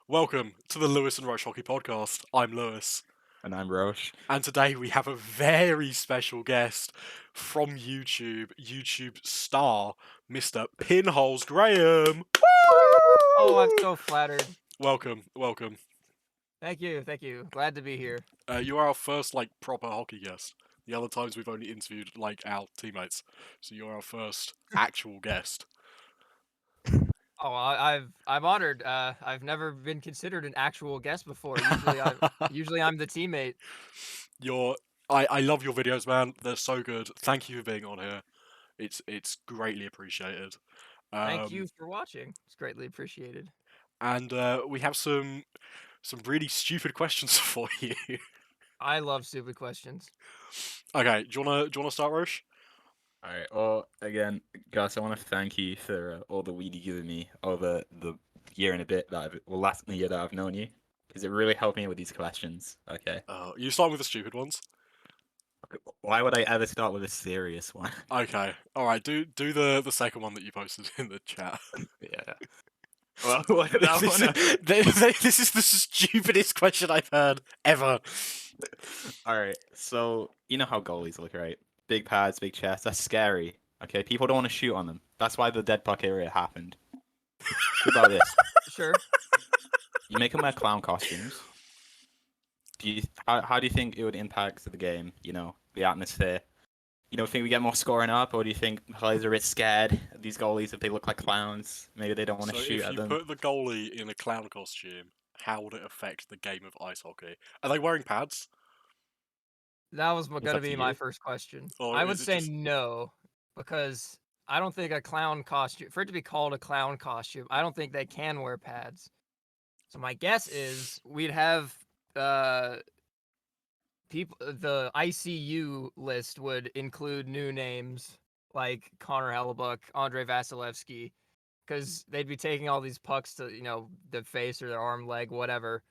Welcome to the Lewis and Rozh Hockey Podcast. I'm Lewis, And I'm Roche. and today we have a very special guest from YouTube star, Mr. Pinholes Graham. Oh, I'm so flattered. Welcome. Thank you. Glad to be here. You are our first proper hockey guest. The other times we've only interviewed our teammates, so you're our first actual guest. Oh, I'm honored. I've never been considered an actual guest before. Usually I'm the teammate. I love your videos, man. They're so good. Thank you for being on here. It's greatly appreciated. Thank you for watching. It's greatly appreciated. And we have some really stupid questions for you. I love stupid questions. Okay, do you wanna start, Roche? Alright, well, again, guys, I want to thank you for all the weed you given me over the year and a bit last year that I've known you, because it really helped me with these questions, okay? You start with the stupid ones. Why would I ever start with a serious one? Okay, all right. Do the second one that you posted in the chat. Yeah. Well, what that one? This is the stupidest question I've heard ever. Alright, so, you know how goalies look, right? Big pads, big chest, that's scary, okay? People don't want to shoot on them. That's why the dead puck area happened. Think about this. Sure. You make them wear clown costumes. How do you think it would impact the game? You know, the atmosphere. You know, think we get more scoring up, or do you think players are a bit scared of these goalies if they look like clowns? Maybe they don't want to shoot at them. So if you put the goalie in a clown costume, how would it affect the game of ice hockey? Are they wearing pads? That was going to up be to my you. first question. Or I is would it say just- no, because I don't think a clown costume, for it to be called a clown costume, I don't think they can wear pads. So my guess is we'd have people. The ICU list would include new names like Connor Hellebuck, Andre Vasilevsky, because they'd be taking all these pucks to the face or their arm, leg, whatever.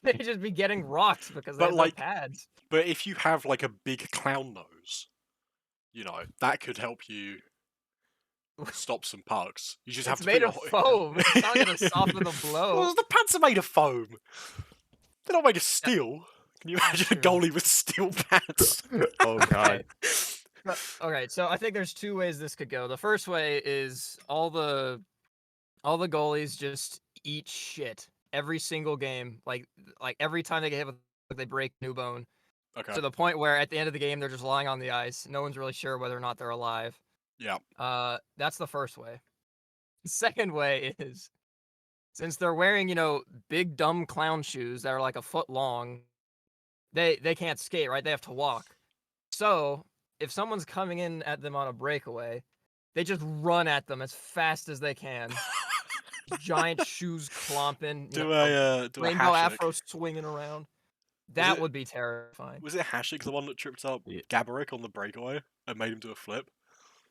They'd just be getting rocked because they have no pads. But if you have a big clown nose, that could help you stop some pucks. You just have It's to made put of foam. It's not gonna soften the blow. Well, the pads are made of foam. They're not made of steel. Can you imagine a goalie with steel pads? Oh god. Okay, so I think there's two ways this could go. The first way is all the goalies just eat shit every single game. Like every time they get hit with, they break new bone. Okay. To the point where at the end of the game they're just lying on the ice. No one's really sure whether or not they're alive. Yeah. That's the first way. The second way is, since they're wearing, big dumb clown shoes that are like a foot long, they can't skate, right? They have to walk. So if someone's coming in at them on a breakaway, they just run at them as fast as they can. Giant shoes clomping, Do a rainbow Hasek. afro swinging around. That would be terrifying. Was it Hasek the one that tripped up Gaborik on the breakaway and made him do a flip?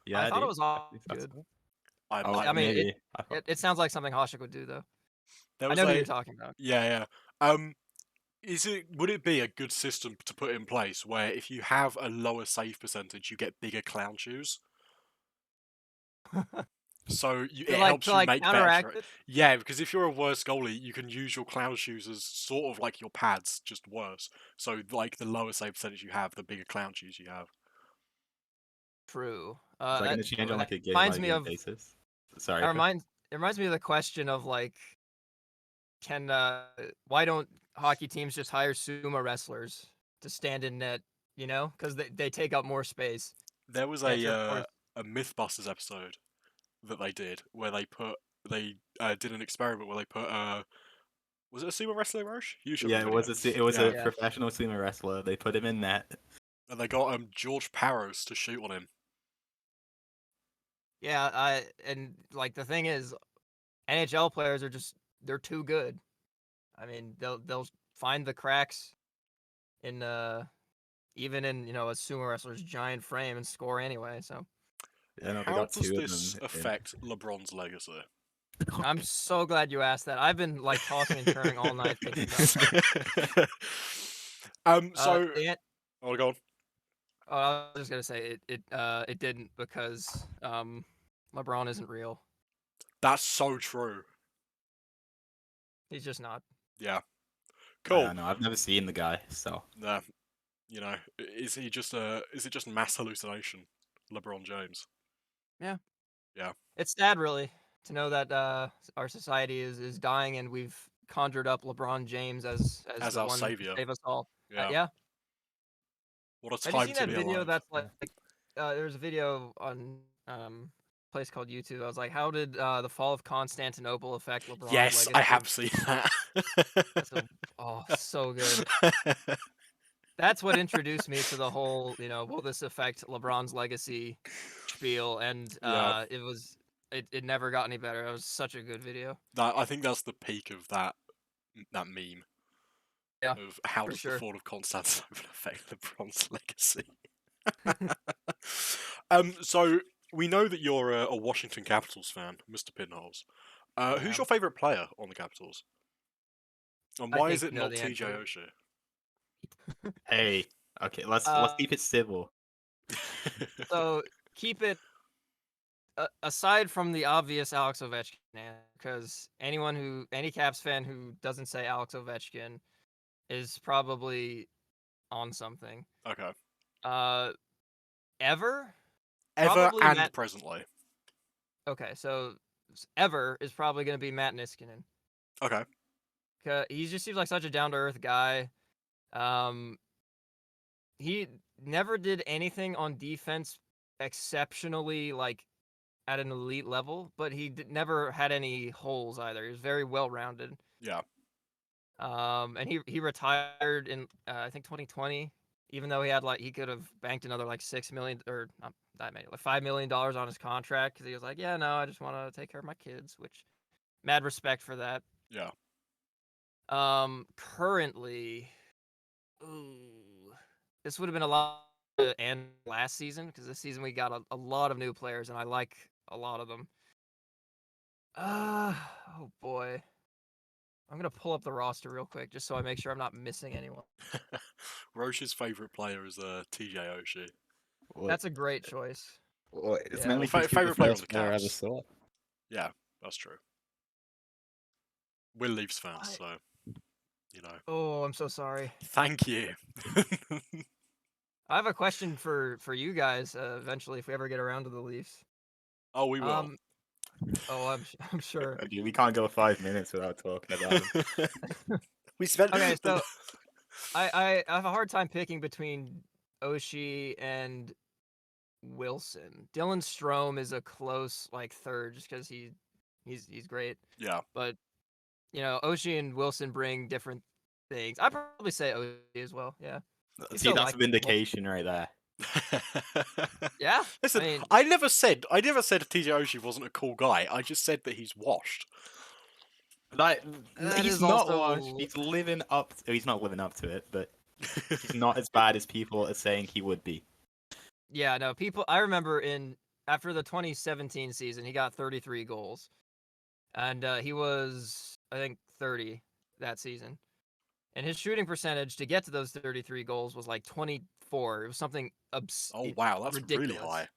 Yeah, I thought it was all That's good. cool. I mean, maybe. it sounds like something Hasek would do, though. There I was know who you're talking about. Yeah. Would it be a good system to put in place where if you have a lower save percentage, you get bigger clown shoes? So it helps you make counteract better. it? Yeah, because if you're a worse goalie, you can use your clown shoes as sort of like your pads, just worse. So the lower save percentage you have, the bigger clown shoes you have. True. Is that going to change on like a game reminds by me game of basis? Sorry. it reminds me of the question of why don't hockey teams just hire sumo wrestlers to stand in net? Because they take up more space. There was a Mythbusters episode that they did where they did an experiment where they put was it a sumo wrestler, Roche? Yeah, it was a professional sumo wrestler. They put him in net, and they got George Paros to shoot on him. Yeah, and the thing is, NHL players they're too good. I mean, they'll find the cracks in even in a sumo wrestler's giant frame and score anyway. So yeah, how does this affect LeBron's legacy? I'm so glad you asked that. I've been tossing and turning all night thinking about that. Oh, go on. I was just gonna say it didn't, because LeBron isn't real. That's so true. He's just not. Yeah. I Cool. don't know. I've never seen the guy, so Nah, you know, is it just mass hallucination, LeBron James? Yeah. Yeah. It's sad, really, to know that our society is dying, and we've conjured up LeBron James as As the our one to savior. save us all. Yeah. Yeah. What a Have you time seen to that be video? alive. That's like there's a video on a place called YouTube. I was like, how did the fall of Constantinople affect LeBron's Yes, I legacy? have seen that. That's so good. That's what introduced me to the whole, will this affect LeBron's legacy spiel? And Yeah. it never got any better. It was such a good video. I think that's the peak of that meme. Yeah, Of how for does sure. the fall of Constantinople affect LeBron's legacy? So we know that you're a Washington Capitals fan, Mr. Pinholes. Who's your favorite player on the Capitals? And I why think is it you know not the TJ answer. Oshie? hey, okay, let's keep it civil. So keep it aside from the obvious Alex Ovechkin, because any Caps fan who doesn't say Alex Ovechkin is probably on something. Okay. Ever Ever probably and Matt. presently. Okay, so ever is probably going to be Matt Niskanen. Okay. He just seems like such a down to earth guy. He never did anything on defense exceptionally like at an elite level, but he never had any holes either. He was very well rounded. Yeah. And he retired in I think 2020, even though he could have banked another like $6 million or not that many, like $5 million on his contract because he was like, yeah, no, I just want to take care of my kids, which mad respect for that. Yeah. Currently, this would have been a lot and last season because this season we got a lot of new players and I like a lot of them. Oh boy. I'm gonna pull up the roster real quick just so I make sure I'm not missing anyone. Roche's favorite player is TJ Oshie. That's a great choice. Well, it's Yeah. mainly Well, because he's the favourite player on first the player I ever Caps. saw. Yeah, that's true. We're Leafs fans, so you know. Oh, I'm so sorry. Thank you. I have a question for you guys eventually if we ever get around to the Leafs. Oh, we will. I'm sure. Okay, we can't go 5 minutes without talking about him. We spent. Okay, so I have a hard time picking between Oshie and Wilson. Dylan Strome is a close like third just because he's great. Yeah. But Oshie and Wilson bring different things. I'd probably say Oshie as well. Yeah. See, that's a vindication right there. Yeah. Listen, I never said TJ Oshie wasn't a cool guy. I just said that he's washed. Like, That he's is not also- washed. He's living up. He's not living up to it, but he's not as bad as people are saying he would be. Yeah, no, I remember after the 2017 season, he got 33 goals. And he was, I think, 30 that season. And his shooting percentage to get to those 33 goals was like 24. It was something Oh wow, that's ridiculous. really high.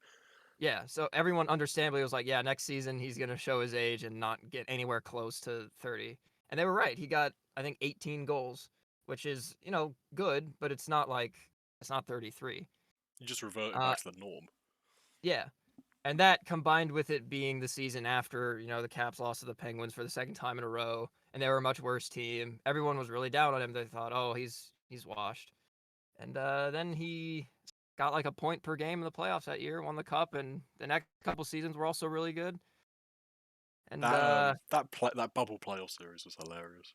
Yeah, so everyone understandably was like, yeah, next season he's going to show his age and not get anywhere close to 30. And they were right. He got, I think, 18 goals, which is, good, but it's not 33. You just reverted back to the norm. Yeah. And that combined with it being the season after, the Caps lost to the Penguins for the second time in a row, and they were a much worse team. Everyone was really down on him. They thought, oh, he's washed. And then he got like a point per game in the playoffs that year, won the cup, and the next couple seasons were also really good. And that bubble playoff series was hilarious.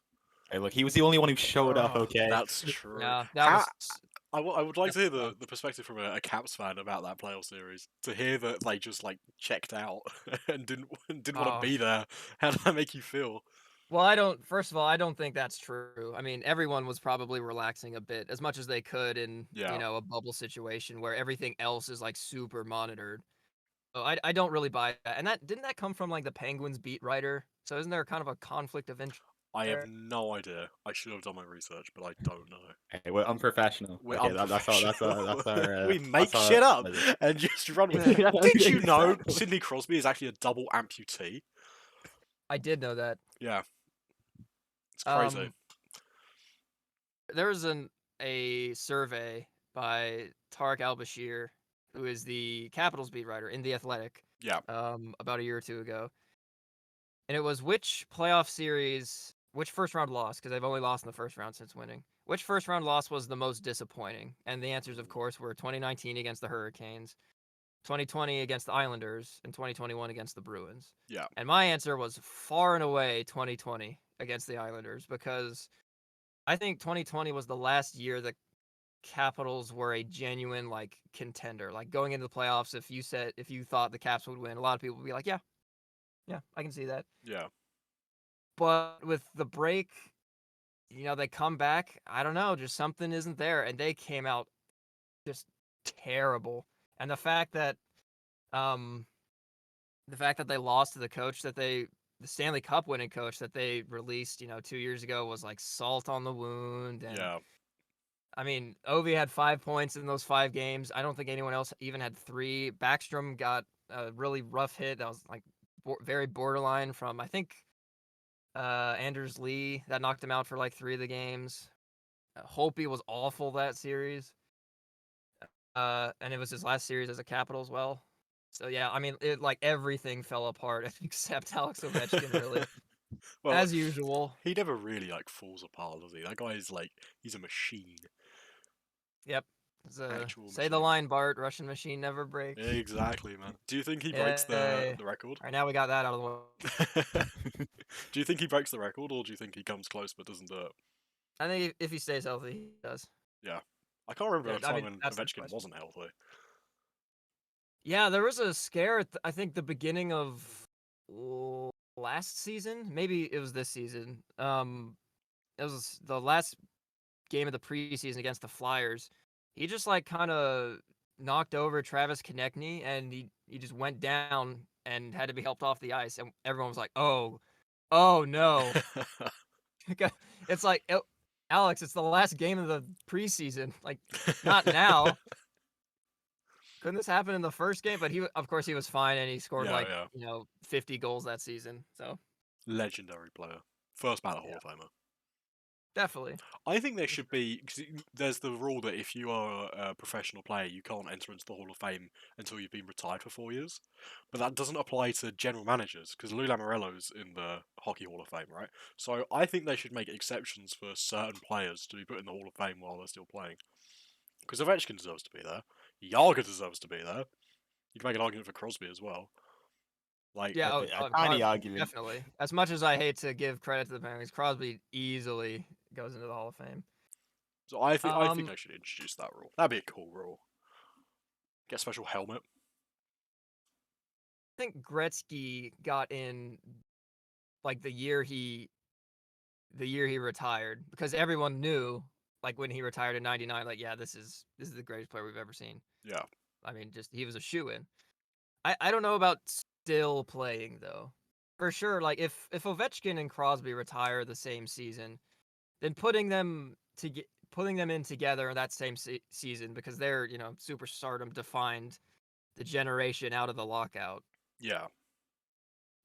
Hey, look, he was the only one who showed up. Okay, That's true. yeah, I would like to hear the perspective from a Caps fan about that playoff series. To hear that they just checked out and didn't want to be there. How did that make you feel? Well, first of all, I don't think that's true. I mean, everyone was probably relaxing a bit as much as they could in, a bubble situation where everything else is super monitored. So I don't really buy that. And didn't that come from the Penguins beat writer? So isn't there kind of a conflict of interest? I have no idea. I should have done my research, but I don't know. Hey, we're unprofessional. We're okay, unprofessional. That's our we make shit up and just run with it. Did you know Sidney Crosby is actually a double amputee? I did know that. Yeah. It's crazy. There was a survey by Tarek Al-Bashir, who is the Capitals beat writer in The Athletic, Yeah. about a year or two ago. And it was which first round loss, because they've only lost in the first round since winning. Which first round loss was the most disappointing? And the answers, of course, were 2019 against the Hurricanes, 2020 against the Islanders, and 2021 against the Bruins. Yeah. And my answer was far and away 2020 against the Islanders, because I think 2020 was the last year the Capitals were a genuine contender. Like going into the playoffs, if you thought the Caps would win, a lot of people would be like, yeah, I can see that. Yeah. But with the break, they come back. I don't know, just something isn't there, and they came out just terrible. And the fact that they lost to the Stanley Cup winning coach that they released, 2 years ago was like salt on the wound. And Yeah. I mean, Ovi had 5 points in those 5 games. I don't think anyone else even had 3. Backstrom got a really rough hit that was very borderline from, I think, Anders Lee, that knocked him out for 3 of the games. Holtby was awful that series. And it was his last series as a Capital as well. So yeah, I mean, everything fell apart except Alex Ovechkin, really. Well, as usual. He never really falls apart, does he? That guy is he's a machine. Yep. Actual Say the machine. line, Bart. Russian machine never breaks. Exactly, man. Do you think he breaks the record? All right, now we got that out of the way. Do you think he breaks the record, or do you think he comes close but doesn't do it? I think if he stays healthy, he does. Yeah. I can't remember a time when Ovechkin wasn't healthy. Yeah, there was a scare at I think the beginning of last season. Maybe it was this season. It was the last game of the preseason against the Flyers. He just kind of knocked over Travis Konechny, and he just went down and had to be helped off the ice, and everyone was like, oh no. It's Alex, it's the last game of the preseason. Not now. Couldn't this happen in the first game? But of course he was fine, and he scored 50 goals that season. So legendary player, first ballot Hall of Famer. Definitely. I think there should be, because there's the rule that if you are a professional player, you can't enter into the Hall of Fame until you've been retired for 4 years. But that doesn't apply to general managers, because Lou Lamoriello's in the Hockey Hall of Fame, right? So I think they should make exceptions for certain players to be put in the Hall of Fame while they're still playing. Because Ovechkin deserves to be there. Yager deserves to be there. You can make an argument for Crosby as well. tiny argument. Definitely. As much as I hate to give credit to the Penguins, Crosby easily goes into the Hall of Fame. So I think they should introduce that rule. That'd be a cool rule. Get a special helmet. I think Gretzky got in the year he retired, because everyone knew when he retired in '99, this is the greatest player we've ever seen. Yeah. I mean, just he was a shoo-in. I don't know about still playing though. For sure, if Ovechkin and Crosby retire the same season, then putting them in together that same season, because their superstardom defined the generation out of the lockout. Yeah.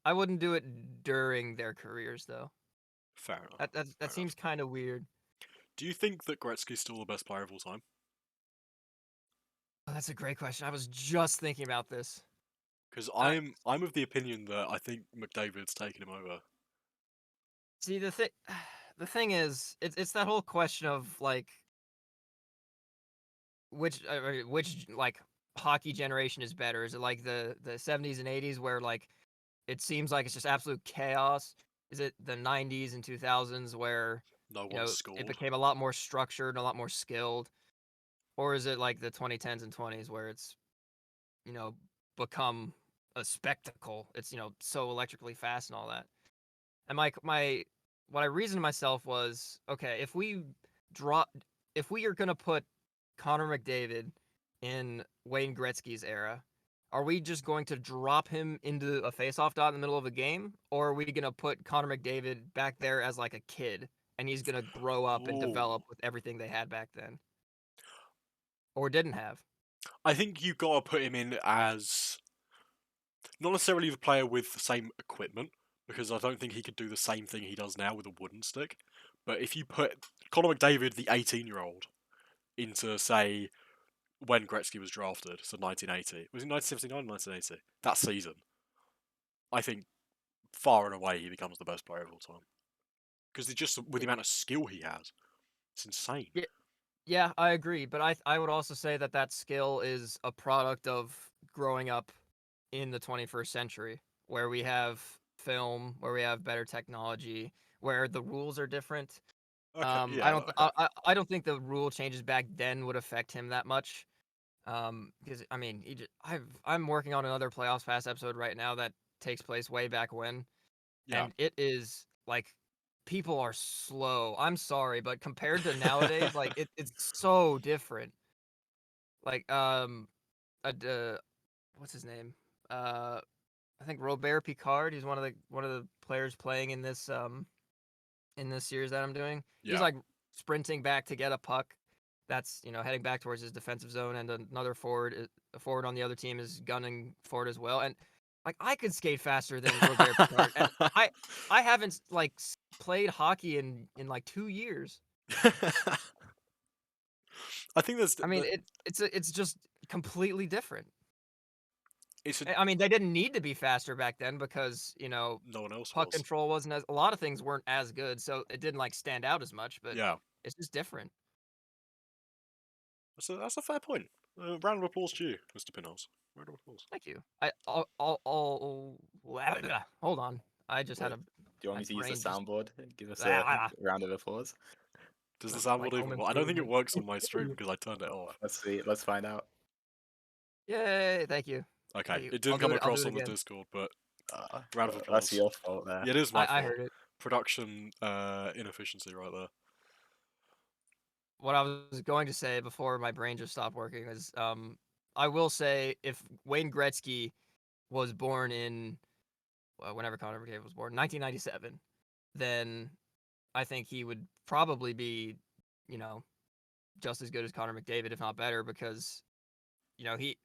I wouldn't do it during their careers though. Fair enough. That seems kind of weird. Do you think that Gretzky's still the best player of all time? Oh, that's a great question. I was just thinking about this. Because I'm of the opinion that I think McDavid's taken him over. See, the thing is, it's that whole question of which hockey generation is better? Is it the 70s and 80s where it seems like it's just absolute chaos? Is it the 90s and 2000s where it became a lot more structured and a lot more skilled? Or is it the 2010s and 20s where it's become a spectacle? It's so electrically fast and all that. And what I reasoned to myself was, okay, if we are gonna put Connor McDavid in Wayne Gretzky's era, are we just going to drop him into a faceoff dot in the middle of a game, or are we gonna put Connor McDavid back there as a kid, and he's gonna grow up and develop with everything they had back then, or didn't have? I think you've got to put him in as not necessarily the player with the same equipment, because I don't think he could do the same thing he does now with a wooden stick. But if you put Conor McDavid, the 18-year-old, into, say, when Gretzky was drafted, so 1980, was it 1979 or 1980? That season, I think far and away he becomes the best player of all time. Because just with the amount of skill he has, it's insane. Yeah, yeah, I agree. But I would also say that skill is a product of growing up in the 21st century, where we have film, where we have better technology, where the rules are different. Okay, I yeah, don't okay. I don't think the rule changes back then would affect him that much. Because I mean, I'm working on another playoffs pass episode right now that takes place way back when, Yeah. and it is like people are slow. I'm sorry, but compared to nowadays, like it's so different. Like what's his name? I think Robert Picard. He's one of the players playing in this series that I'm doing. He's Yeah. like sprinting back to get a puck that's heading back towards his defensive zone, and another a forward on the other team is gunning for it as well. And like I could skate faster than Robert Picard, and I haven't like played hockey in like 2 years. I think there's I mean it's just completely different. it's a, I mean they didn't need to be faster back then because no one else puck was. control wasn't as a lot of things weren't as good, so it didn't like stand out as much. But Yeah, it's just different. that's a fair point. Round of applause to you, Mr. Pinholes. Round of applause. Thank you. Hold on. I just had Wait, a do you want my me to use the brain just soundboard? Give us a round of applause. Does the soundboard like even home work? I don't think it improvement. works on my stream because I turned it off. Let's see. Let's find out. Yay! Thank you. Okay, Thank you. it didn't I'll do come it. I'll do across it on the again. Discord, but round of That's applause. your fault there. Yeah, it is my I fault. heard it. Production inefficiency right there. What I was going to say before my brain just stopped working is I will say if Wayne Gretzky was born in whenever Connor McDavid was born, 1997, then I think he would probably be, you know, just as good as Connor McDavid, if not better, because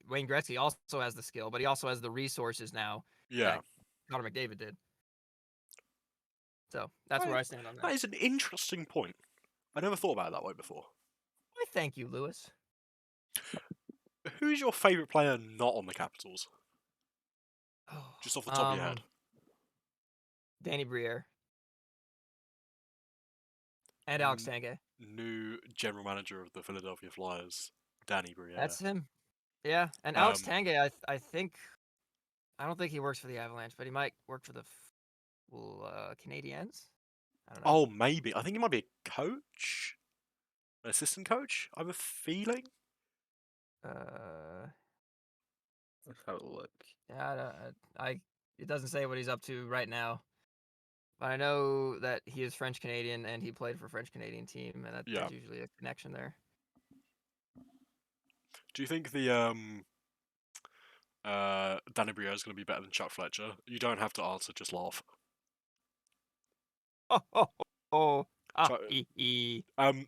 Wayne Gretzky also has the skill, but he also has the resources now Yeah. that Connor McDavid did. So that's where I stand on That that. is an interesting point. I never thought about it that way before. Why, thank you, Lewis. Who's your favourite player not on the Capitals? Oh, Just off the top of your head. Danny Briere and Alex Tanguay. New general manager of the Philadelphia Flyers, Danny Briere. That's him. Yeah, and Alex Um, Tanguay, I think, I don't think he works for the Avalanche, but he might work for the Canadiens. I don't know. Oh, maybe. I think he might be a coach, an assistant coach. I have a feeling. Let's have a look. Yeah, it doesn't say what he's up to right now, but I know that he is French Canadian and he played for a French Canadian team, and Yeah. there's usually a connection there. Do you think the Danny Briere is going to be better than Chuck Fletcher? You don't have to answer, just laugh. Chuck- It's It's a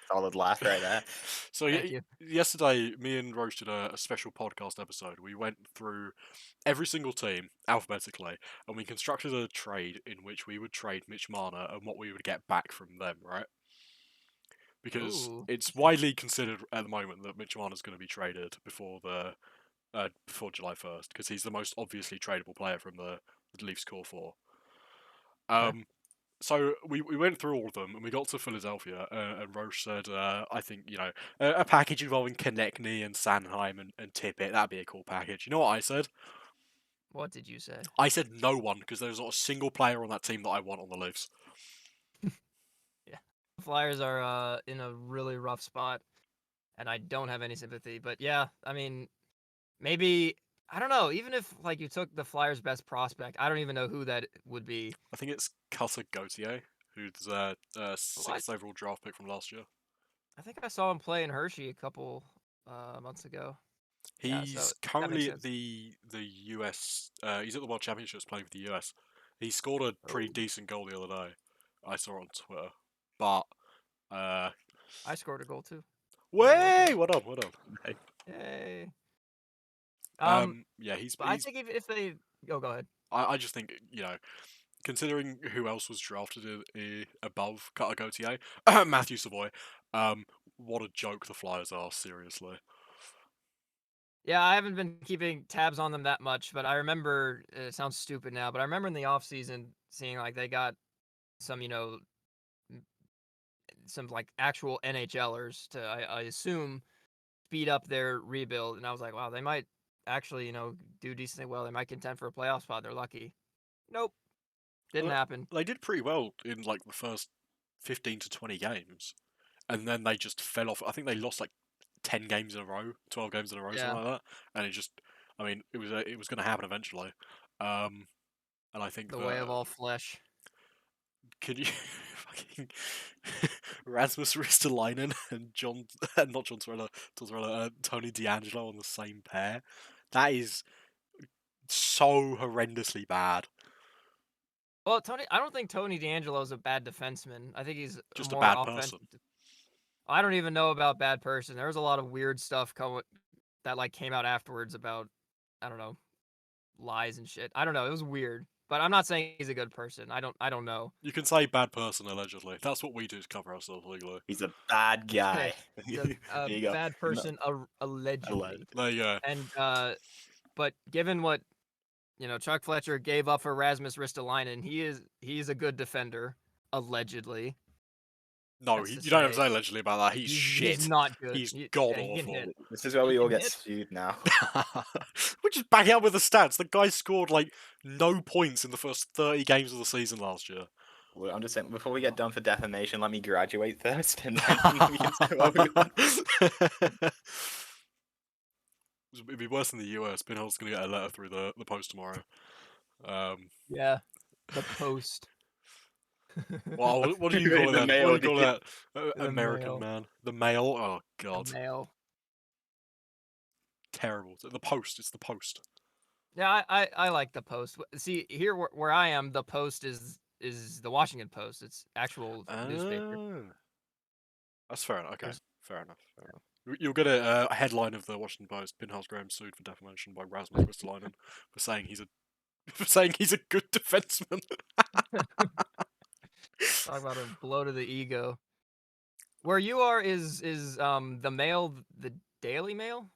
solid laugh right there. So Thank you. yesterday, me and Roach did a special podcast episode. We went through every single team alphabetically, and we constructed a trade in which we would trade Mitch Marner and what we would get back from them, right? Because Ooh. it's widely considered at the moment that Mitch Marner's going to be traded before July 1st, because he's the most obviously tradable player from the Leafs core four. Okay. So we went through all of them, and we got to Philadelphia, and Roche said, I think, a package involving Konechny and Sanheim and Tippett, that'd be a cool package. You know what I said? What did you say? I said no one, because there's not a single player on that team that I want on the Leafs. Yeah. The Flyers are in a really rough spot, and I don't have any sympathy. But yeah, I mean, maybe I don't know. Even if like you took the Flyers' best prospect, I don't even know who that would be. I think it's Cutter Gauthier, who's a sixth What? overall draft pick from last year. I think I saw him play in Hershey a couple months ago. Yeah, so He's that makes currently at sense. the US. He's at the World Championships playing for the US. He scored a pretty Oh. decent goal the other day. I saw it on Twitter. But I scored a goal too. way, well done, well done. Yay. Yeah, he's. But I think if they go ahead. I just think considering who else was drafted above Cutter Gauthier, Matthew Savoy. What a joke the Flyers are, seriously. Yeah, I haven't been keeping tabs on them that much, but I remember, it sounds stupid now, but I remember in the offseason seeing like they got some, some like actual NHLers to, I assume, speed up their rebuild. And I was like, wow, they might actually, do decently well. They might contend for a playoff spot. They're lucky. Nope. Didn't happen. They did pretty well in like the first 15 to 20 games. And then they just fell off. I think they lost like 10 games in a row, 12 games in a row, Yeah. something like that. And it was going to happen eventually. And I think The way of all flesh. Could you fucking Rasmus Ristolainen and not John Tortorella, Tony D'Angelo on the same pair? That is so horrendously bad. Well, I don't think Tony D'Angelo is a bad defenseman. I think he's Just a a more bad offensive. person. I don't even know about bad person. There was a lot of weird stuff that like came out afterwards about, I don't know, lies and shit. I don't know. It was weird. But I'm not saying he's a good person. I don't know. You can say bad person allegedly. That's what we do to cover ourselves legally. He's a bad guy. He's There a you go. bad person allegedly. There you go. And but given what Chuck Fletcher gave up for Rasmus Ristolainen, he's a good defender allegedly. No, you don't have to say allegedly about that. He's shit. He's not good. He's god awful. This is where we all get sued now. We're just backing up with the stats. The guy scored like no points in the first 30 games of the season last year. Well, I'm just saying, before we get done for defamation, let me graduate first, and then we can say what we want. It'd be worse in the US. Pinholes gonna get a letter through the post tomorrow. Yeah, the post. Well, what do you call The it? mail, What do you call that? The American mail. man. The mail. Oh god. The mail. Terrible. The post. It's the post. Yeah, I like the post. See, here where I am, the post is the Washington Post. It's actual newspaper. That's fair enough. Okay, fair enough. You'll get a headline of the Washington Post: Pinholes Graham sued for defamation by Rasmus Ristolainen for saying he's a good defenseman. Talk about a blow to the ego. Where you are is the Mail, the Daily Mail?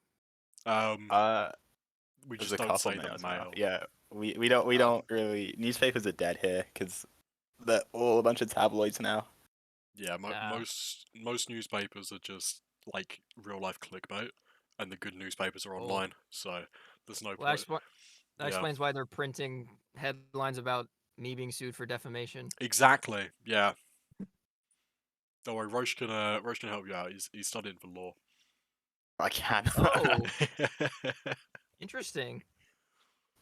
We There's just a don't couple say the mails now. mail. Yeah, we don't really. Newspapers are dead here because they're all a bunch of tabloids now. Yeah, most newspapers are just like real life clickbait, and the good newspapers are online. So there's no Well, point. that explains why they're printing headlines about me being sued for defamation. Exactly. Yeah. Don't worry, Rozh can help you out. He's studying for law. I can. Oh, interesting.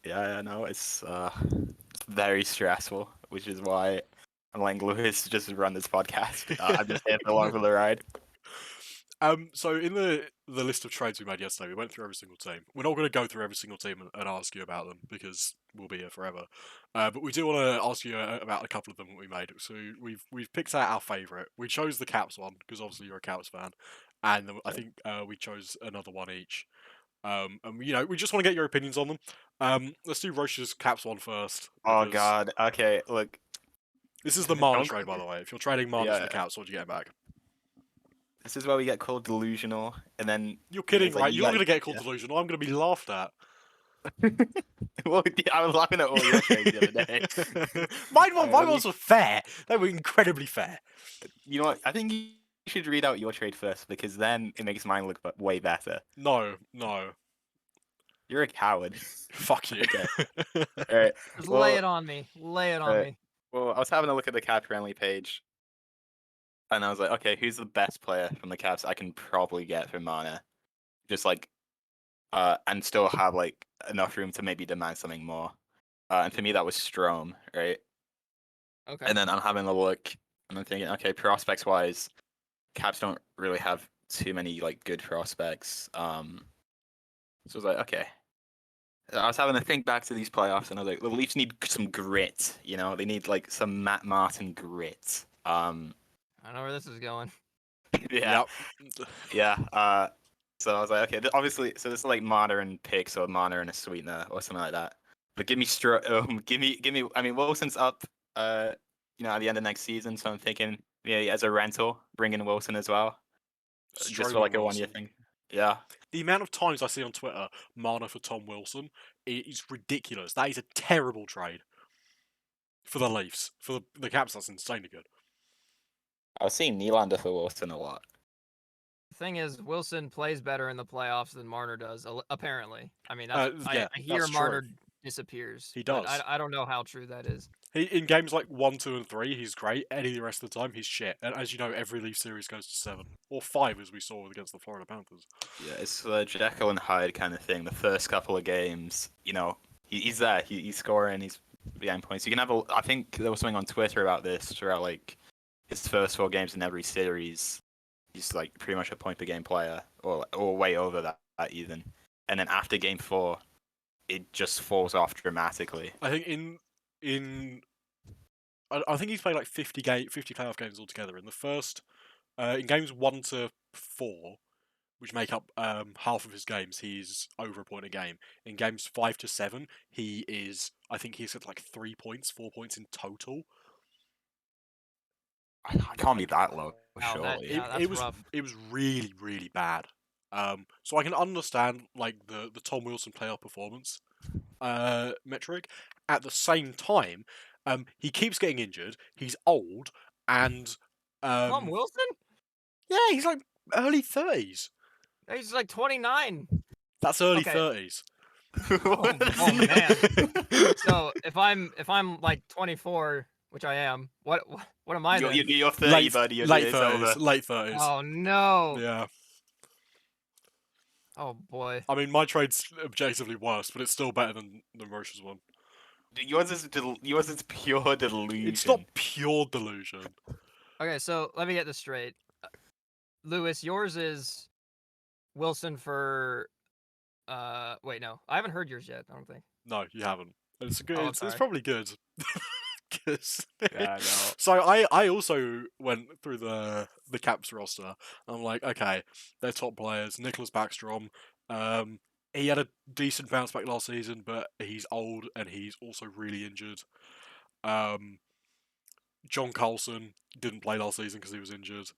Yeah, no, it's very stressful, which is why I'm letting Lewis just run this podcast. I'm just here along for the ride. So in the list of trades we made yesterday, we went through every single team. We're not going to go through every single team and ask you about them because we'll be here forever. But we do want to ask you about a couple of them that we made. So we've picked out our favourite. We chose the Caps one because obviously you're a Caps fan, and I think we chose another one each. And we just want to get your opinions on them. Let's do Roche's Caps one first. Oh God. Okay, look. This is the Marner trade, by the way. If you're trading Marner for the Yeah. Caps, what do you get back? This is where we get called delusional, and then You're kidding, like, right? you You're not guys- going to get called delusional. I'm going to be laughed at. Well, I was laughing at all your trades the other day. Mine ones were fair. They were incredibly fair. You know what? I think you should read out your trade first because then it makes mine look way better. No. You're a coward. Fuck you. Okay. All right. Just Well, lay it on me. Lay it on me. Well, I was having a look at the Cap friendly page, and I was like, okay, who's the best player from the Caps I can probably get for Mana? Just like, and still have like enough room to maybe demand something more. And for me, that was Strome, right? Okay. And then I'm having a look, and I'm thinking, okay, prospects wise, Caps don't really have too many like good prospects. So I was like, okay. I was having to think back to these playoffs, and I was like, the Leafs need some grit. They need like some Matt Martin grit. I know where this is going. Yeah, Yep. yeah. So I was like, okay, obviously, so this is like Marner and picks or Marner and a sweetener or something like that. But give me give me. I mean, Wilson's up at the end of next season. So I'm thinking, as a rental, bring in Wilson as well, just for Stroman like a 1 year Wilson. thing. Yeah. The amount of times I see on Twitter Mana for Tom Wilson is ridiculous. That is a terrible trade for the Leafs. For the Caps, that's insanely good. I was seeing Nylander for Wilson a lot. The thing is, Wilson plays better in the playoffs than Marner does. Apparently, I mean, Yeah, I hear that's Marner true. disappears. He but does. I don't know how true that is. In games like 1, 2, and 3, he's great. Any of the rest of the time, he's shit. And as you know, every Leaf series goes to 7 or 5, as we saw against the Florida Panthers. Yeah, it's the Jekyll and Hyde kind of thing. The first couple of games, he's there. He's scoring. He's getting points. You can have I think there was something on Twitter about this throughout like his first 4 games in every series. He's like pretty much a point per game player, or way over that even. And then after game 4, it just falls off dramatically. I think I think he's played like 50 playoff games altogether. In the first, in games 1 to 4, which make up half of his games, he's over a point a game. In games 5 to 7, I think he's at like 3 points, 4 points in total. I can't be that low, Wow, surely. that's rough. It was really, really bad. So I can understand like the Tom Wilson playoff performance metric. At the same time, he keeps getting injured. He's old, and Tom Wilson? yeah, he's like early 30s. He's like 29. That's early Okay. 30s. Oh man. So if I'm like 24, which I am, what am I then? You're 30, buddy. Late It's 30s. over. Late 30s. Oh no. Yeah. Oh boy. I mean, my trade's objectively worse, but it's still better than Roche's one. Yours is pure delusion. It's not pure delusion. Okay, so let me get this straight. Lewis, yours is Wilson for wait, no. I haven't heard yours yet, I don't think. No, you haven't. It's good. Oh, It's sorry. probably good. Yeah, I know. So I also went through the Caps roster. I'm like, okay, they're top players. Nicholas Backstrom, he had a decent bounce back last season, but he's old and he's also really injured. John Carlson didn't play last season because he was injured.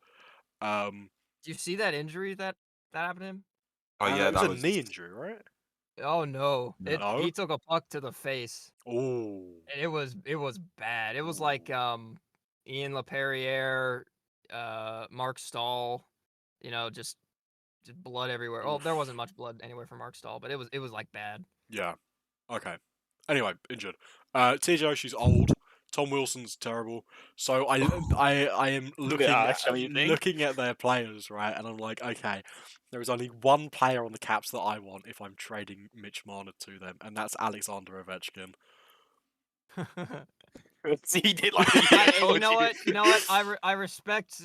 Do you see that injury that happened to him? Oh yeah, it that was a knee injury, right? Oh no. No? He took a puck to the face. Oh, And it was bad. It was like Ian LaPerriere, Mark Stahl, just blood everywhere. Well, there wasn't much blood anywhere from Mark Stahl, but it was like bad. yeah. Okay. Anyway, injured. TJ Oshie's old. Tom Wilson's terrible. So I am looking at their players, right, and I'm like, okay, there is only one player on the Caps that I want if I'm trading Mitch Marner to them, and that's Alexander Ovechkin. He did like You know what? I respect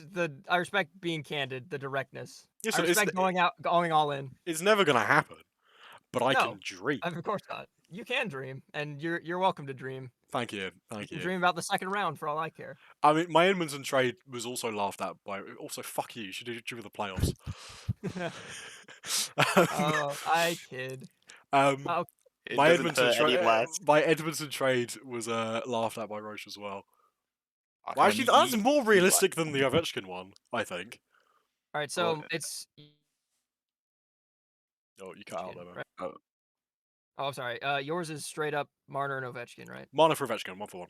being candid, the directness. Yeah, I so respect going all in. It's never gonna happen, but I No. can dream. Of course not. You can dream, and you're welcome to dream. Thank you. You can dream about the second round for all I care. I mean, my Edmonton trade was also laughed at by. Also, fuck you. You should do it with the playoffs. Oh, I kid. My Edmonton trade was laughed at by Roche as well. Well, actually, that's more realistic than the Ovechkin one, I think. All right, so it's. Oh, you cut out there, man. Right? Oh, I'm sorry. Yours is straight up Marner and Ovechkin, right? Marner for Ovechkin, 1-for-1.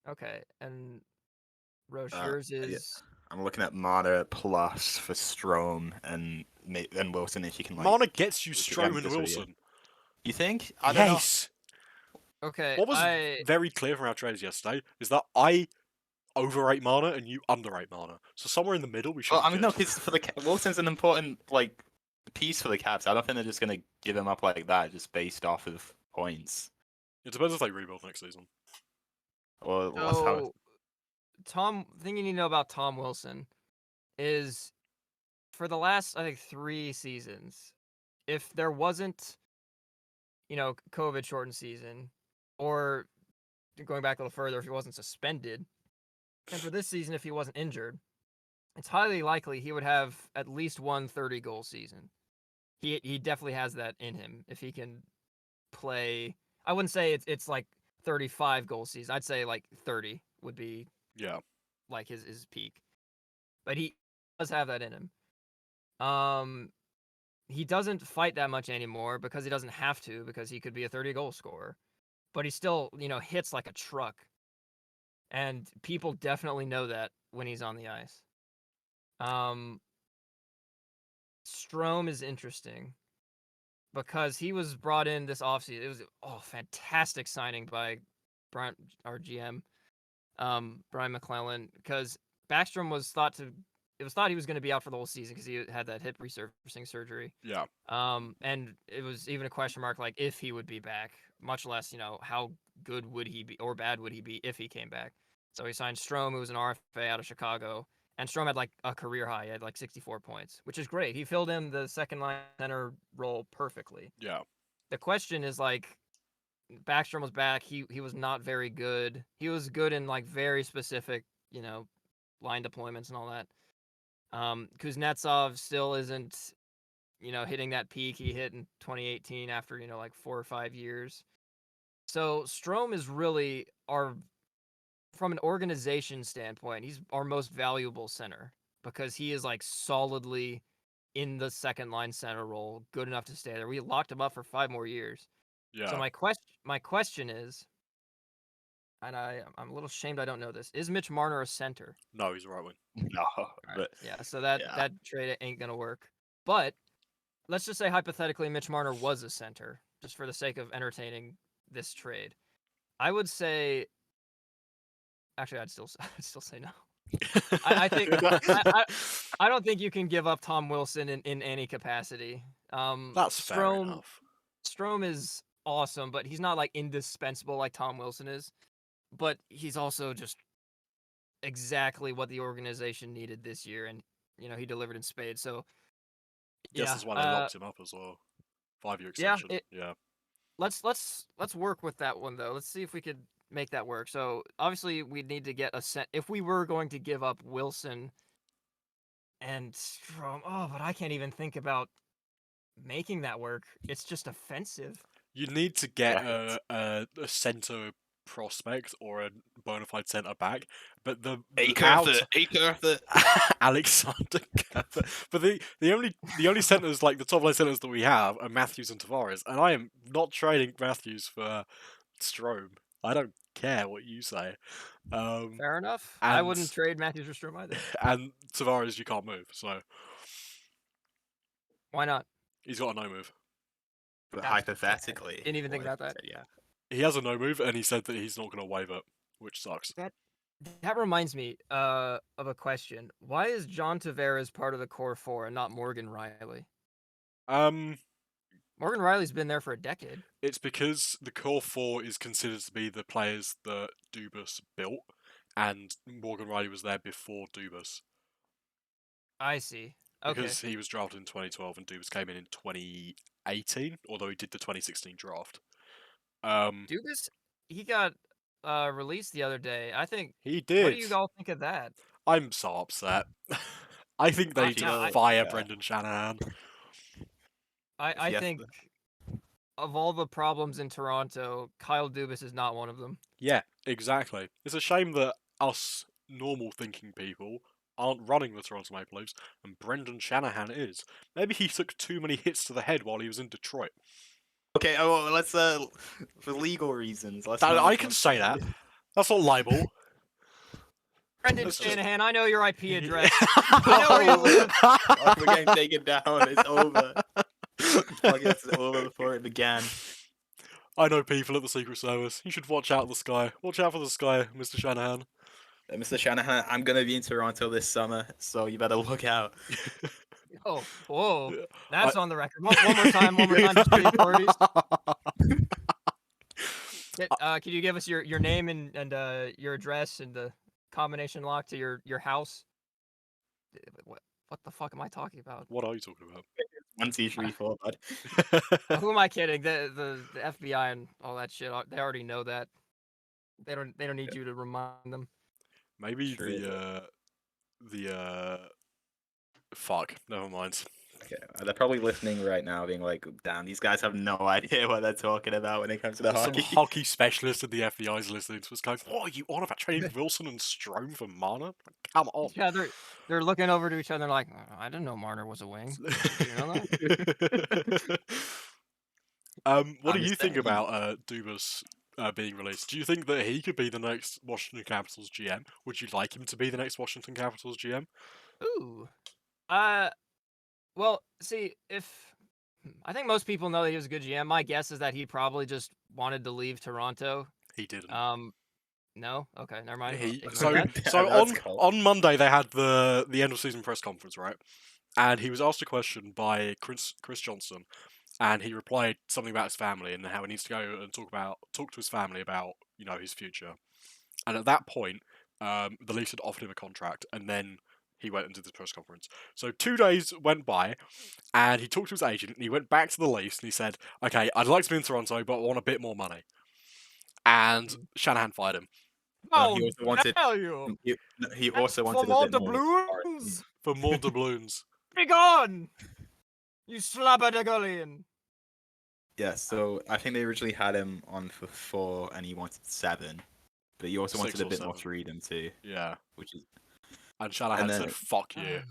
Okay, and Roche, yours is. I'm looking at Marner plus for Strome and Wilson if you can. Marner gets you Strome and Wilson. You think? Yes. Okay. What was very clear from our trades yesterday is that I overrate Marner and you underrate Marner. So somewhere in the middle, we should. Well, I mean, no, because Wilson's an important piece for the Caps. I don't think they're just gonna give him up like that just based off of points. It depends if they rebuild next season. Well, the thing you need to know about Tom Wilson is for the last, I think, 3 seasons, if there wasn't, COVID shortened season, or going back a little further, if he wasn't suspended, and for this season, if he wasn't injured, it's highly likely he would have at least one 30-goal season. He definitely has that in him if he can play. I wouldn't say it's like 35 goal season. I'd say like 30 would be Yeah. like his peak. But he does have that in him. He doesn't fight that much anymore because he doesn't have to, because he could be a 30 goal scorer. But he still, hits like a truck. And people definitely know that when he's on the ice. Strome is interesting because he was brought in this offseason. It was fantastic signing by Brian, our GM, Brian McClellan, because Backstrom was thought he was going to be out for the whole season because he had that hip resurfacing surgery. Yeah. And it was even a question mark like if he would be back, much less how good would he be or bad would he be if he came back. So he signed Strome, who was an RFA out of Chicago, and Strome had like a career high. He had like 64 points, which is great. He filled in the second line center role perfectly. Yeah. The question is like, Backstrom was back. He was not very good. He was good in like very specific, line deployments and all that. Kuznetsov still isn't, hitting that peak he hit in 2018 after, like 4 or 5 years. So Strome is really from an organization standpoint, he's our most valuable center because he is like solidly in the second line center role, good enough to stay there. We locked him up for 5 more years. Yeah. So my question is, and I'm a little ashamed I don't know this, is Mitch Marner a center? No, he's a right wing. No, but Yeah, so that trade ain't gonna work. But let's just say hypothetically Mitch Marner was a center, just for the sake of entertaining this trade. I would say, actually, I'd still say no. I think I don't think you can give up Tom Wilson in any capacity. That's fair enough. Strome is awesome, but he's not like indispensable like Tom Wilson is. But he's also just exactly what the organization needed this year, and he delivered in spades. So Guess that's why they locked him up as well. 5-year extension. Yeah. Let's work with that one though. Let's see if we could make that work. So obviously we'd need to get if we were going to give up Wilson and Strome. Oh, but I can't even think about making that work. It's just offensive. You need to get a center prospect or a bona fide center back, but the Earther. Alexander Kerfoot. But the only centers, like the top line centers that we have, are Matthews and Tavares, and I am not trading Matthews for Strome. I don't care what you say. Fair enough. I wouldn't trade Matthews for Strome either. And Tavares, you can't move, so why not? He's got a no move. But hypothetically, didn't even think about that. Yeah, he has a no move, and he said that he's not going to waive it, which sucks. That reminds me of a question. Why is John Tavares part of the core 4 and not Morgan Riley? Morgan Riley's been there for a decade. It's because the core 4 is considered to be the players that Dubas built, and Morgan Riley was there before Dubas. I see. Okay. Because he was drafted in 2012 and Dubas came in 2018, although he did the 2016 draft. Dubas, he got released the other day. I think he did. What do you all think of that? I'm so upset. I think they should fire Brendan Shanahan. I think of all the problems in Toronto, Kyle Dubas is not one of them. Yeah, exactly. It's a shame that us normal thinking people aren't running the Toronto Maple Leafs, and Brendan Shanahan is. Maybe he took too many hits to the head while he was in Detroit. Okay, let's for legal reasons. I can say that. That's not libel. Brendan Shanahan, I know your IP address. I know where you live. We're getting taken down. It's over. It's over before it began. I know people at the Secret Service. You should watch out the sky. Watch out for the sky, Mr. Shanahan. Mr. Shanahan, I'm going to be in Toronto this summer, so you better look out. Oh, whoa. That's on the record. One more time, just for the authorities. Can you give us your name and your address and the combination lock to your house? What the fuck am I talking about? What are you talking about? 1, 2, 3, 4, bud. Who am I kidding? The FBI and all that shit, they already know that. They don't need you to remind them. Maybe fuck, never mind. Okay, they're probably listening right now, being like, "Damn, these guys have no idea what they're talking about when it comes to the Some hockey." hockey specialist in the FBI is listening to us going, "What are you on about trading Wilson and Strome for Mana? Come on." Yeah, they're looking over to each other like, I didn't know Marner was a wing. Do you know that? What do I'm you just think saying. about Dubas being released? Do you think that he could be the next Washington Capitals GM? Would you like him to be the next Washington Capitals GM? Ooh. Well, see, I think most people know that he was a good GM. My guess is that he probably just wanted to leave Toronto. He didn't. No? Okay, never mind. He Ignore that. so That's on cool. on Monday they had the end of season press conference, right? And he was asked a question by Chris Johnson, and he replied something about his family and how he needs to go and talk to his family about his future. And at that point, the Leafs had offered him a contract, and then he went and did this press conference. So 2 days went by, and he talked to his agent, and he went back to the Leafs, and he said, "Okay, I'd like to be in Toronto, but I want a bit more money." And Shanahan fired him Oh, He also wanted. dare you! He And also for wanted more a bit more. doubloons! for more doubloons. Be gone! You slabberdigullion! Yeah, so I think they originally had him on for 4, and he wanted 7, but he also 6 wanted a or bit more 7. freedom too, Yeah. which is. And Shanahan then- said, "Fuck you," and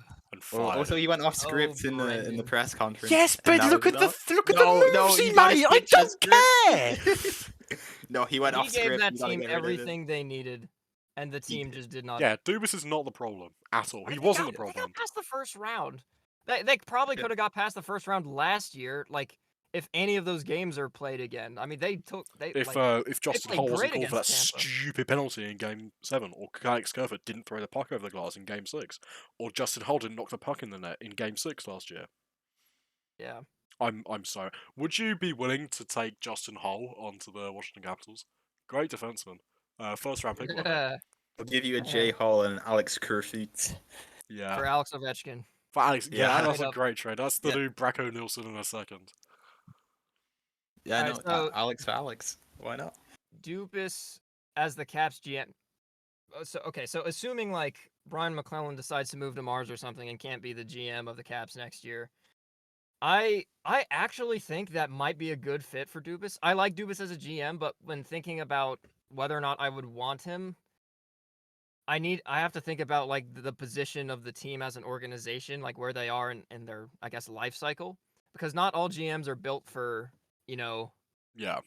Well, fired also, him. he went off script in the Brendan. press conference. Yes, and but that look was at the enough. look at No, the no, moves he you gotta made. I stick to don't script. care. No, he went He off script. gave that you gotta team get rid of him. everything they needed, and the team just did not. Yeah, Dubas is not the problem at all. I He mean, wasn't the They problem. got past the first round. They probably Yeah. could have got past the first round last year. Like, if any of those games are played again. I mean, If Justin played Hull wasn't great called for that against Tampa. stupid penalty in Game 7, or Alex Kerfoot didn't throw the puck over the glass in Game 6, or Justin Hull didn't knock the puck in the net in Game 6 last year. Yeah. I'm sorry. Would you be willing to take Justin Hull onto the Washington Capitals? Great defenseman. First round pick, by the way. I'll give you a J Hall and Alex Kerfoot. Yeah. For Alex Ovechkin. For Alex, yeah, Yeah. that's Straight a up. great trade. That's the Yeah. new Bracco Nielsen in a second. Yeah, Alright, no, so- Alex for Alex. Why not? Dubas as the Caps GM. So assuming like Brian McClellan decides to move to Mars or something and can't be the GM of the Caps next year, I actually think that might be a good fit for Dubas. I like Dubas as a GM, but when thinking about whether or not I would want him, I have to think about like the position of the team as an organization, like where they are in their, I guess, life cycle, because not all GMs are built for, Yeah.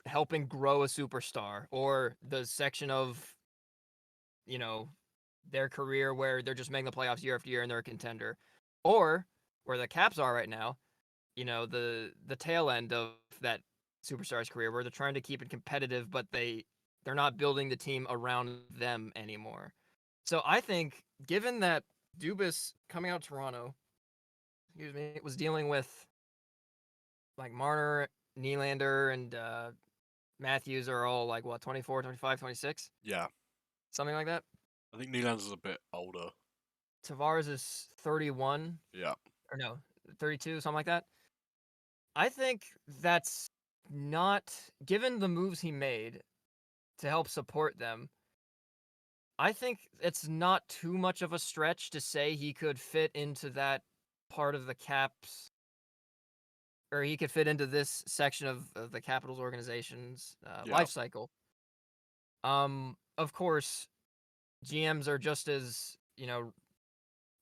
helping grow a superstar, or the section of their career where they're just making the playoffs year after year and they're a contender, or where the Caps are right now, the tail end of that superstar's career where they're trying to keep it competitive, but they're not building the team around them anymore. So I think, given that Dubas coming out of Toronto, was dealing with like Marner, Nylander, and Matthews are all like, what, 24, 25, 26? Yeah. Something like that. I think Nylander's a bit older. Tavares is 31. Yeah. Or no, 32, something like that. I think that's not, given the moves he made to help support them, I think it's not too much of a stretch to say he could fit into that part of the Caps, or he could fit into this section of the Capitals organization's life cycle. Of course, GMs are just as,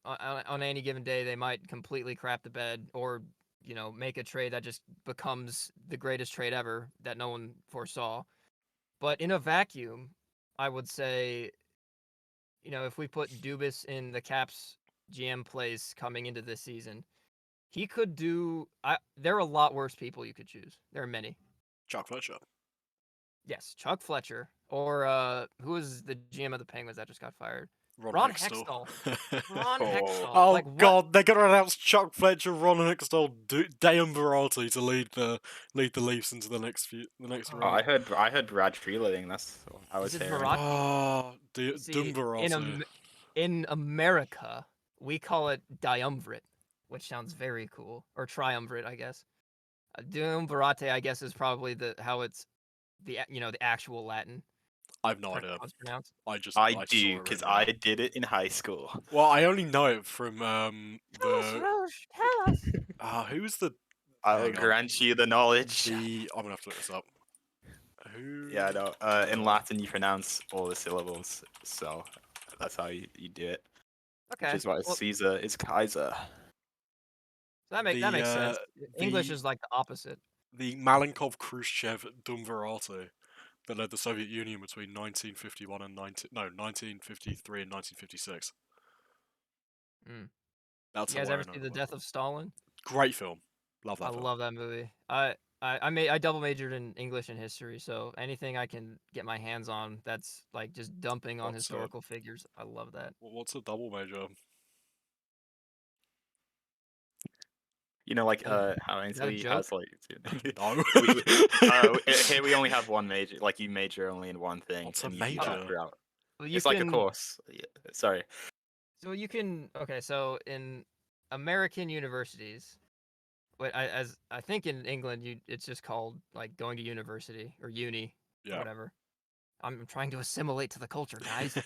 on any given day, they might completely crap the bed, or, make a trade that just becomes the greatest trade ever that no one foresaw. But in a vacuum, I would say, if we put Dubas in the Caps GM place coming into this season, he could do. There are a lot worse people you could choose. There are many. Chuck Fletcher. Yes, Chuck Fletcher, or who was the GM of the Penguins that just got fired? Ron Hextall. Ron Hextall. Oh Like, what? God, they're gonna announce Chuck Fletcher, Ron Hextall, Dayan Verratti to lead the Leafs into the next Oh, round. I heard Brad Freeling. That's what I was Is it hearing. Verratti? Oh, See, Dumbarati. in America, we call it triumvirate, which sounds very cool, or triumvirate, I guess. Triumvirate, I guess, is probably the actual Latin. I've no idea. How it's pronounced. I just do, saw it because written I down. did it in high school. Well, I only know it from Lewis and Rozh, tell us. Who's the I'll hang on. grant you the knowledge. I'm gonna have to look this up. Who? Yeah, no. In Latin, you pronounce all the syllables, so that's how you do it. Which Okay. is why Well, Caesar is Kaiser. that The makes sense. English the is like the opposite. the Malenkov Khrushchev Dumvirate that led the Soviet Union between 1951 and 1953 and 1956. Mm. That's You how guys I ever know see it The by. Death of Stalin? Great film. Love I that film. love that movie. I double majored in English and history, so anything I can get my hands on that's like just dumping on What's historical figures, I love that. what's a double major? You know, like Is that how is that a Ainsley joke? has like. No. Here we only have one major. Like you major only in one thing, What's a and you do that major? throughout. Well, you It's like a can. course. Yeah, sorry. So you can. Okay, so in American universities, I think in England, it's just called like going to university or uni or Yeah. whatever. I'm trying to assimilate to the culture, guys.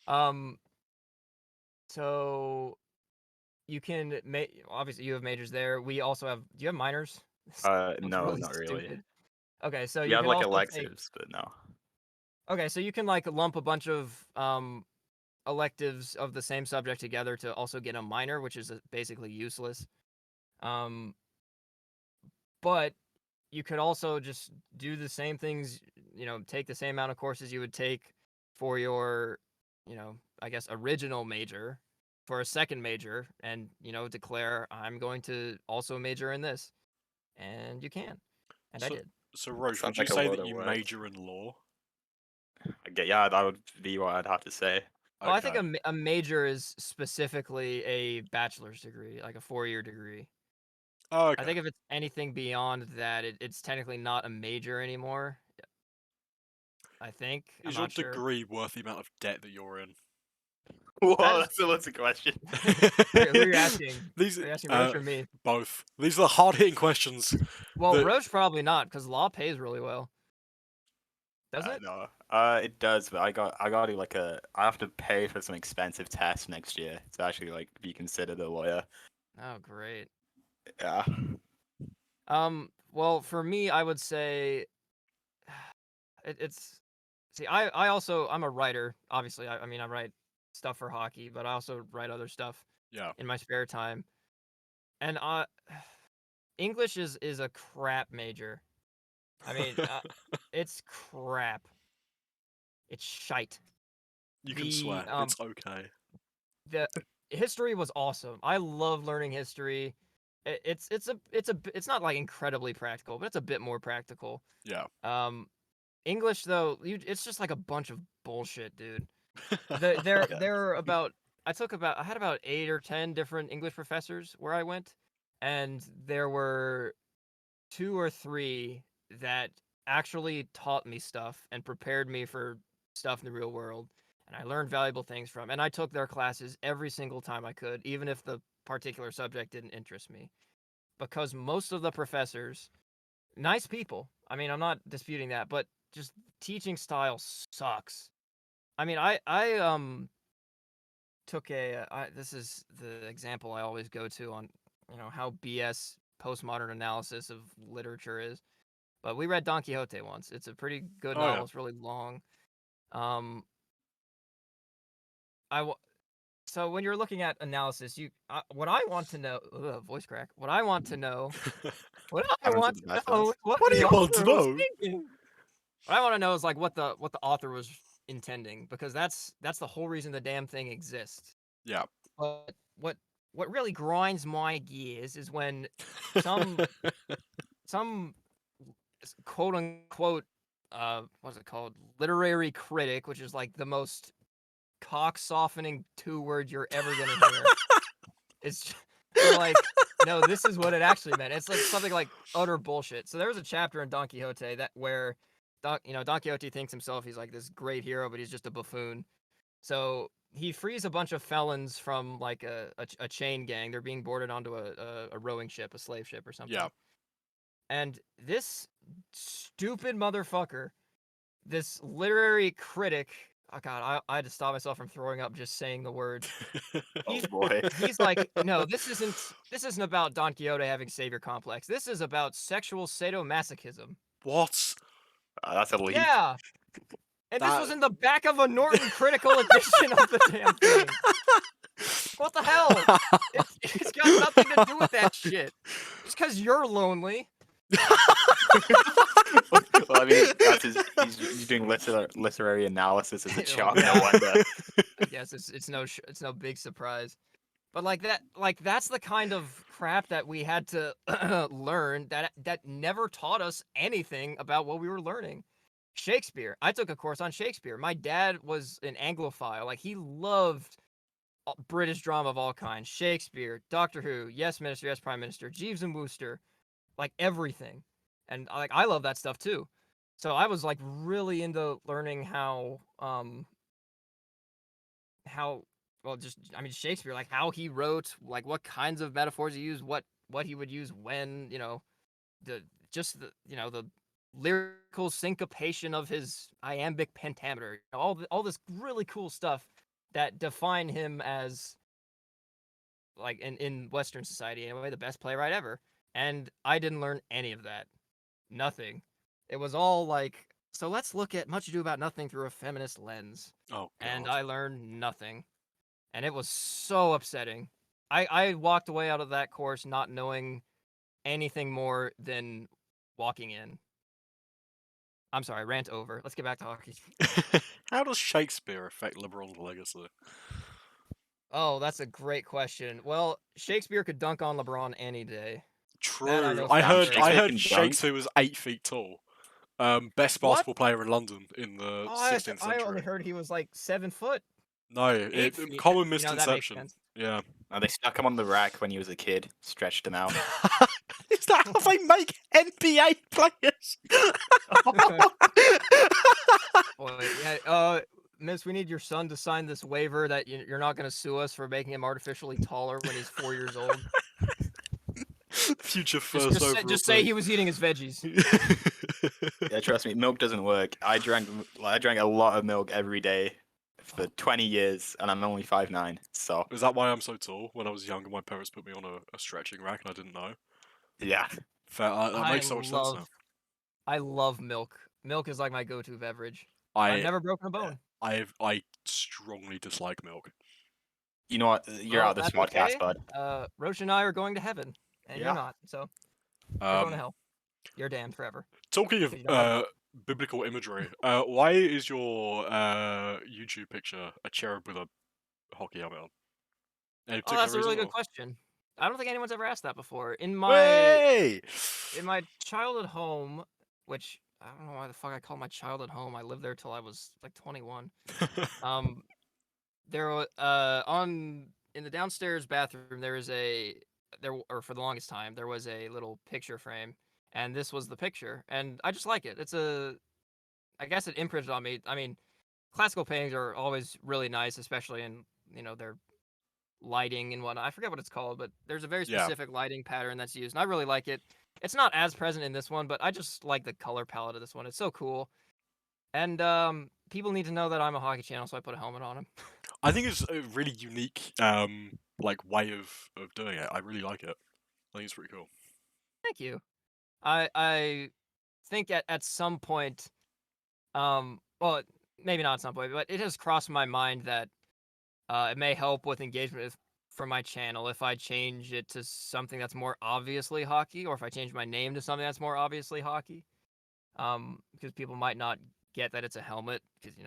um, so you can obviously you have majors there. We also have. Do you have minors? This sounds No, really not really. stupid. Okay, so We you have can like also take. electives, but no. Okay, so you can like lump a bunch of electives of the same subject together to also get a minor, which is basically useless. Um, but you could also just do the same things, take the same amount of courses you would take for your, I guess original major for a second major and, declare I'm going to also major in this. And you can. And I So, did. so Roche, would Sounds you like a say lot that of you work. major in law? Yeah, that would be what I'd have to say. Well, I think Okay. a major is specifically a bachelor's degree, like a 4-year degree. Oh, I okay. think if it's anything beyond that, it's technically not a major anymore. I think. I'm Is your not sure. degree worth the amount of debt that you're in? Whoa, That is. that's a lot of question. Okay, who are you asking? These Are you asking Roche or me? both. These are the hard-hitting questions. Well, That Roche probably not, because law pays really well. Does it? No, it does, but I got to I have to pay for some expensive tests next year to actually like be considered a lawyer. Oh, great. Yeah. Well, for me, I would say it's. See, I'm a writer. Obviously, I mean, I write stuff for hockey, but I also write other stuff yeah. in my spare time. And English is a crap major. I mean, it's crap. It's shite. You can The swear. It's okay. the history was awesome. I love learning history. It's not like incredibly practical, but it's a bit more practical. Yeah. English though, it's just like a bunch of bullshit, dude. There are about I had about 8 or 10 different English professors where I went, and there were 2 or 3 that actually taught me stuff and prepared me for stuff in the real world, and I learned valuable things from. And I took their classes every single time I could, even if the particular subject didn't interest me, because most of the professors, nice people. I mean, I'm not disputing that, but just teaching style sucks. I mean, I took this is the example I always go to on how BS postmodern analysis of literature is. But we read Don Quixote once. It's a pretty good Oh yeah. novel. It's really long. Um, I w- so when you're looking at analysis, what I want to know, voice crack. What I want to know, what I Happens want with the to best know ones. is what What do the you want to author was know? thinking. What I want to know is like what the author was intending, because that's the whole reason the damn thing exists. Yeah. But what really grinds my gears is when some quote unquote what's it called, literary critic, which is like the most cock softening 2 words you're ever gonna hear. They're like, no, this is what it actually meant. It's like something like utter bullshit. So there was a chapter in Don Quixote where Don Quixote thinks himself he's like this great hero, but he's just a buffoon. So he frees a bunch of felons from like a chain gang. They're being boarded onto a rowing ship, a slave ship or something. Yeah. And this stupid motherfucker, this literary critic, Oh God, I had to stop myself from throwing up just saying the word. Oh boy. He's like, no, this isn't about Don Quixote having savior complex. This is about sexual sadomasochism. What? That's a leap. Yeah. And this That- was in the back of a Norton Critical edition of the damn thing. What the hell? It's got nothing to do with that shit. Just because you're lonely. Well, I mean, he's doing literary analysis as a Oh, child. yeah. No wonder. I guess it's no big surprise. But that's the kind of crap that we had to learn that never taught us anything about what we were learning. Shakespeare. I took a course on Shakespeare. My dad was an Anglophile. Like, he loved British drama of all kinds. Shakespeare, Doctor Who, Yes Minister, Yes Prime Minister, Jeeves and Wooster, like everything. And I love that stuff too. So I was like really into learning how Shakespeare, like how he wrote, like what kinds of metaphors he used, what he would use when, the lyrical syncopation of his iambic pentameter, all this really cool stuff that define him as, like, in Western society anyway, the best playwright ever. And I didn't learn any of that. Nothing. It was all like, so let's look at Much Ado About Nothing through a feminist lens. Oh, And God. I learned nothing. And it was so upsetting. I walked away out of that course not knowing anything more than walking in. I'm sorry, rant over. Let's get back to hockey. How does Shakespeare affect LeBron's legacy? Oh, that's a great question. Well, Shakespeare could dunk on LeBron any day. True. That I know I for heard sure. I Shakespeare heard can dunk? Shakespeare was 8 feet tall. Best What? basketball player in London in the Oh, 16th I only century. heard he was like 7 foot. No, 8 feet. common That makes misconception. sense. Yeah. They stuck him on the rack when he was a kid, stretched him out. Is that how they make NBA players? Boy, yeah, Miss, we need your son to sign this waiver that you're not going to sue us for making him artificially taller when he's 4 years old. Future Just, first just, say, overall just say pick. he was eating his veggies. Yeah, trust me, milk doesn't work. I drank a lot of milk every day for 20 years, and I'm only 5'9". So Is that why I'm so tall? When I was younger, my parents put me on a stretching rack and I didn't know. yeah, Fair, that makes so much sense now. I love milk. Milk is like my go-to beverage. I I've never broken a bone. I strongly dislike milk. you know what? You're Well, out of this that's podcast, okay. bud. Roach and I are going to heaven, and Yeah. you're not. So you're going to Um, hell. You're damned forever. talking of You don't have biblical imagery, why is your YouTube picture a cherub with a hockey helmet on? Any Oh, particular that's a really reason, good or- question. I don't think anyone's ever asked that before. In Way! my childhood home, which I don't know why the fuck I call my childhood home. I lived there till I was like 21. There was in the downstairs bathroom for the longest time there was a little picture frame, and this was the picture, and I just like it. I guess it imprinted on me. I mean, classical paintings are always really nice, especially in their lighting and whatnot. I forget what it's called, but there's a very Yeah. specific lighting pattern that's used, and I really like it. It's not as present in this one, but I just like the color palette of this one. It's so cool. And people need to know that I'm a hockey channel, so I put a helmet on him. I think it's a really unique like way of doing it. I really like it. I think it's pretty cool. Thank you. I think at some point, well, maybe not at some point, but it has crossed my mind that it may help with engagement for my channel if I change it to something that's more obviously hockey, or if I change my name to something that's more obviously hockey. Because people might not get that it's a helmet, because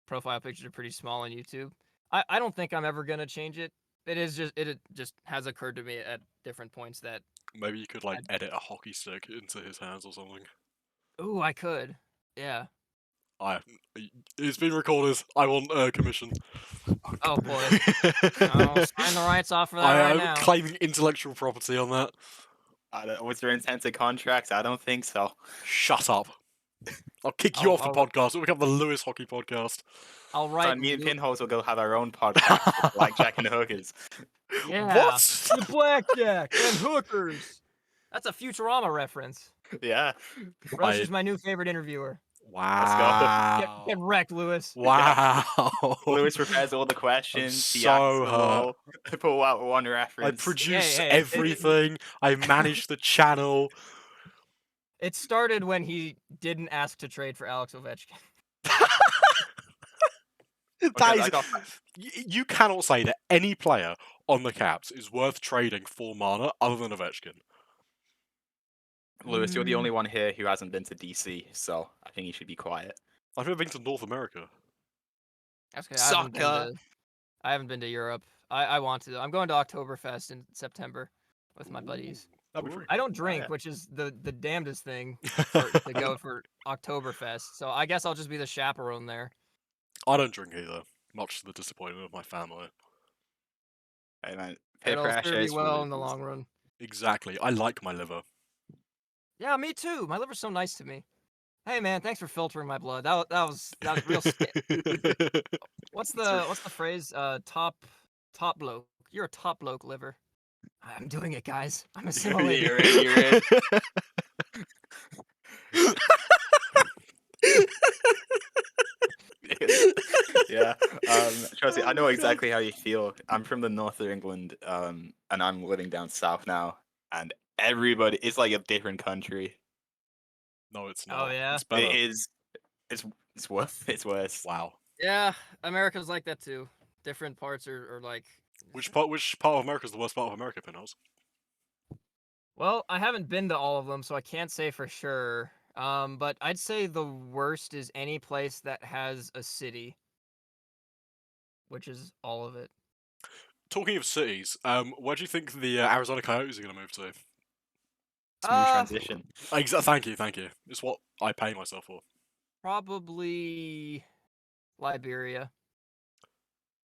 profile pictures are pretty small on YouTube. I don't think I'm ever gonna change it. It just has occurred to me at different points that, Maybe you could like edit a hockey stick into his hands or something. ooh, I could. Yeah. It's been recorded. I want a commission. Oh boy. I'll sign the rights off for that I right am now. claiming intellectual property on that. Was there intent to contracts? I don't think so. Shut up. I'll kick you off the I'll- podcast. It'll become the Lewis Hockey Podcast. I'll So write. me and Pinholes will go have our own podcast, like Jack and Hookers. Yeah. What? The blackjack and hookers. That's a Futurama reference. Yeah. Rush is my new favorite interviewer. Wow. Get wrecked, Lewis. Wow. Lewis prepares all the questions. He acts so them hurt. all. Pull out one I reference. produce hey, everything. I manage the channel. It started when he didn't ask to trade for Alex Ovechkin. That I is, got you cannot say that any player on the Caps is worth trading for Mana other than Ovechkin. Lewis, you're the only one here who hasn't been to DC, so I think you should be quiet. I've never been to North America. That's okay. Soccer. I haven't been to Europe. I want to. I'm going to Oktoberfest in September with my buddies. That'd be pretty I cool. don't drink, yeah. which is the damnedest thing to go for Oktoberfest. So I guess I'll just be the chaperone there. I don't drink either, much to the disappointment of my family. Hey man, peer It'll pressure serve is you well in the really long run. Exactly. I like my liver. Yeah, me too. My liver's so nice to me. Hey man, thanks for filtering my blood. That was real. What's the phrase? Top bloke. You're a top bloke, liver. I'm doing it, guys. I'm assimilating. You're in. Yeah. Chelsea, I know exactly how you feel. I'm from the north of England, and I'm living down south now, and everybody it's like a different country. No, it's not. Oh yeah. It's better. It is. It's worse. It's worse. Wow. Yeah, America's like that too. Different parts are like. Which part of America is the worst part of America, Pinholes? Well, I haven't been to all of them, so I can't say for sure. But I'd say the worst is any place that has a city, which is all of it. Talking of cities, where do you think the Arizona Coyotes are going to move to? Smooth transition. Thank you. It's what I pay myself for. Probably Liberia.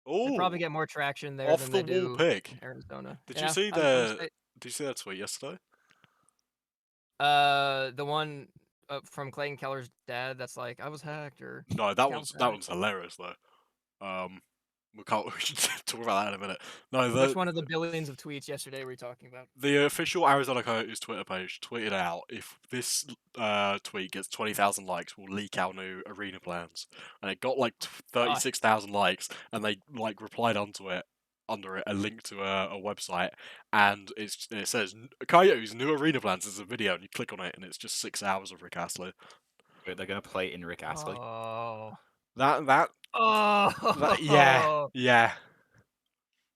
They Oh, probably get more traction there off than the they wall do pick. in Arizona. Did Yeah, you see I was gonna the? say- Did you see that tweet yesterday? The one from Clayton Keller's dad. That's like I was hacked or. No, Account's that one's hilarious though. We should talk about that in a minute. No, Which one of the billions of tweets yesterday were you talking about? the official Arizona Coyotes Twitter page tweeted out, if this tweet gets 20,000 likes, we'll leak our new arena plans. And it got like 36,000 likes, and they like replied under it a link to a website, and it says Coyotes new arena plans. There's a video, and you click on it, and it's just 6 hours of Rick Astley. They're gonna play in Rick Astley. Oh. That Oh. yeah.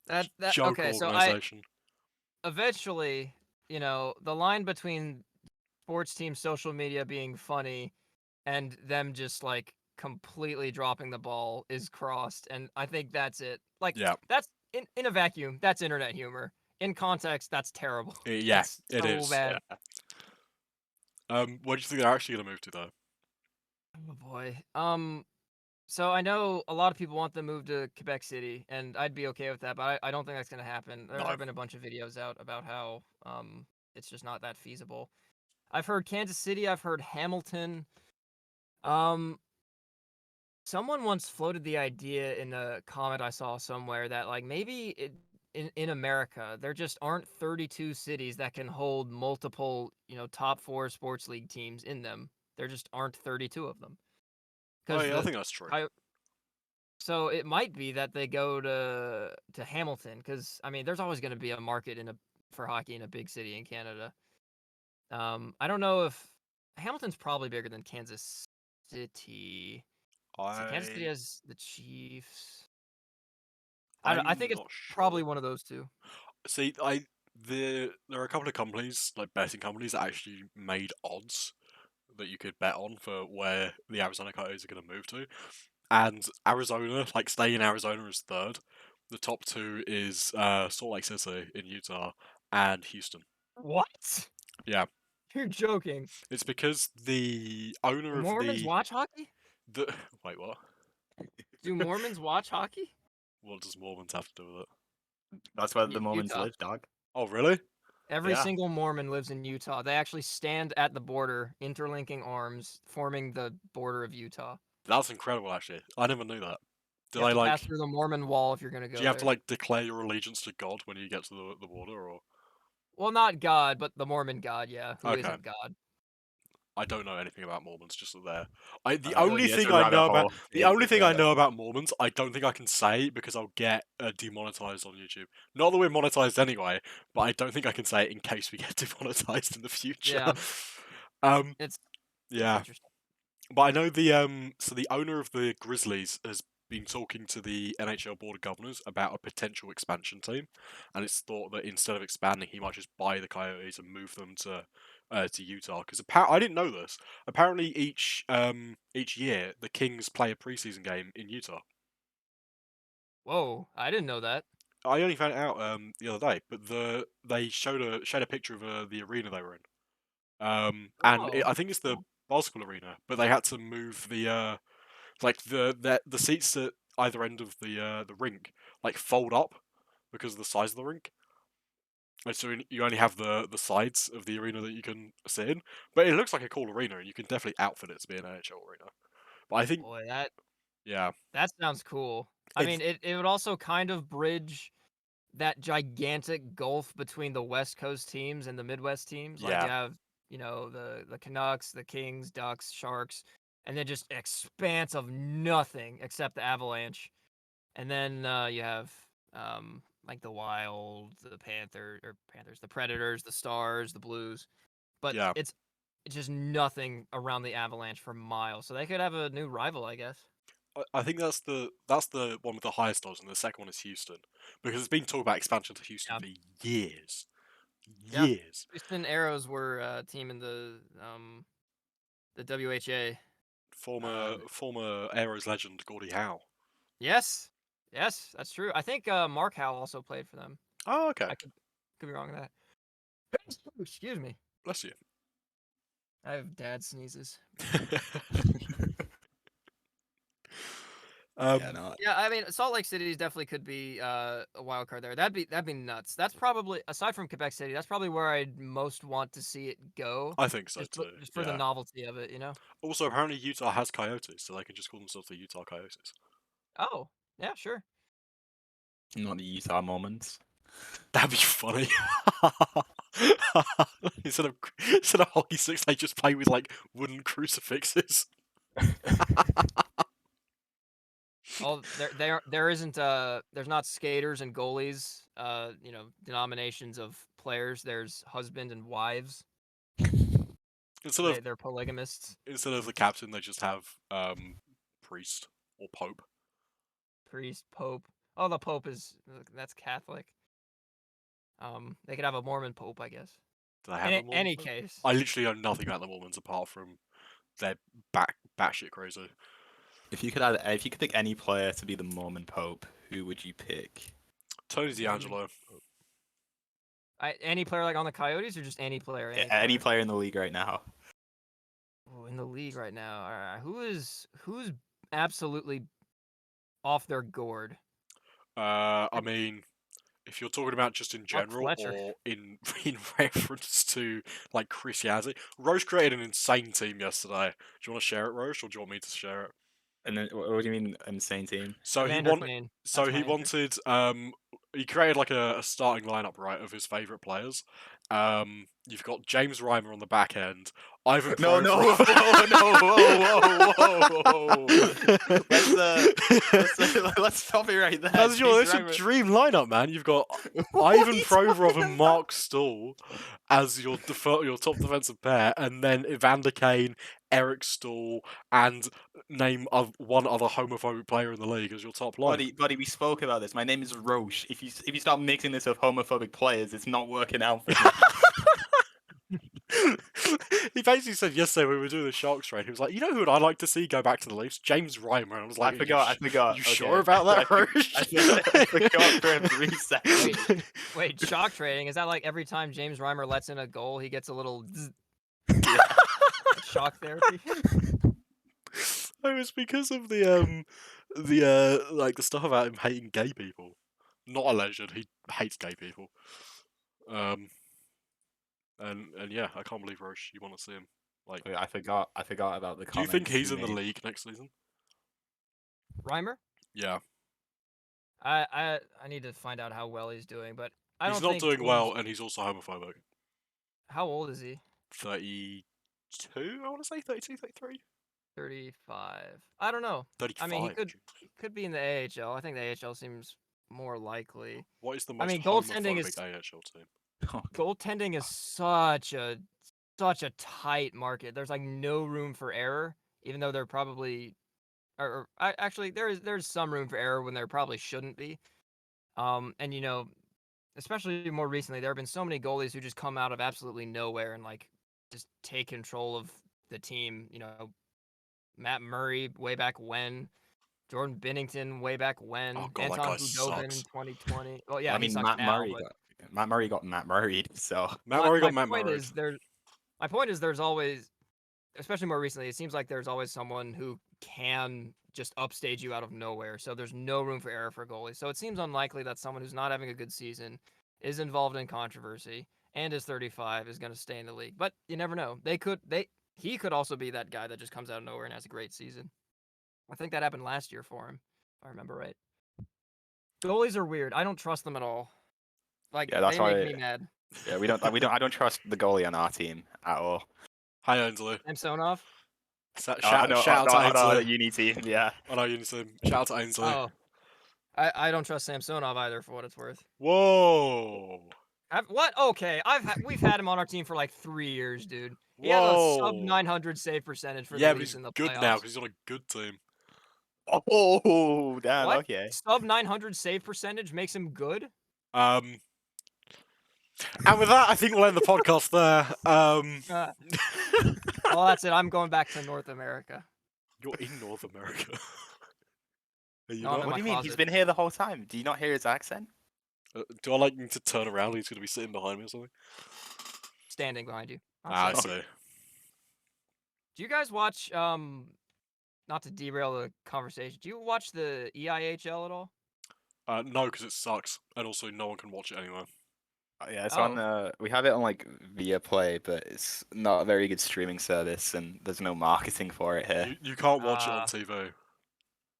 That Joke okay. So organization. eventually, the line between sports team social media being funny and them just like completely dropping the ball is crossed, and I think that's it. Like Yeah. that's in a vacuum, that's internet humor. In context, that's terrible. Yeah, That's it so is. bad. Where do you think they're actually gonna move to though? Oh boy. So I know a lot of people want them to move to Quebec City, and I'd be okay with that, but I don't think that's gonna happen. There No. have been a bunch of videos out about how it's just not that feasible. I've heard Kansas City, I've heard Hamilton. Someone once floated the idea in a comment I saw somewhere that like maybe in America there just aren't 32 cities that can hold multiple, top 4 sports league teams in them. There just aren't 32 of them. Oh yeah, I think that's true. So it might be that they go to Hamilton because I mean there's always going to be a market for hockey in a big city in Canada. I don't know if Hamilton's probably bigger than Kansas City. Kansas City has the Chiefs. I think it's probably one of those two. See, there are a couple of companies, like betting companies, that actually made odds that you could bet on for where the Arizona Coyotes are going to move to. And Arizona, like staying in Arizona, is third. The top two is Salt Lake City in Utah and Houston. What? Yeah. You're joking. It's because the owner of Mormons watch hockey? Wait, what? Do Mormons watch hockey? What does Mormons have to do with it? That's where the Mormons Utah. live, dog. Oh, really? Every Yeah. single Mormon lives in Utah. They actually stand at the border, interlinking arms, forming the border of Utah. That's incredible, actually. I never knew that. You have to pass through the Mormon wall if you're gonna go. Do you have there. to declare your allegiance to God when you get to the border, or? Well, not God, but the Mormon God, yeah, who Okay. isn't God. I don't know anything about Mormons. Just that they're. The Oh, only yeah, it's thing a I rabbit know about hole. the only thing I know about Mormons, I don't think I can say because I'll get demonetized on YouTube. Not that we're monetized anyway, but I don't think I can say it in case we get demonetized in the future. Yeah. um. It's Yeah. interesting. But I know so the owner of the Grizzlies has been talking to the NHL Board of Governors about a potential expansion team, and it's thought that instead of expanding, he might just buy the Coyotes and move them to Utah. Because I didn't know this. Apparently, each year the Kings play a preseason game in Utah. Whoa, I didn't know that. I only found it out the other day, but they showed a picture of the arena they were in. Oh, I think it's the cool. basketball arena, but they had to move like the seats at either end of the rink like fold up because of the size of the rink. And so you only have the sides of the arena that you can sit in, but it looks like a cool arena, and you can definitely outfit it to be an NHL arena. But I think, Boy, yeah, that sounds cool. I it's mean, it would also kind of bridge that gigantic gulf between the West Coast teams and the Midwest teams. Like yeah, you have, the Canucks, the Kings, Ducks, Sharks, and then just expanse of nothing except the Avalanche. And then you have like the Wild, the Panthers, the Predators, the Stars, the Blues. But yeah. it's just nothing around the Avalanche for miles. So they could have a new rival, I guess. I think that's the one with the highest odds, and the second one is Houston because it's been talked about expansion to Houston Yeah. for years, Yeah. years. Houston Arrows were a team in the WHA. Former Arrows legend Gordie Howe. Yes, yes, that's true. I think Mark Howell also played for them. Oh, okay. I could be wrong on that. Excuse me. Bless you. I have dad sneezes. Yeah, no. Yeah, I mean, Salt Lake City definitely could be a wild card there. That'd be nuts. That's probably, aside from Quebec City, that's probably where I'd most want to see it go, I think so too. just for the Yeah. novelty of it. Also, apparently Utah has coyotes, so they can just call themselves the Utah Coyotes. Oh, yeah, sure. Not the Utah moments. That'd be funny. instead of hockey sticks, they just play with like wooden crucifixes. Oh, there isn't there's not skaters and goalies, denominations of players. There's husband and wives. Instead of They're polygamists. the captain, they just have priest or pope. Priest, pope. Oh, the pope that's Catholic. They could have a Mormon pope, I guess. Do they have In a Mormon any pope? case, I literally know nothing about the Mormons apart from they're batshit crazy. If you could pick any player to be the Mormon Pope, who would you pick? Tony D'Angelo. any player like on the Coyotes or just any player? Any player in the league right now. Ooh, in the league right now. All right, who's absolutely off their gourd? I mean, if you're talking about just in Mark general Fletcher. or in reference to like Christianity, Rozh created an insane team yesterday. Do you want to share it, Rozh, or do you want me to share it? And then what do you mean insane team? So he Evander wanted. Kane. So That's my he answer. wanted. He created like a starting lineup, right, of his favorite players. You've got James Reimer on the back end. Ivan No, Provorov. Whoa. Let's stop it right there. That's your dream lineup, man. You've got Ivan Provorov and Mark Stahl as your top defensive pair, and then Evander Kane, Eric Stahl, and name of one other homophobic player in the league as your top line. Buddy, we spoke about this. My name is Roche. If you start mixing this with homophobic players, it's not working out for me. He basically said yesterday when we were doing the Sharks trade, he was like, "You know who I'd like to see go back to the Leafs? James Reimer." And I was like, I forgot. You Okay. sure about that, Roche? I forgot for 3 seconds. Wait, shock trading? Is that like every time James Reimer lets in a goal, he gets a little shock therapy? It was because of the like the stuff about him hating gay people. Not alleged, he hates gay people. And yeah, I can't believe Roche. You want to see him? Like, I forgot about the. Do you think he's in the made. league next season? Reimer? Yeah, I need to find out how well he's doing, but I he's don't not think doing well, and he's also homophobic. How old is he? 32. I want to say 32, 33. 35. I don't know. 35. I mean, he could be in the AHL. I think the AHL seems more likely. What is the I most mean, goaltending homophobic is AHL team? goaltending is such a tight market. There's like no room for error, even though there probably actually there's some room for error when there probably shouldn't be. And especially more recently, there have been so many goalies who just come out of absolutely nowhere and like just take control of the team. Matt Murray way back when, Jordan Bennington way back when, Oh god, that Anton guy Khudobin in sucks. 2020. Well, Well, yeah, I he mean, sucks now, but Matt Murray got Matt Murrayed, so Matt Murray got my Matt point Murray. is my point is there's always, especially more recently, it seems like there's always someone who can just upstage you out of nowhere. So there's no room for error for goalies. So it seems unlikely that someone who's not having a good season, is involved in controversy, and is 35 is going to stay in the league. But you never know. He could also be that guy that just comes out of nowhere and has a great season. I think that happened last year for him, if I remember right. Goalies are weird. I don't trust them at all. Like, yeah, that's they make why. me mad. Yeah, we don't. I don't trust the goalie on our team at all. Hi, Ainsley. Samsonov? Shout no, out to no, Ainsley. Uni team. Yeah. I know Unison. Shout out to Ainsley. Oh. I don't trust Samsonov either, for what it's worth. Whoa. What? Okay, we've had him on our team for like 3 years, dude. He has a sub Whoa. 900 save percentage for Yeah, the but Leafs he's in the good playoffs. now because he's on a good team. Oh, damn. What? Okay. Sub 900 save percentage makes him good? And with that, I think we'll end the podcast there. Well, that's it. I'm going back to North America. You're in North America. Are you No, I'm not? in What my do you mean? He's closet. been here the whole time. Do you not hear his accent? Do I like him to turn around? He's going to be sitting behind me or something. Standing behind you. I Outside. see. Do you guys watch, not to derail the conversation, do you watch the EIHL at all? No, because it sucks, and also no one can watch it anywhere. Yeah, it's Oh. on. We have it on like Via Play, but it's not a very good streaming service, and there's no marketing for it here. You can't watch it on TV. You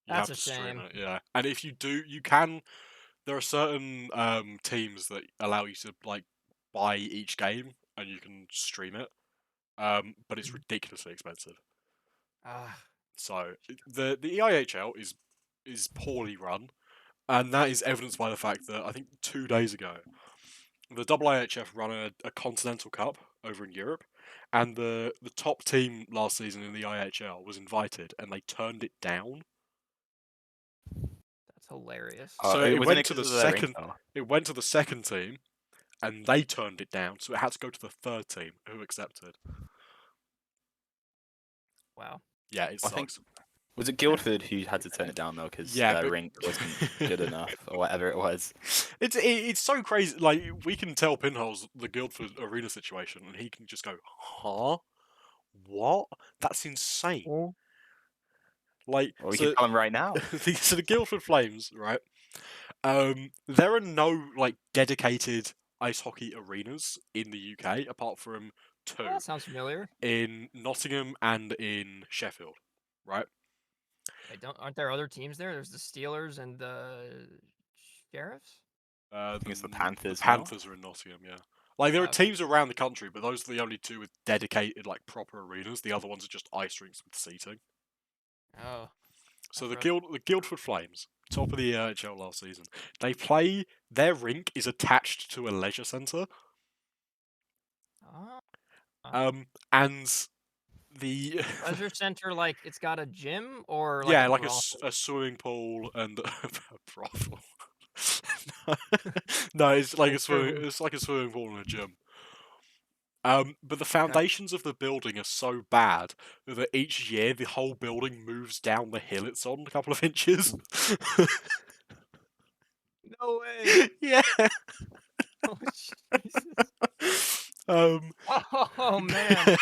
That's have a to stream shame. it, yeah. And if you do, you can. There are certain teams that allow you to like buy each game, and you can stream it. But it's ridiculously expensive. So the EIHL is poorly run, and that is evidenced by the fact that I think 2 days ago, the IIHF run a Continental Cup over in Europe, and the top team last season in the IHL was invited, and they turned it down. That's hilarious. So it wasn't went to the 'cause of their second. ring, though? It went to the second team, and they turned it down. So it had to go to the third team, who accepted. Wow. Yeah, it I think- sucks. Was it Guildford who had to turn it down though, because Yeah, their but- rink wasn't good enough, or whatever it was? It's so crazy. Like, we can tell Pinholes the Guildford arena situation, and he can just go, "Huh? What? That's insane." Like, Well, we so, can tell them right now. so the Guildford Flames, right? There are no like dedicated ice hockey arenas in the UK apart from two That sounds familiar. in Nottingham and in Sheffield, right? Wait, aren't there other teams there? There's the Steelers and the Sheriffs? I think it's the Panthers. The no? Panthers are in Nottingham, yeah. Like, there are Okay. teams around the country, but those are the only two with dedicated, like, proper arenas. The other ones are just ice rinks with seating. Oh. So That's the Guildford Flames, top of the EHL last season, their rink is attached to a leisure centre. And the Leisure center, like it's got a gym or like yeah, a like brothel? a swimming pool and a brothel. No, it's like it's like a swimming pool and a gym. But the foundations of the building are so bad that each year the whole building moves down the hill it's on a couple of inches. No way. Yeah. Oh, Jesus. Oh man.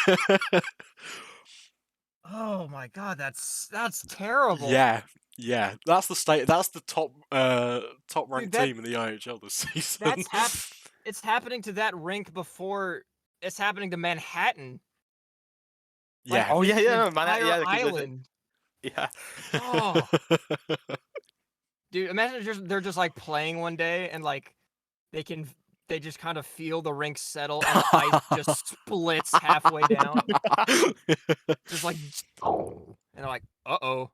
Oh my God, that's terrible. Yeah, that's the state. That's the top ranked that- team in the IHL this season. It's happening to that rink before it's happening to Manhattan. Yeah. Oh yeah, the yeah, man. entire Yeah, 'cause island. yeah. Oh. Dude, imagine they're just like playing one day and like they they just kind of feel the rink settle and the ice just splits halfway down. Just like, and they're like, uh-oh.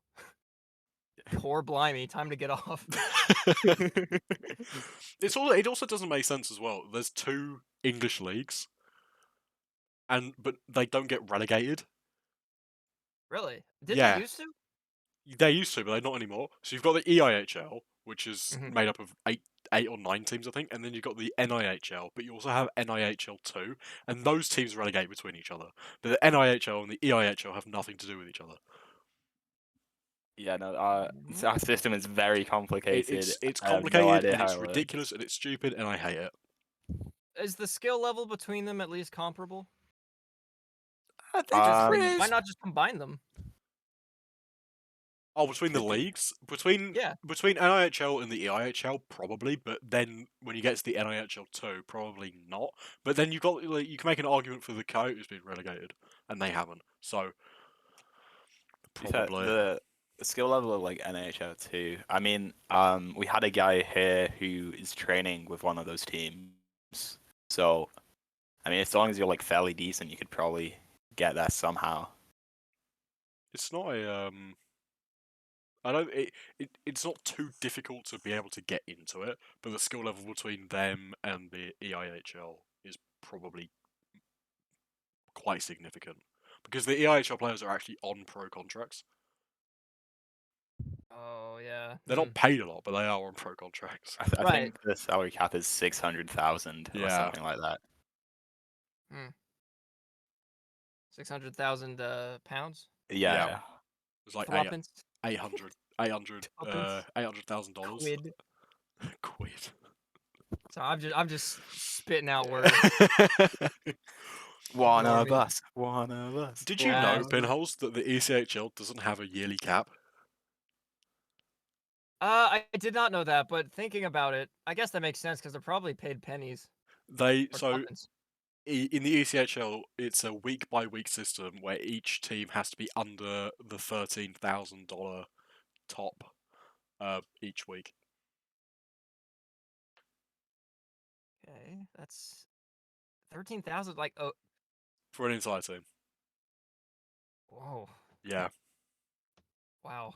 Poor blimey, time to get off. It also doesn't make sense as well. There's 2 English leagues, but they don't get relegated. Really? Did Yeah. they used to? They used to, but they're not anymore. So you've got the EIHL, which is Mhm. made up of 8 or 9 teams, I think, and then you've got the NIHL, but you also have NIHL 2, and those teams relegate between each other. But the NIHL and the EIHL have nothing to do with each other. Yeah, no, our system is very complicated. It's I have no complicated, idea and how it's it works. ridiculous, and it's stupid, and I hate it. Is the skill level between them at least comparable? I think Why not just combine them? Oh, between the Could be. leagues? Between Yeah. NIHL and the EIHL, probably, but then when you get to the NIHL 2, probably not. But then you can make an argument for the Coyote who's been relegated, and they haven't. So To be fair, probably. the skill level of like NHL 2. I mean, we had a guy here who is training with one of those teams. So, I mean, as long as you're like fairly decent, you could probably get there somehow. It's not a I don't. It's not too difficult to be able to get into it, but the skill level between them and the EIHL is probably quite significant because the EIHL players are actually on pro contracts. Oh yeah. They're not paid a lot, but they are on pro contracts. I Right. think the salary cap is 600,000 or Yeah. something like that. 600,000 pounds. Yeah. It's like Thruppence. $800,000. Quid. Quid. So I'm just spitting out words. One Ignore of me. us. One of us. Did you Yeah, know, I see. Pinholes, that the ECHL doesn't have a yearly cap? I did not know that, but thinking about it, I guess that makes sense because they're probably paid pennies or So tuppence. in the ECHL, it's a week by week system where each team has to be under the $13,000 top each week. Okay, that's 13,000. Like, oh, For an entire team. whoa, Yeah. wow.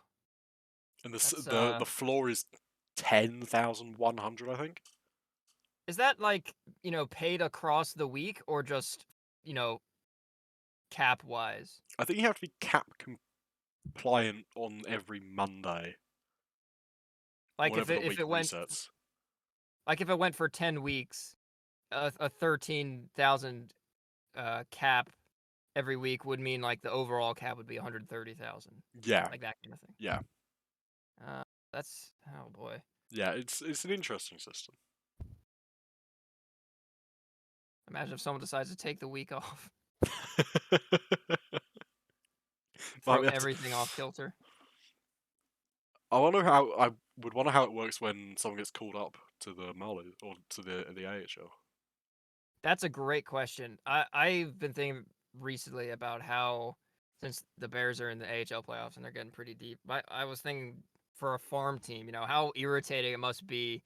And That's, the floor is 10,100, I think. Is that like, paid across the week or just, cap wise? I think you have to be cap compliant on every Monday. Like whatever the if week it went resets. like if it went for 10 weeks, a 13,000 cap every week would mean like the overall cap would be 130,000. Yeah. Like that kind of thing. Yeah. That's oh boy. Yeah, it's an interesting system. Imagine if someone decides to take the week off, Might throw be able to- everything off kilter. I would wonder how it works when someone gets called up to the Marlies or to the AHL. That's a great question. I've been thinking recently about how since the Bears are in the AHL playoffs and they're getting pretty deep, I was thinking for a farm team, how irritating it must be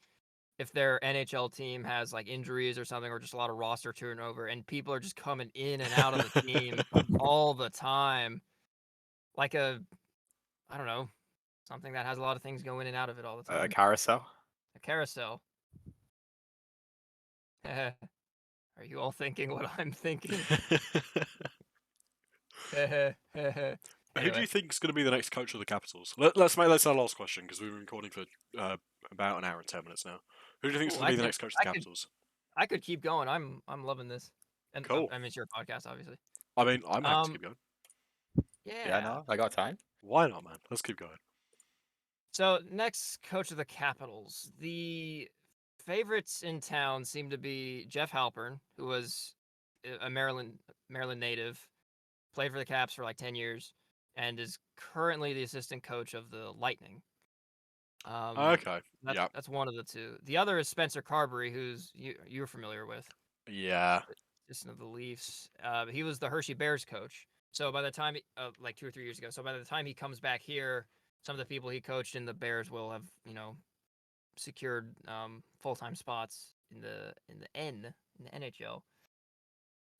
if their NHL team has like injuries or something or just a lot of roster turnover and people are just coming in and out of the team all the time. Like I don't know, something that has a lot of things go in and out of it all the time. Carousel. A carousel. Are you all thinking what I'm thinking? Who do Anyway. you think is going to be the next coach of the Capitals? Let's make this our last question because we've been recording for about an hour and 10 minutes now. Who do you think is Ooh, going to be the next coach of the Capitals? I could keep going. I'm loving this. And Cool. I mean, it's your podcast, obviously. I mean, I'm happy to keep going. Yeah, no, I got time. Why not, man? Let's keep going. So next coach of the Capitals, the favorites in town seem to be Jeff Halpern, who was a Maryland native, played for the Caps for like 10 years, and is currently the assistant coach of the Lightning. Okay. Yeah. That's one of the two. The other is Spencer Carberry, who's you're familiar with. Yeah. Assistant of the Leafs. He was the Hershey Bears coach. So by the time, like 2 or 3 years ago, so by the time he comes back here, some of the people he coached in the Bears will have, secured full-time spots in the NHL.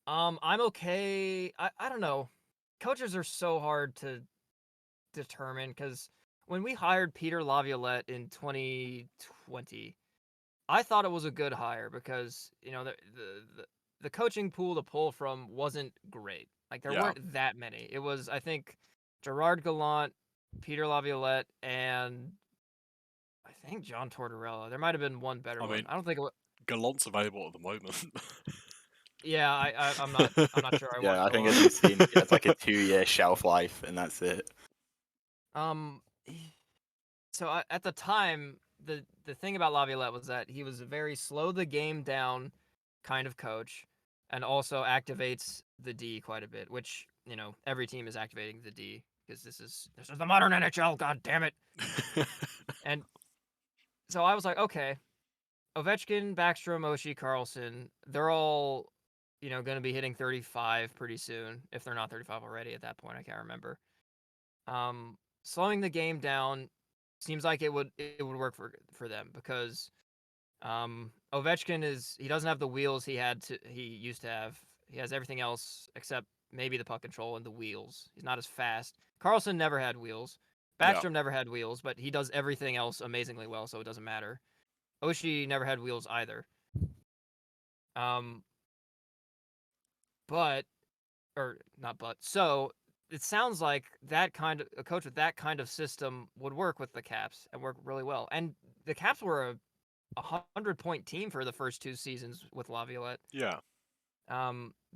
I'm okay. I don't know. Coaches are so hard to determine because when we hired Peter Laviolette in 2020, I thought it was a good hire because the coaching pool to pull from wasn't great. Like there Yeah. weren't that many. It was, I think, Gerard Gallant, Peter Laviolette, and I think John Tortorella. There might have been one better I one. mean, I don't think it was. Gallant's available at the moment. Yeah, I'm not sure I want Yeah, I think as Gallant. you've seen, he has like a 2-year shelf life, and that's it. Um, so at the time, the thing about Laviolette was that he was a very slow the game down kind of coach, and also activates the D quite a bit, which every team is activating the D because this is the modern NHL. God damn it! And so I was like, okay, Ovechkin, Backstrom, Oshie, Carlson, they're all going to be hitting 35 pretty soon if they're not 35 already at that point. I can't remember. Slowing the game down seems like it would work for them because Ovechkin he doesn't have the wheels he used to have. He has everything else except maybe the puck control and the wheels. He's not as fast. Carlson never had wheels. Yeah. Backstrom never had wheels, but he does everything else amazingly well, so it doesn't matter. Oshie never had wheels either. So it sounds like a coach with that kind of system would work with the Caps and work really well. And the Caps were a 100-point team for the first 2 seasons with Laviolette. Yeah.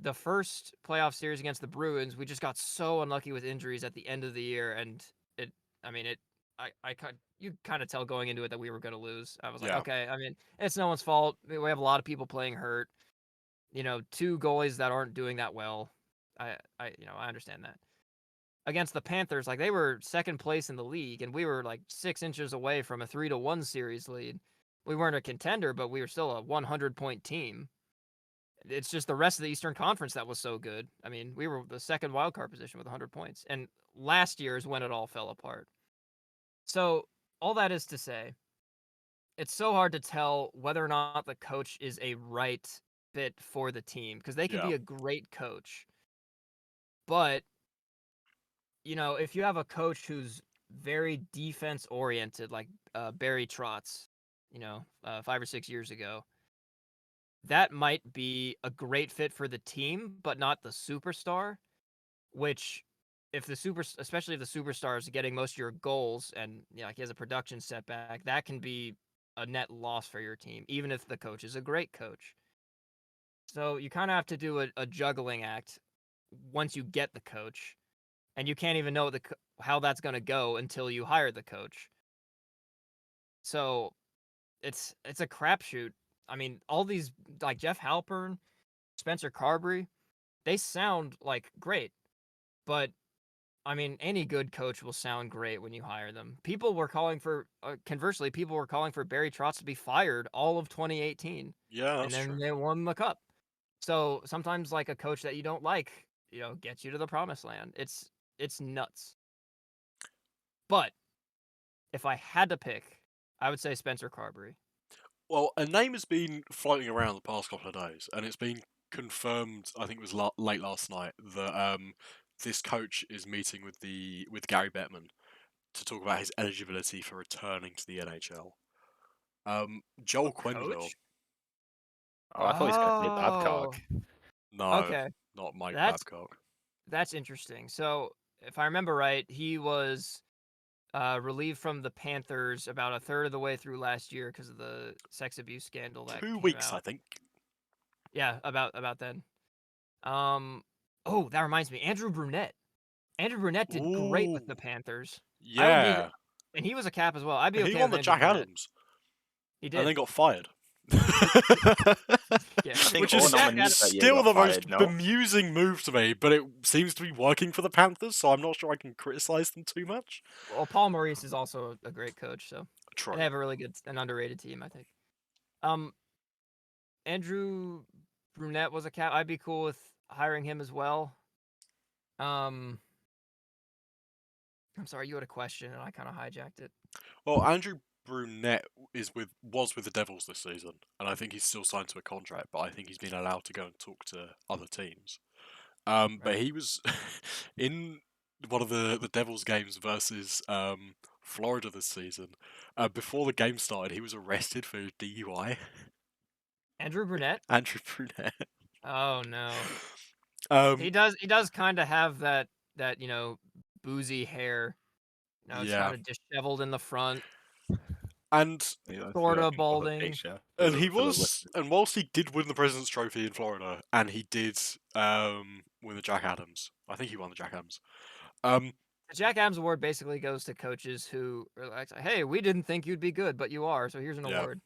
The first playoff series against the Bruins, we just got so unlucky with injuries at the end of the year, and you kind of tell going into it that we were going to lose. I was like, Yeah. okay, I mean, it's no one's fault. We have a lot of people playing hurt. 2 goalies that aren't doing that well. I understand that. Against the Panthers, like they were second place in the league, and we were like 6 inches away from a 3-1 series lead. We weren't a contender, but we were still a 100-point team. It's just the rest of the Eastern Conference that was so good. I mean, we were the second wildcard position with 100 points, and last year is when it all fell apart. So all that is to say, it's so hard to tell whether or not the coach is a right fit for the team because they could be Yeah. a great coach, but if you have a coach who's very defense oriented, like Barry Trotz, 5 or 6 years ago, that might be a great fit for the team, but not the superstar. Which, especially if the superstar is getting most of your goals and like he has a production setback, that can be a net loss for your team, even if the coach is a great coach. So you kind of have to do a juggling act once you get the coach, and you can't even know how that's going to go until you hire the coach. So it's a crapshoot. I mean, all these like Jeff Halpern, Spencer Carberry, they sound like great, but I mean, any good coach will sound great when you hire them. Conversely, people were calling for Barry Trotz to be fired all of 2018. Yeah, And that's then true. they won the cup. So sometimes like a coach that you don't like, gets you to the promised land. It's nuts. But if I had to pick, I would say Spencer Carberry. Well, a name has been floating around the past couple of days, and it's been confirmed. I think it was late last night that this coach is meeting with Gary Bettman to talk about his eligibility for returning to the NHL. Joel Quenneville. Coach? Oh, I thought he was going to say Oh, Babcock. No, okay. not Mike That's Babcock. That's interesting. So, if I remember right, he was relieved from the Panthers about a third of the way through last year because of the sex abuse scandal that 2 came weeks, out. I think. Yeah, about then. Oh, that reminds me, Andrew Brunette. Andrew Brunette did great with the Ooh, Panthers. yeah. And he was a cap as well. I'd be He okay won with the Andrew Jack Brunette. Adams He and did. then got fired. Yeah, I think Which all is nominees that year still got the most fired, no? bemusing move to me, but it seems to be working for the Panthers, so I'm not sure I can criticize them too much. Well, Paul Maurice is also a great coach, so True. they have a really good and underrated team, I think. Andrew Brunette was a cap. I'd be cool with hiring him as well. I'm sorry, you had a question and I kind of hijacked it. Well, Andrew Brunette was with the Devils this season, and I think he's still signed to a contract, but I think he's been allowed to go and talk to other teams. But Right. he was in one of the Devils games versus Florida this season. Before the game started, he was arrested for DUI. Andrew Brunette? Andrew Brunette. Oh no. Um, He does kind of have that boozy hair. It's yeah, kind of disheveled in the front, and Yeah, sort I of can pull the balding. picture and he for the was, and whilst he did win the President's Trophy in Florida, and he did win the Jack Adams, I think he won the Jack Adams. The Jack Adams Award basically goes to coaches who are like, "Hey, we didn't think you'd be good, but you are, so here's an Yeah. award."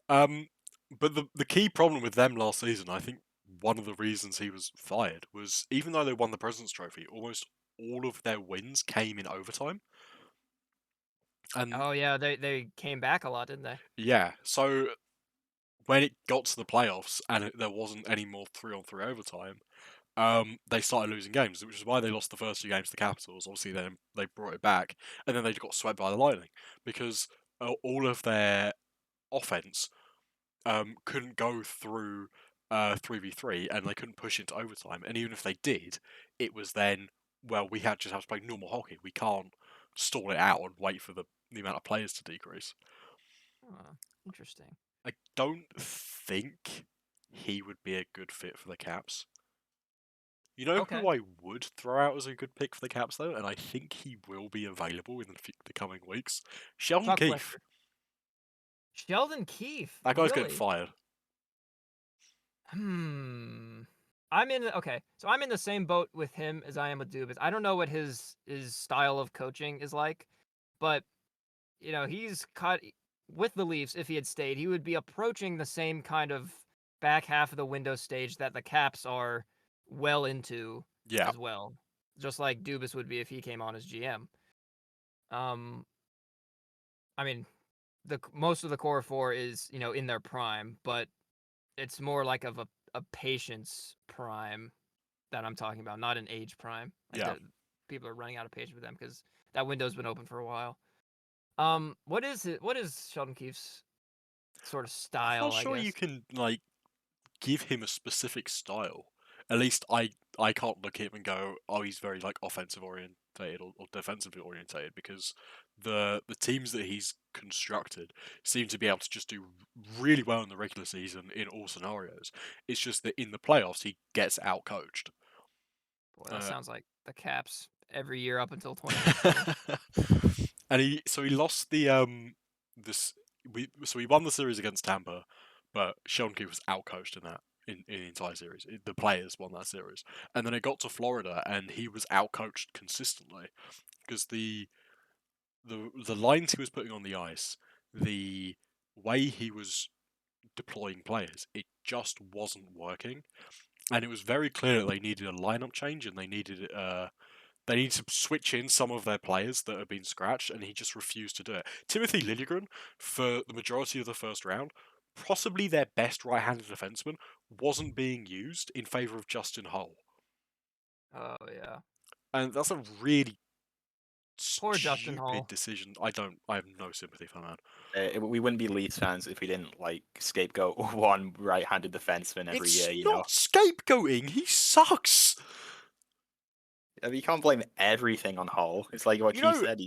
But the key problem with them last season, I think one of the reasons he was fired was even though they won the President's Trophy, almost all of their wins came in overtime. And Oh yeah, they came back a lot, didn't they? yeah, so when it got to the playoffs and there wasn't any more 3-on-3 overtime, they started losing games, which is why they lost the first 2 games to the Capitals. Obviously, then they brought it back, and then they got swept by the Lightning because all of their offense couldn't go through 3v3, and they couldn't push into overtime. And even if they did, it was then, well, we just have to play normal hockey. We can't stall it out and wait for the amount of players to decrease. Oh, interesting. I don't think he would be a good fit for the Caps. You know Okay. who I would throw out as a good pick for the Caps, though? And I think he will be available in the coming weeks? Sheldon Chuck Keefe. Fletcher. Sheldon Keefe. That guy's really? getting fired. So I'm in the same boat with him as I am with Dubas. I don't know what his style of coaching is like, but he's caught with the Leafs. If he had stayed, he would be approaching the same kind of back half of the window stage that the Caps are well into Yeah. as well, just like Dubas would be if he came on as GM. I mean, most of the core four is in their prime, but it's more like of a patience prime that I'm talking about, not an age prime. Like Yeah. people are running out of patience with them because that window's been open for a while. What is Sheldon Keefe's sort of I'm style? not I sure guess. you can give him a specific style. At least I can't look at him and go, oh, he's very offensive orientated or defensively orientated, because the teams that he's constructed seem to be able to just do really well in the regular season in all scenarios. It's just that in the playoffs he gets out coached. Boy, that sounds like the Caps every year up until 2019. And he lost the he won the series against Tampa, but Sheldon Keefe was outcoached in that in the entire series. The players won that series, and then it got to Florida, and he was outcoached consistently because the lines he was putting on the ice, the way he was deploying players, it just wasn't working, and it was very clear that they needed a lineup change and they needed to switch in some of their players that had been scratched, and he just refused to do it. Timothy Liljegren, for the majority of the first round, possibly their best right-handed defenseman, wasn't being used in favour of Justin Hull. Oh yeah. And that's a really Poor Justin stupid Hull. decision. I have no sympathy for that. We wouldn't be Leafs fans if we didn't scapegoat one right-handed defenseman every It's year. You not know, scapegoating. He sucks. I mean, you can't blame everything on Hull. It's like what he said.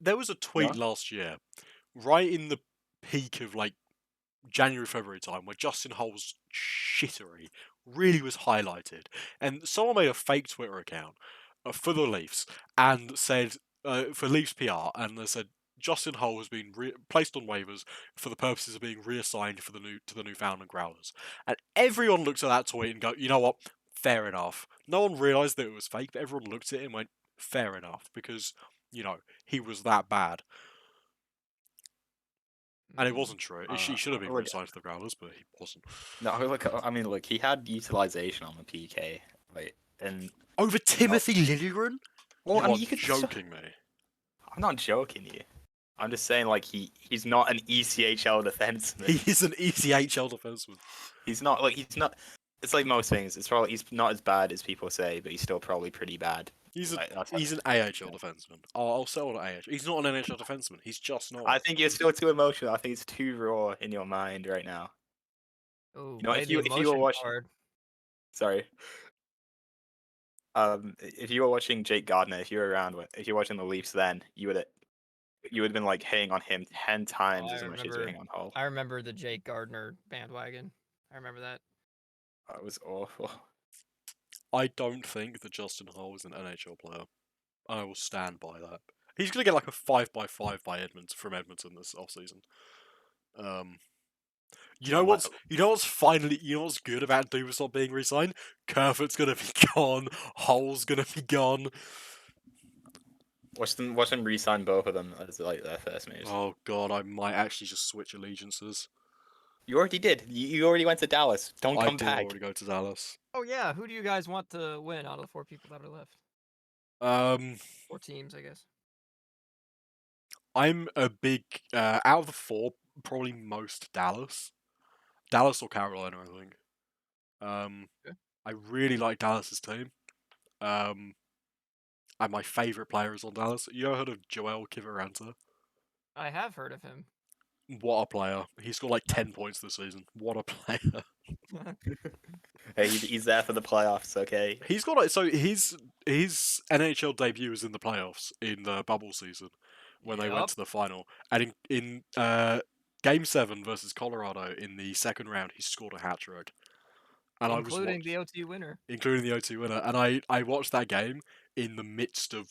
There was a tweet last year, right in the peak of January, February time, where Justin Hull's shittery really was highlighted, and someone made a fake Twitter account for the Leafs and said for Leafs PR, and they said Justin Hull has been placed on waivers for the purposes of being reassigned to the Newfoundland Growlers, and everyone looked at that tweet and go, you know what, fair enough. No one realised that it was fake, but everyone looked at it and went, fair enough, because he was that bad. And it wasn't true. He should have been reassigned to the Growlers, but he wasn't. No, look, he had utilization on the PK, and over Timothy Liljegren? Well, You are joking me. I'm not joking you. I'm just saying, he's not an ECHL defenseman. He is an ECHL defenseman. He's not. It's like most things. It's probably he's not as bad as people say, but he's still probably pretty bad. He's Like, he's an AHL defenseman. I'll sell an AHL. He's not an NHL defenseman. He's just not. I think you're still too emotional. I think it's too raw in your mind right now. Oh, You know, play if the you were emotion watching, card. sorry, if you were watching Jake Gardner, if you were around, if you're watching the Leafs, then you would have been like hitting on him 10 times as much as you're hitting on Hull. I remember the Jake Gardner bandwagon. I remember that. That was awful. I don't think that Justin Hull is an NHL player. I will stand by that. He's gonna get like a 5x5 by Edmonton this offseason. You know what's good about Dubas not being re-signed? Kerfoot's gonna be gone. Hull's gonna be gone. Watch them re-sign both of them as like their first moves. Oh god, I might actually just switch allegiances. You already did. You already went to Dallas. Don't I come did back. already go to Dallas. Oh yeah, who do you guys want to win out of the 4 people that are left? 4 teams, I guess. I'm a big out of the 4, probably most Dallas. Dallas or Carolina, I think. Okay. I really like Dallas's team. And my favourite player is on Dallas. You ever heard of Joel Kiviranta? I have heard of him. What a player. He scored like 10 points this season. What a player. Hey, he's there for the playoffs, okay? He's got like, so his NHL debut was in the playoffs in the bubble season when they went Yup. to the final. And in Game 7 versus Colorado in the second round, he scored a hat trick. And Including the OT winner. including the O2 winner. And I watched that game in the midst of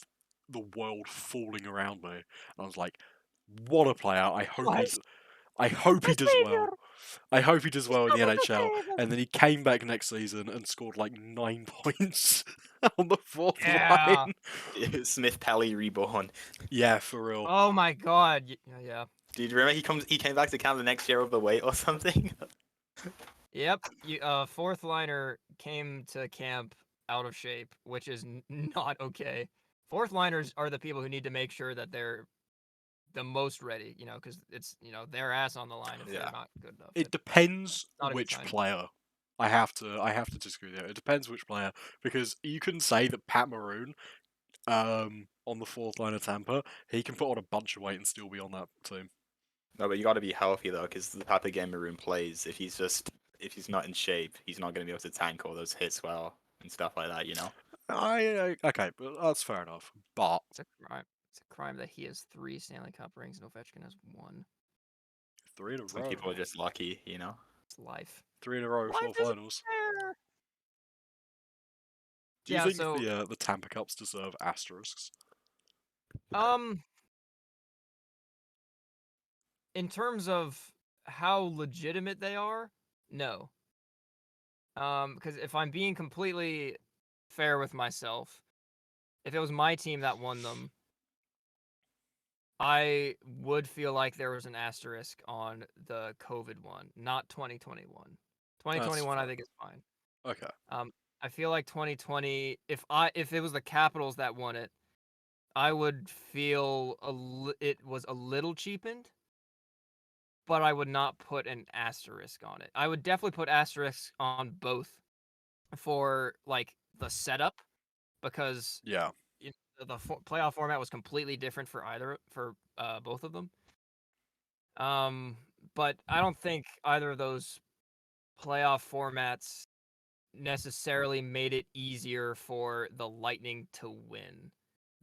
the world falling around me. And I was like, what a player. I hope he does well. I hope he does well in the NHL. And then he came back next season and scored like 9 points on the fourth Yeah. line. Smith Pelly reborn. Yeah, for real. Oh my god. Yeah. Dude, remember he came back to camp the next year overweight or something? Yep. Fourth liner came to camp out of shape, which is not okay. Fourth liners are the people who need to make sure that they're the most ready, because it's, their ass on the line if Yeah. they're not good enough. It depends not a good which sign. player. I have to disagree there. It depends which player, because you can say that Pat Maroon, on the fourth line of Tampa, he can put on a bunch of weight and still be on that team. No, but you got to be healthy though, because the type of game Maroon plays, if he's not in shape, he's not going to be able to tank all those hits well and stuff like that, you know. Okay, but that's fair enough. But It's a crime. It's a crime that he has 3 Stanley Cup rings and Ovechkin has 1. 3 in a Some row. people are just lucky, you know. It's life. 3 in a row, 4 Life isn't finals. fair. Do you Yeah, think so the Tampa Cups deserve asterisks? in terms of how legitimate they are, no. Because if I'm being completely fair with myself, if it was my team that won them, I would feel like there was an asterisk on the COVID one, not 2021. 2021, I think is fine. Okay. I feel like 2020, if it was the Capitals that won it, I would feel it was a little cheapened, but I would not put an asterisk on it. I would definitely put asterisks on both for like the setup, because Yeah. the playoff format was completely different for both of them. But I don't think either of those playoff formats necessarily made it easier for the Lightning to win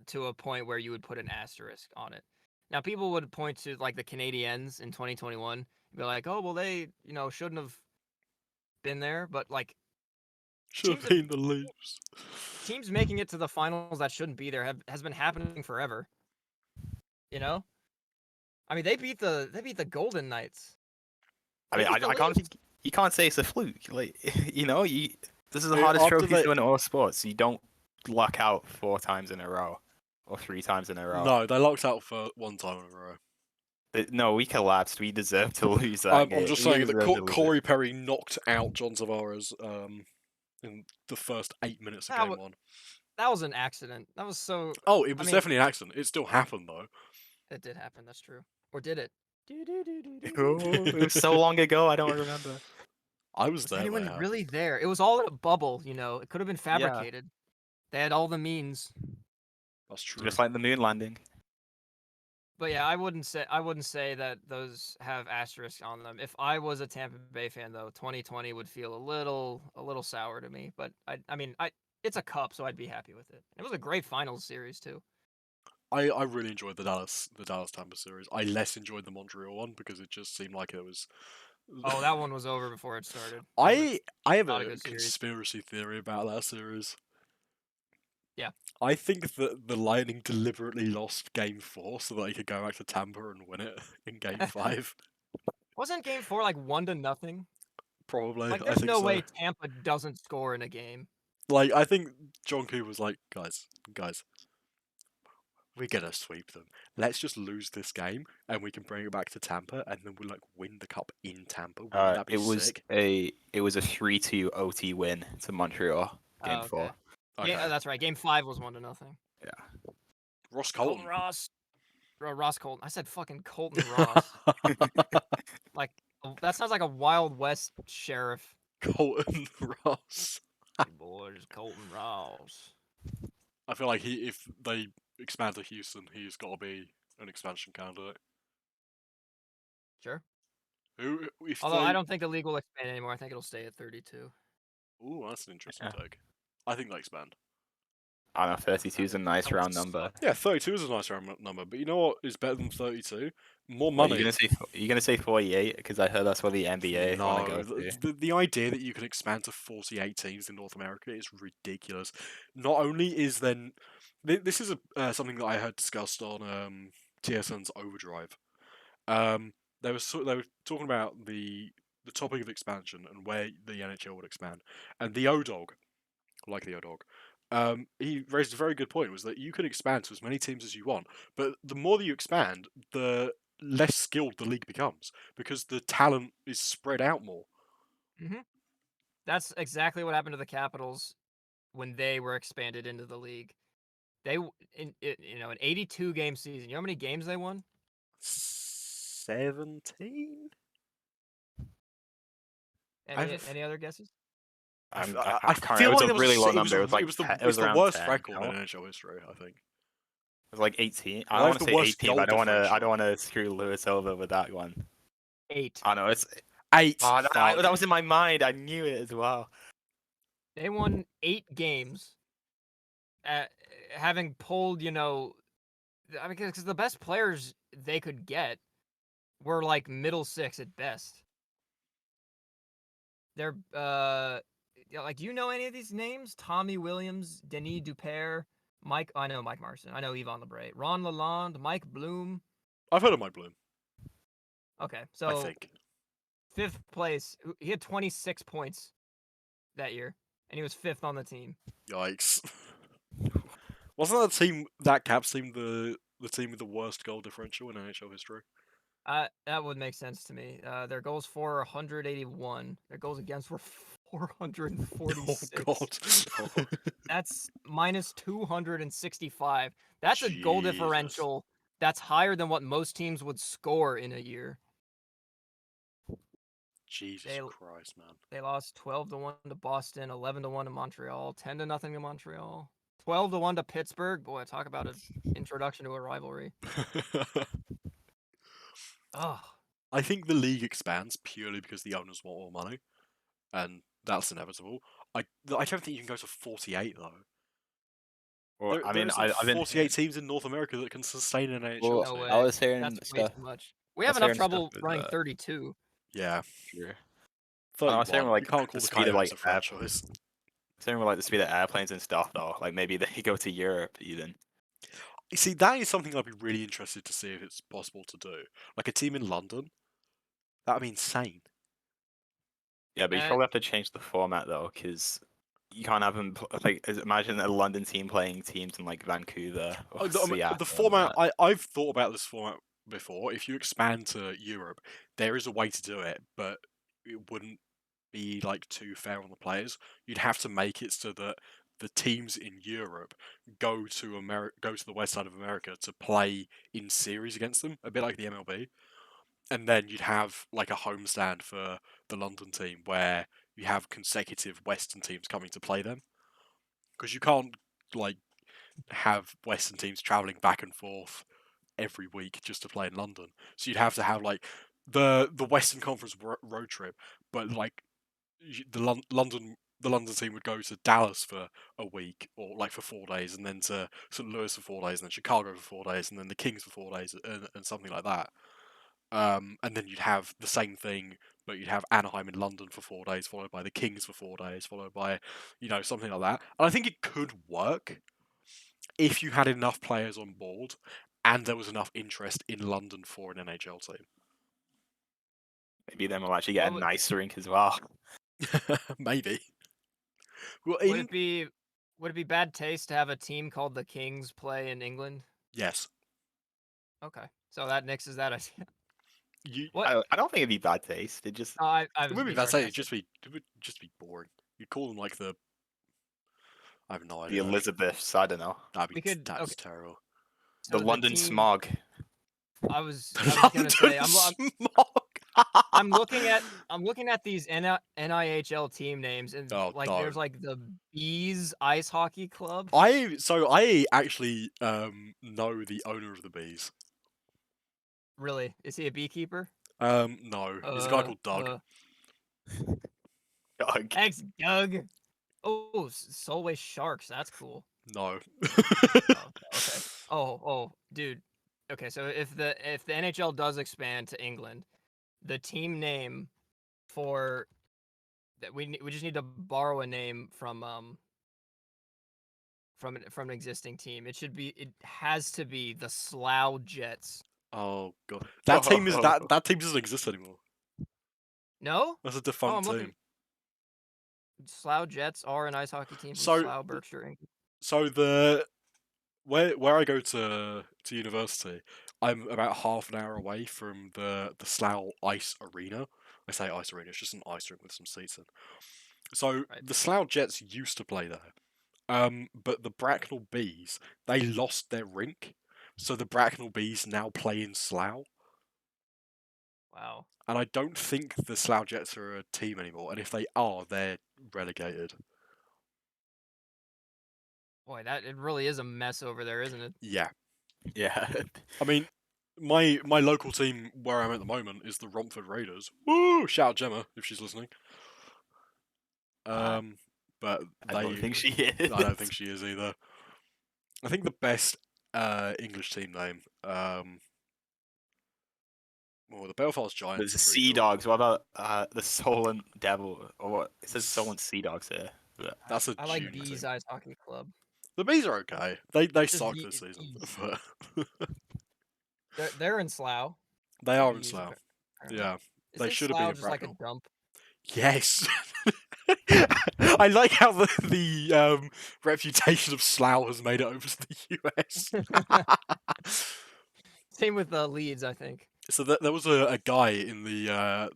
to a point where you would put an asterisk on it. Now, people would point to like the Canadiens in 2021 and be like, "Oh, well, they shouldn't have been there," but like Should have been the Leafs. teams making it to the finals that shouldn't be there has been happening forever. You know, I mean, they beat the Golden Knights. I mean, I can't. You can't say it's a fluke. Like, this is the hardest After trophy they- to win in all sports. You don't luck out 4 times in a row or 3 times in a row. No, they locked out for 1 time in a row. No, we collapsed. We deserve to lose that game. I'm just We saying that deserve to lose it. Corey Perry knocked out John Tavares in the first 8 minutes of game 1. That was an accident. That was so. Oh, it was definitely an accident. It still happened though. It did happen. That's true. Or did it? Oh, it was so long ago. I don't remember. I was Was there. anyone when it really there? It was all in a bubble. It could have been Yeah. fabricated. They had all the means. That's true. Just like the moon landing. But yeah, I wouldn't say that those have asterisks on them. If I was a Tampa Bay fan, though, 2020 would feel a little sour to me. But I mean, it's a cup, so I'd be happy with it. It was a great finals series too. I really enjoyed the Dallas Tampa series. I less enjoyed the Montreal one because it just seemed like it was. Oh, that one was over before it started. I have not a a good series. conspiracy theory about that series. Yeah. I think that the Lightning deliberately lost Game 4 so that they could go back to Tampa and win it in Game 5. Wasn't Game 4 like 1-0? Probably. Like, I there's think no so. way Tampa doesn't score in a game. Like, I think John Cooper was like, guys, we're gonna sweep them. Let's just lose this game and we can bring it back to Tampa and then we'll like win the cup in Tampa. Wouldn't that be It was sick? a 3-2 OT win to Montreal. Game Oh, 4. Okay. Yeah, that's right. Game 5 was 1-0. Yeah. Ross Colton Colton. Ross. Ross Colton. I said fucking Colton Ross. Like, that sounds like a Wild West sheriff. Colton Ross. Hey boys, Colton Ross. I feel like if they expand to Houston, he's got to be an expansion candidate. Sure. If Although they... I don't think the league will expand anymore. I think it'll stay at 32. Ooh, that's an interesting Yeah. take. I think they expand. I don't know, 32 is a nice That would round number. Yeah, 32 is a nice round number, but you know what is better than 32? More What, money. you're gonna say 48 because I heard that's what the NBA want to No, go to. the idea that you can expand to 48 teams in North America is ridiculous. Not only is then this is something that I heard discussed on TSN's Overdrive. They were talking about the topic of expansion and where the NHL would expand, and the O-Dog, like the O-Dog. He raised a very good point, was that you can expand to as many teams as you want, but the more that you expand, the less skilled the league becomes because the talent is spread out more. Mm-hmm. That's exactly what happened to the Capitals when they were expanded into the league. They in an 82 game season. You know how many games they won? 17? Any other guesses? I I can't feel remember. like It there was a really low it was number. It was like it was the around worst 10, record no? in NHL history, I think. It was like 18. I They don't have want to the say worst 18, but goal I don't differential. want to screw Lewis over with that one. 8. I know it's 8. Oh, Fuck. that was in my mind. I knew it as well. They won 8 games. Having pulled, I mean, because the best players they could get were like middle six at best. They're like, do you know any of these names? Tommy Williams, Denis Dupere, I know Mike Marson. I know Yvon Lebray, Ron Lalonde, Mike Bloom. I've heard of Mike Bloom. Okay, I so think. 5th place. He had 26 points that year, and he was 5th on the team. Yikes. Wasn't that Caps team the team with the worst goal differential in NHL history? That would make sense to me. Their goals for 181. Their goals against were 446. Oh god. That's minus 265. That's a goal Jesus. differential that's higher than what most teams would score in a year. Jesus Christ, man. They lost 12-1 to Boston, 11-1 to Montreal, 10-0 to Montreal, 12-1 to Pittsburgh. Boy, talk about an introduction to a rivalry. Oh. I think the league expands purely because the owners want more money, and that's inevitable. I don't think you can go to 48 though. Well, There isn't I've been 48 teams in North America that can sustain an NHL Well, No team. way. I was hearing That's way stuff. too much. We I have was enough hearing trouble stuff with, running 32. Yeah. Sure. 31. I was hearing, like, you can't the call the speed of, Coyotes like, a franchise. Same with like the speed of airplanes and stuff, though. Like maybe they go to Europe even. You see, that is something I'd be really interested to see if it's possible to do. Like a team in London, that'd be insane. Yeah, but you Uh, probably have to change the format though, because you can't have them imagine a London team playing teams in like Vancouver or Seattle. The format, I've thought about this format before. If you expand to Europe, there is a way to do it, but it wouldn't be like too fair on the players. You'd have to make it so that the teams in Europe go to the west side of America to play in series against them, a bit like the MLB. And then you'd have like a homestand for the London team where you have consecutive Western teams coming to play them. Because you can't like have Western teams travelling back and forth every week just to play in London. So you'd have to have like the Western Conference road trip, but like the London team would go to Dallas for a week or like for 4 days, and then to St. Louis for 4 days, and then Chicago for 4 days, and then the Kings for 4 days, and something like that. And then you'd have the same thing, but you'd have Anaheim in London for 4 days, followed by the Kings for 4 days, followed by, something like that. And I think it could work if you had enough players on board and there was enough interest in London for an NHL team. Maybe then we'll actually get What a nice rink as well. Maybe. Well, would it be bad taste to have a team called the Kings play in England? Yes. Okay, so that nixes that idea. What? I don't think it'd be bad taste. It just I It was would be being bad taste. sarcastic. It would just be boring. You'd call them like the. I have no the idea. Elizabeths. I don't know. That'd be Okay. terrible. So The London team, smog. I was gonna say I'm looking at these NIHL team names, and Oh, like no. there's like the Bees Ice Hockey Club. I actually know the owner of the Bees. Really? Is he a beekeeper? No, he's a guy called Doug. Doug. Thanks, Doug. Oh, Solway Sharks. That's cool. No. Oh, okay. Oh, dude. Okay, so if the NHL does expand to England, the team name for that we just need to borrow a name from an existing team. It has to be the Slough Jets. Oh god, that team doesn't exist anymore. No? That's a I'm defunct looking. team. Slough Jets are an ice hockey team from So- Slough, Berkshire, England. So where I go to university, I'm about half an hour away from the Slough Ice Arena. I say ice arena, it's just an ice rink with some seats in. So Right. the Slough Jets used to play there. But the Bracknell Bees, they lost their rink. So the Bracknell Bees now play in Slough. Wow. And I don't think the Slough Jets are a team anymore. And if they are, they're relegated. Boy, it really is a mess over there, isn't it? Yeah. Yeah. I mean, my local team where I'm at the moment is the Romford Raiders. Woo! Shout out Gemma if she's listening. But I don't think she is. I don't think she is either. I think the best English team name, well, the Belfast Giants. There's are the pretty Sea cool. Dogs. What about the Solent Devil? Or what? It says Solent Sea Dogs here. But That's a I like junior Bees team. Ice Hockey Club. The Bees are okay. They Just suck this season. But They're in Slough. they the are in Bees, Slough. apparently. Yeah, Is they this should have Slough been in just like a Bracknell. dump? Yes. I like how the reputation of Slough has made it over to the US. Same with Leeds, I think. So there was a guy in the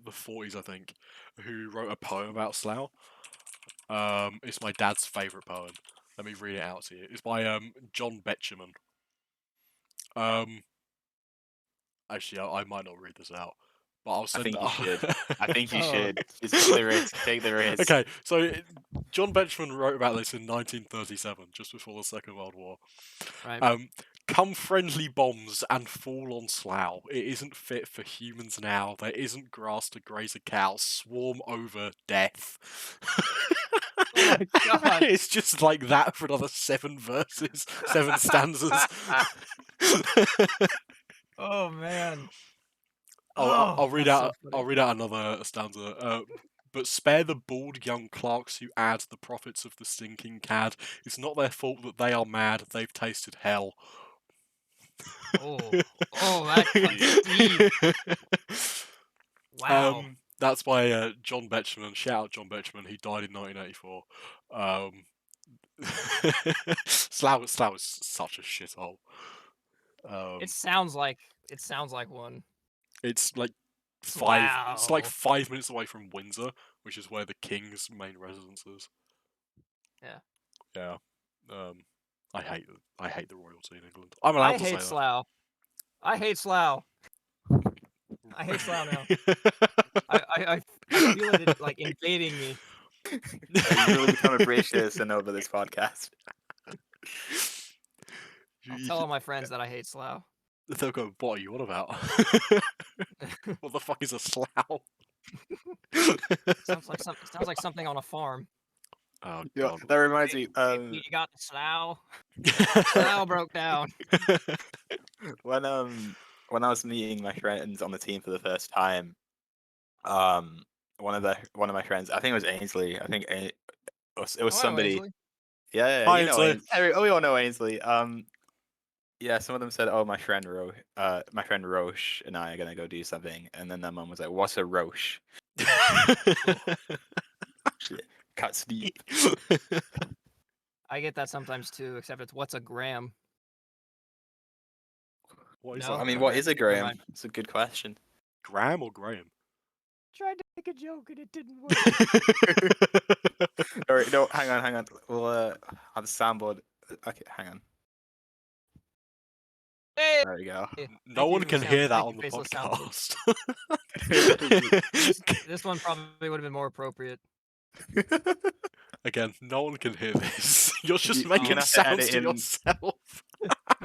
40s, I think, who wrote a poem about Slough. It's my dad's favourite poem. Let me read it out to you. It's by John Betjeman. Actually, I might not read this out, but I'll send. think you should. I think you Oh. should. Just take the risk. Take the risk. Okay, so John Betjeman wrote about this in 1937, just before the Second World War. Right. Come friendly bombs and fall on Slough. It isn't fit for humans now. There isn't grass to graze a cow. Swarm over death. Oh my god. It's just like that for another 7 verses, 7 stanzas. Oh man. I'll read that's out. so funny. I'll read out another stanza. But spare the bald young clerks who add the profits of the stinking cad. It's not their fault that they are mad. They've tasted hell. Oh, that cuts deep. Wow. That's by John Betjeman. Shout out John Betjeman. He died in 1984. Slough is such a shithole. It sounds like one. It's like It's Slough. like 5 minutes away from Windsor, which is where the King's main residence is. Yeah. Yeah. I hate the royalty in England. I'm allowed I to hate say Slough. I hate Slough. I hate Slough now. that. I feel it like invading me. You really become a British citizen over this podcast. I'll tell all my friends that I hate Slough. They'll go, what are you on about? What the fuck is a slough? sounds like something on a farm. Oh Yeah, god. that reminds me. You got the Slough. Slough broke down. When I was meeting my friends on the team for the first time, one of my friends, I think it was Ainsley. I think it was Oh, somebody. Ainsley. Yeah, Hi, you know Ainsley. We all know Ainsley. Yeah, some of them said, "Oh, my friend Roche and I are gonna go do something," and then their mum was like, "What's a Roche?" Shit, cuts deep. I get that sometimes too, except it's what's a gram? What is No? I that? mean, Okay, what is a never gram? mind. It's a good question. Graham or Graham? Tried to make a joke and it didn't work. All right, no, hang on. We'll on the soundboard. Okay, hang on. Hey! There we go. No Thank one you, can hear that thank on you, the faceless soundboard. podcast. This one probably would have been more appropriate. Again, no one can hear this. You're just You're making gonna have to sounds edit to in. yourself.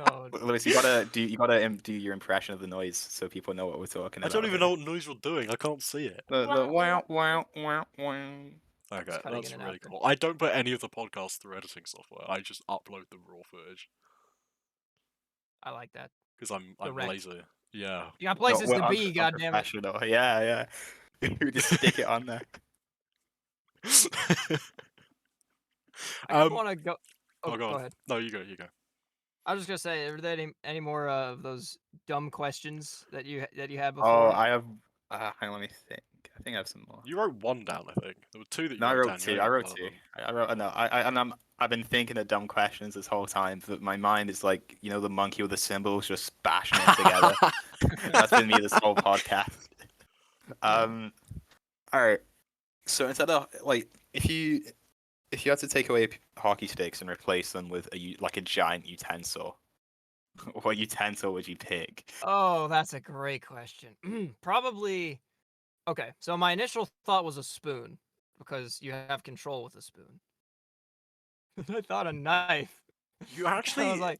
Oh, Lewis, you gotta do your impression of the noise so people know what we're talking I about. don't even know what noise you're doing. I can't see it. The wow wow wow wow. Okay, cutting that's in and really out there. cool. I don't put any of the podcasts through editing software. I just upload the raw footage I like that. because I'm Direct. lazy. Yeah. You got places We're to be, goddammit. unprofessional. Yeah. We just stick it on there. I kind of um. want to go. Oh, Oh, go go on. ahead. No, you go. You go. I was just gonna say, are there any more of those dumb questions that you had Oh, before? I have. Hang on, let me think. I think I have some more. You wrote one down, I think. There were two that you No, I wrote wrote down. You two. only I got wrote one of two. them. I wrote no. I've been thinking of dumb questions this whole time, but my mind is like, the monkey with the symbols just bashing it together. That's been me this whole podcast. All right. So instead of if you had to take away hockey sticks and replace them with a giant utensil, what utensil would you pick? Oh, that's a great question. Probably. Okay, so my initial thought was a spoon because you have control with a spoon. I thought a knife. You I actually, was like,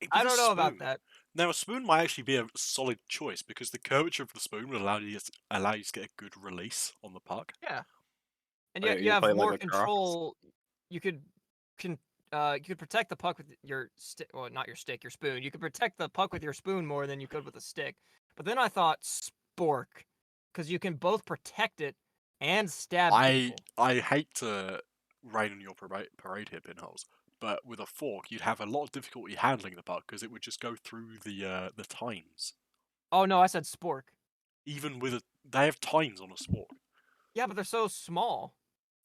with I a don't know about spoon. that. Now, a spoon might actually be a solid choice because the curvature of the spoon would allow you to get a good release on the puck. Yeah, and Okay, you you have play like more lacrosse? control. You could protect the puck with your stick. Well, not your stick, your spoon. You could protect the puck with your spoon more than you could with a stick. But then I thought spork, because you can both protect it and stab people. I hate to rain on your parade here, Pinholes, but with a fork, you'd have a lot of difficulty handling the puck because it would just go through the tines. Oh no, I said spork. Even with they have tines on a spork. Yeah, but they're so small.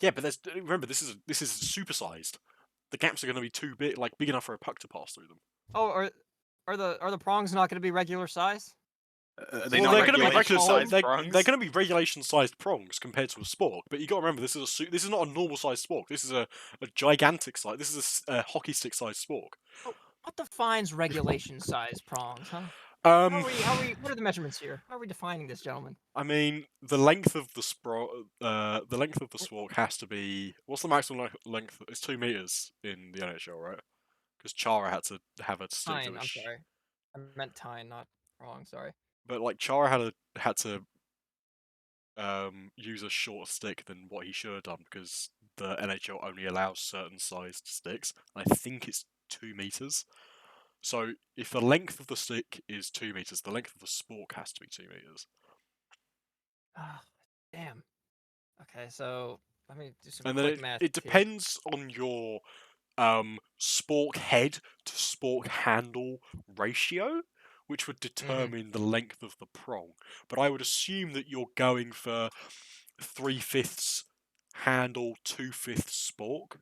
Yeah, but remember this is supersized. The gaps are going to be too big, like big enough for a puck to pass through them. Oh, are the prongs not going to be regular size? They're Well, not they're going to be regulation regular size size. prongs? They're going to be regulation-sized prongs compared to a spork. But you got to remember, this is not a normal-sized spork. This is a gigantic size. This is a hockey stick-sized spork. Oh, what defines regulation size prongs, huh? Um, What are the measurements here? How are we defining this, gentlemen? I mean, the length of the spork has to be. What's the maximum length? It's 2 meters in the NHL, right? Because Chara had to have a stick that Tine, was. I'm sorry. I meant tine, not prong, sorry. But like Chara had to use a shorter stick than what he should have done because the NHL only allows certain sized sticks. I think it's 2 meters. So if the length of the stick is 2 meters, the length of the spork has to be 2 meters. Ah, damn. Okay, so let me do some And then quick math. it here. depends on your spork head to spork handle ratio, which would determine the length of the prong. But I would assume that you're going for 3/5 handle, 2/5 spork.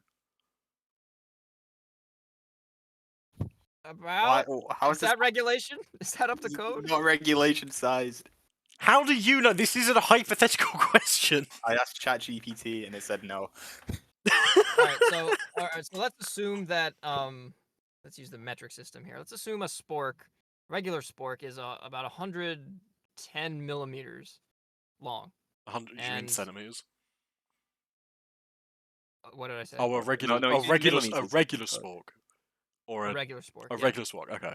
About How is that regulation? Is that up to code? Not regulation sized. How do you know? This isn't a hypothetical question. I asked ChatGPT and it said no. all right, so let's assume that let's use the metric system here. Let's assume a spork, regular spork, is about 110 millimeters long. 100 you mean And centimeters? what did I say? Oh, a regular you said millimeters. spork. Or A a regular spork. a Yeah. regular spork? Okay.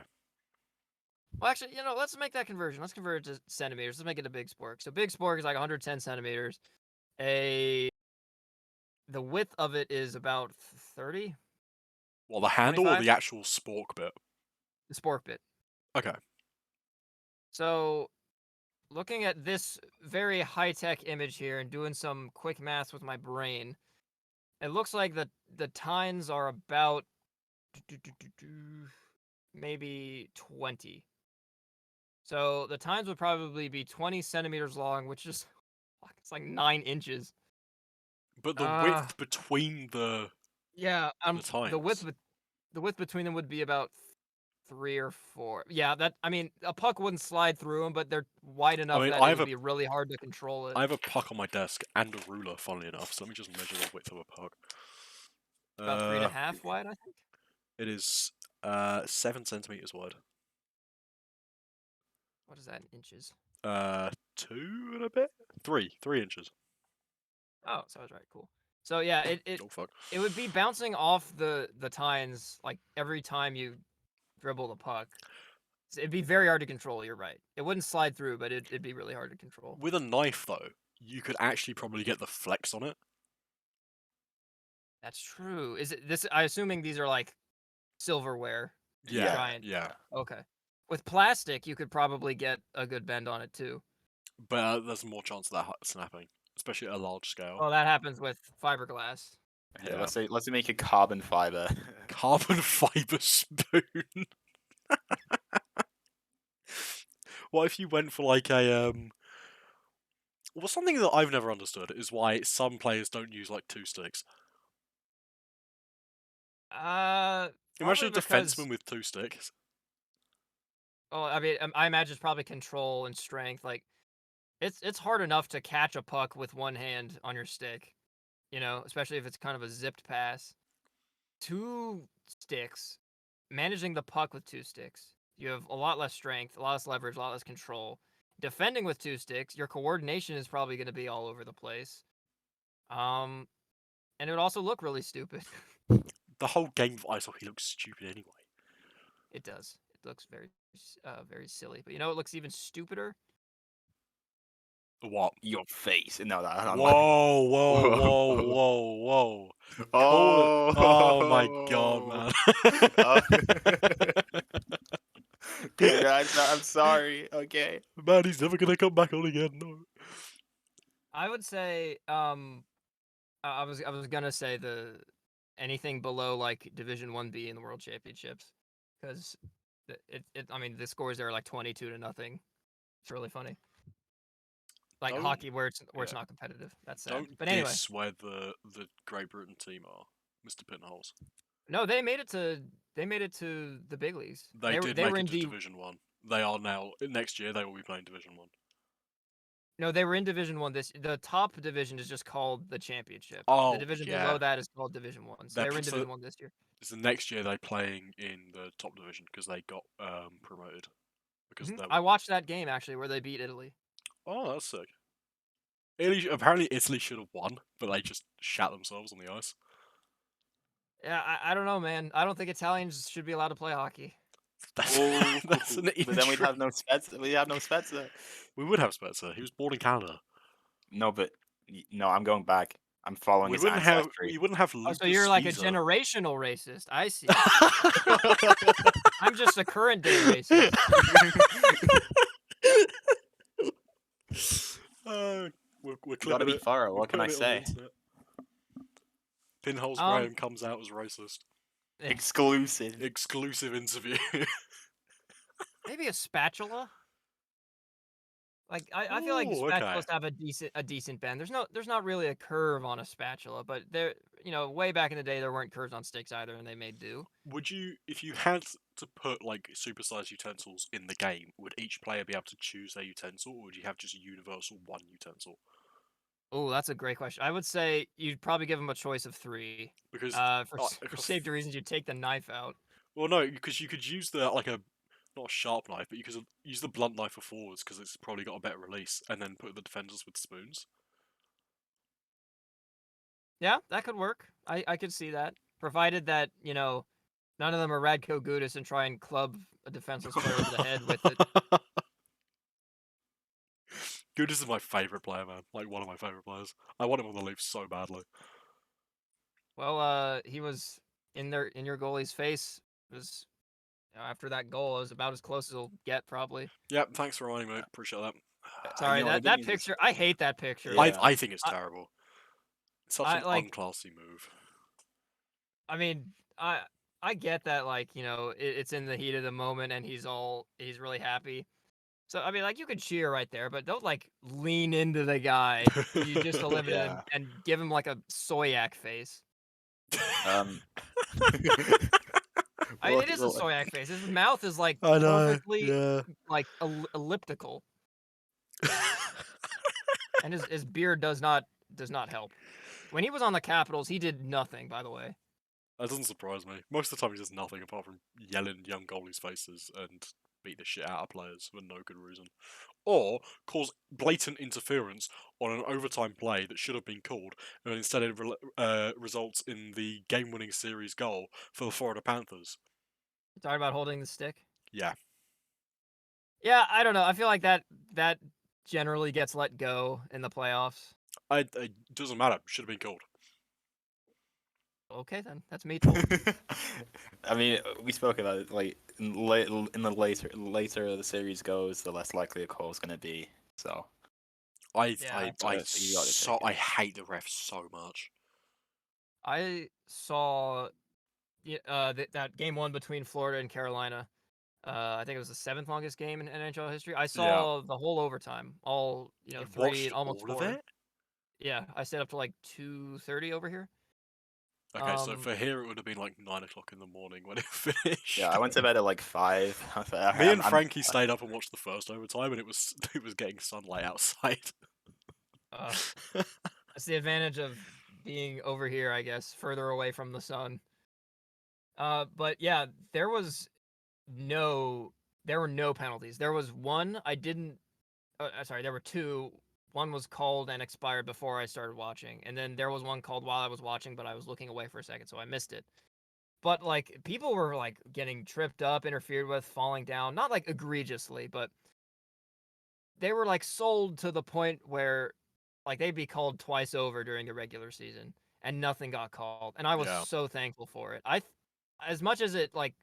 Well, actually, let's make that conversion. Let's convert it to centimeters. Let's make it a big spork. So big spork is like 110 centimeters. The width of it is about 30. Well, the handle or 25? the actual spork bit? The spork bit. Okay. So looking at this very high-tech image here and doing some quick math with my brain, it looks like the tines are about maybe 20. So the tines would probably be 20 centimeters long, which is it's like 9 inches. But the width between the Yeah, the width tines. the width between them would be about 3 or 4. Yeah, I mean, a puck wouldn't slide through them, but they're wide enough mean, that I it have would a- be really hard to control it. I have a puck on my desk and a ruler, funnily enough. So let me just measure the width of a puck. About 3.5 wide, I think. It is 7 centimeters wide. What is that in inches? 2 and a bit. 3 inches. Oh, so I was right. Cool. So yeah, Oh fuck. it would be bouncing off the tines like every time you dribble the puck. So it'd be very hard to control. You're right. It wouldn't slide through, but it'd be really hard to control. With a knife though, you could actually probably get the flex on it. That's true. Is it this? I'm assuming these are like silverware. Yeah. Giant. Yeah. Okay. With plastic, you could probably get a good bend on it too. But there's more chance of that snapping, especially at a large scale. Well, that happens with fiberglass. Okay, Yeah. let's make a carbon fiber. Carbon fiber spoon. What if you went for like a Well, something that I've never understood is why some players don't use like 2 sticks. Imagine a Probably because defenseman with 2 sticks. oh, I mean, I imagine it's probably control and strength. Like, it's hard enough to catch a puck with one hand on your stick, especially if it's kind of a zipped pass. 2 sticks, managing the puck with 2 sticks, you have a lot less strength, a lot less leverage, a lot less control. Defending with 2 sticks, your coordination is probably going to be all over the place. And it would also look really stupid. The whole game of ice hockey looks stupid anyway. It does. It looks very silly. But it looks even stupider. What? Your face. No, that. Whoa, whoa, whoa, whoa, whoa. Oh, Oh my god, man. I'm sorry. Okay. Man, he's never gonna come back on again, no. I would say I was gonna say anything below like Division 1B in the World Championships, because I mean the scores there are like 22-0. It's really funny. Like Don't- hockey where it's yeah. not competitive. That's sad. Don't But anyway, diss where the Great Britain team are, Mr. Pinholes. no, they made it to the big leagues. They were did they make were it in to Division 1. They are now, next year, they will be playing Division 1. No, they were in Division 1 the top division is just called the Championship. Oh, The division yeah. below that is called Division 1. So they were in Division 1 this year. It's the next year they're playing in the top division because they got promoted. Because I watched that game actually where they beat Italy. Oh, that's sick. Apparently Italy should have won, but they just shat themselves on the ice. Yeah, I don't know, man. I don't think Italians should be allowed to play hockey. That's, that's an But then we'd have no Spets. We'd have no Spezza. We would have Spencer. He was born in Canada. No, but no, I'm going back. I'm following We his wouldn't have. ancestry. We wouldn't have. Oh, Lucas so you're like a Caesar. generational racist. I see. I'm just a current day racist. We're Gotta clipping be it. thorough. We're What can I putting it on the say? internet. Pinholes Um, Graham comes out as racist. Exclusive. Exclusive interview. Maybe a spatula. Like I feel like Ooh, spatulas okay. have a decent bend. There's not really a curve on a spatula, but there way back in the day there weren't curves on sticks either, and they made do. Would you, if you had to put like supersized utensils in the game, would each player be able to choose their utensil, or would you have just a universal one utensil? Oh, that's a great question. I would say you'd probably give them a choice of 3. Because For safety reasons, you'd take the knife out. well, no, because you could use the not a sharp knife, but you could use the blunt knife for forwards because it's probably got a better release, and then put the defenders with spoons. Yeah, that could work. I could see that, provided that None of them are Radko Gudas and try and club a defenseless player over the head with it. Goodis is my favourite player, man. Like, one of my favourite players. I want him on the Leafs so badly. Well, he was in your goalie's face. It was after that goal, it was about as close as he'll get, probably. Yep, thanks for reminding me. Appreciate that. Sorry, You know, I that didn't picture. I hate that picture. Yeah. I think it's I- terrible. It's such I an like. unclassy move. I mean, I get that, like, it's in the heat of the moment and he's really happy. So I mean, like, you could cheer right there, but don't like lean into the guy you just eliminated Yeah. and give him like a soyak face. Well, It is a well, soyak face. His mouth is like I know, perfectly yeah. like elliptical, and his beard does not help. When he was on the Capitals, he did nothing. By the way, That doesn't surprise me. Most of the time, he does nothing apart from yelling young goalies' faces and beat the shit out of players for no good reason. Or cause blatant interference on an overtime play that should have been called, and instead it results in the game-winning series goal for the Florida Panthers. talking about holding the stick. Yeah. Yeah, I don't know. I feel like that generally gets let go in the playoffs. It doesn't matter. Should have been called. Okay, then that's me told. I mean, we spoke about it. Like in the later the series goes, the less likely a call is going to be. So I Yeah. So you gotta take it. I hate the refs so much. I saw that game one between Florida and Carolina. I think it was the 7th longest game in NHL history. I saw the whole overtime, all You 3, watched almost all of 4. it? Yeah, I stayed up to like 2:30 over here. Okay, so Um, for here it would have been like 9 o'clock in the morning when it finished. Yeah, I went to bed at like 5. I was like, Me and I'm- Frankie stayed up and watched the first overtime, and it was getting sunlight outside. uh, that's the advantage of being over here, I guess, further away from the sun. But yeah, there were no penalties. There was one I didn't. Sorry, there were two. One was called and expired before I started watching, and then there was one called while I was watching, but I was looking away for a second, so I missed it. But like people were like getting tripped up, interfered with, falling down, not like egregiously, but they were like sold to the point where like they'd be called twice over during the regular season and nothing got called. And I was Yeah. so thankful for it. As much as it like,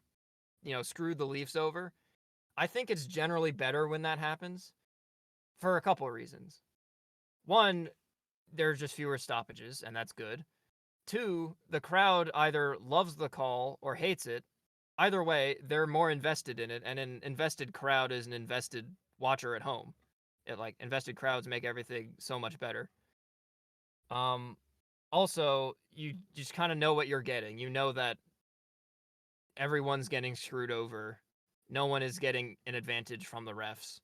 screwed the Leafs over, I think it's generally better when that happens for a couple of reasons. One, there's just fewer stoppages, and that's good. Two, the crowd either loves the call or hates it. Either way, they're more invested in it, and an invested crowd is an invested watcher at home. Invested crowds make everything so much better. Also, you just kind of know what you're getting. You know that everyone's getting screwed over. No one is getting an advantage from the refs.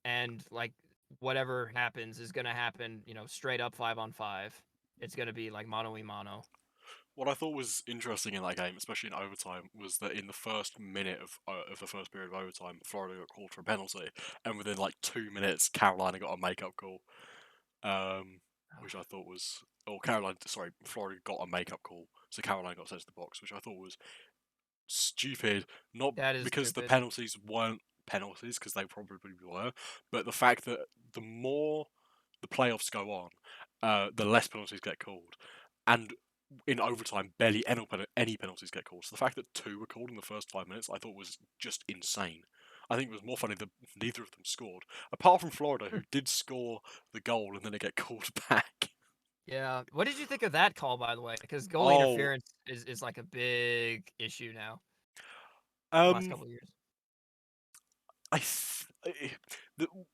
And like whatever happens is gonna happen, straight up 5-on-5. It's gonna be like mano y mano. What I thought was interesting in that game, especially in overtime, was that in the first minute of the first period of overtime, Florida got called for a penalty, and within like 2 minutes, Carolina got a makeup call, which I thought was, Florida got a makeup call, so Carolina got sent to the box, which I thought was stupid. Not That is because the stupid. penalties weren't penalties, because they probably were, but the fact that the more the playoffs go on, the less penalties get called, and in overtime, barely any penalties get called. So the fact that 2 were called in the first 5 minutes, I thought was just insane. I think it was more funny that neither of them scored, apart from Florida, who did score the goal and then it get called back. Yeah. What did you think of that call, by the way? Because goalie Oh, interference is like a big issue now. The last couple of years. I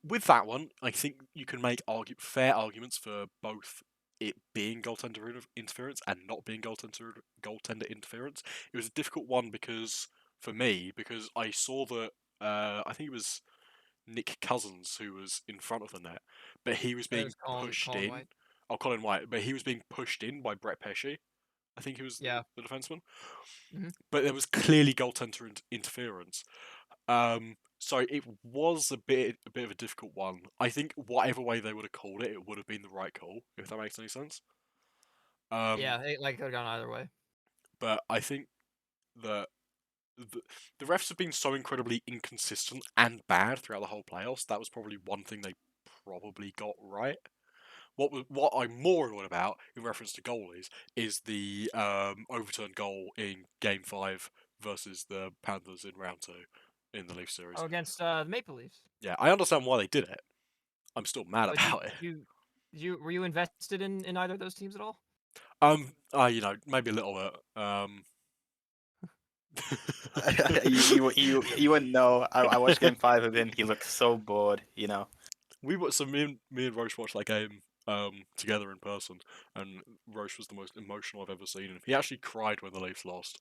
with that one, I think you can make fair arguments for both it being goaltender interference and not being goaltender interference. It was a difficult one because for me, because I saw that I think it was Nick Cousins who was in front of the net, but he was It being was Colin in. White. Oh, Colin White, but he was being pushed in by Brett Pesce. I think he was Yeah. the defenseman. Mhm. But there was clearly goaltender interference. So it was a bit of a difficult one. I think whatever way they would have called it, it would have been the right call, if that makes any sense. Yeah, it could have gone either way. But I think that the refs have been so incredibly inconsistent and bad throughout the whole playoffs. That was probably one thing they probably got right. What I'm more annoyed about in reference to goalies is the overturned goal in Game 5 versus the Panthers in Round 2 in the Leaf series. Oh, against the Maple Leafs. Yeah, I understand why they did it. I'm still mad But about it. were you invested in either of those teams at all? Maybe a little bit. You wouldn't know. I watched Game 5 of him. He looked so bored. Me and Roche watched that game together in person, and Roche was the most emotional I've ever seen him. He actually cried when the Leafs lost.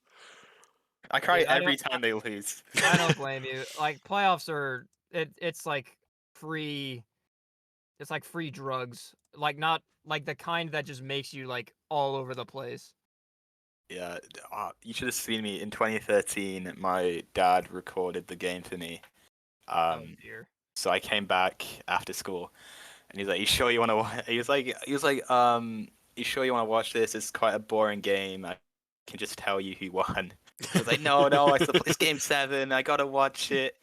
I cry Dude, every time they lose. I don't blame you. Like playoffs are it's like free it's like free drugs. Like not like the kind that just makes you like all over the place. Yeah, you should have seen me in 2013. My dad recorded the game for me. Oh dear. So I came back after school, and he's like, "You sure you want to?" He was like, "You sure you want to watch this? It's quite a boring game. I can just tell you who won." I was like, "No, it's Game 7. I gotta watch it."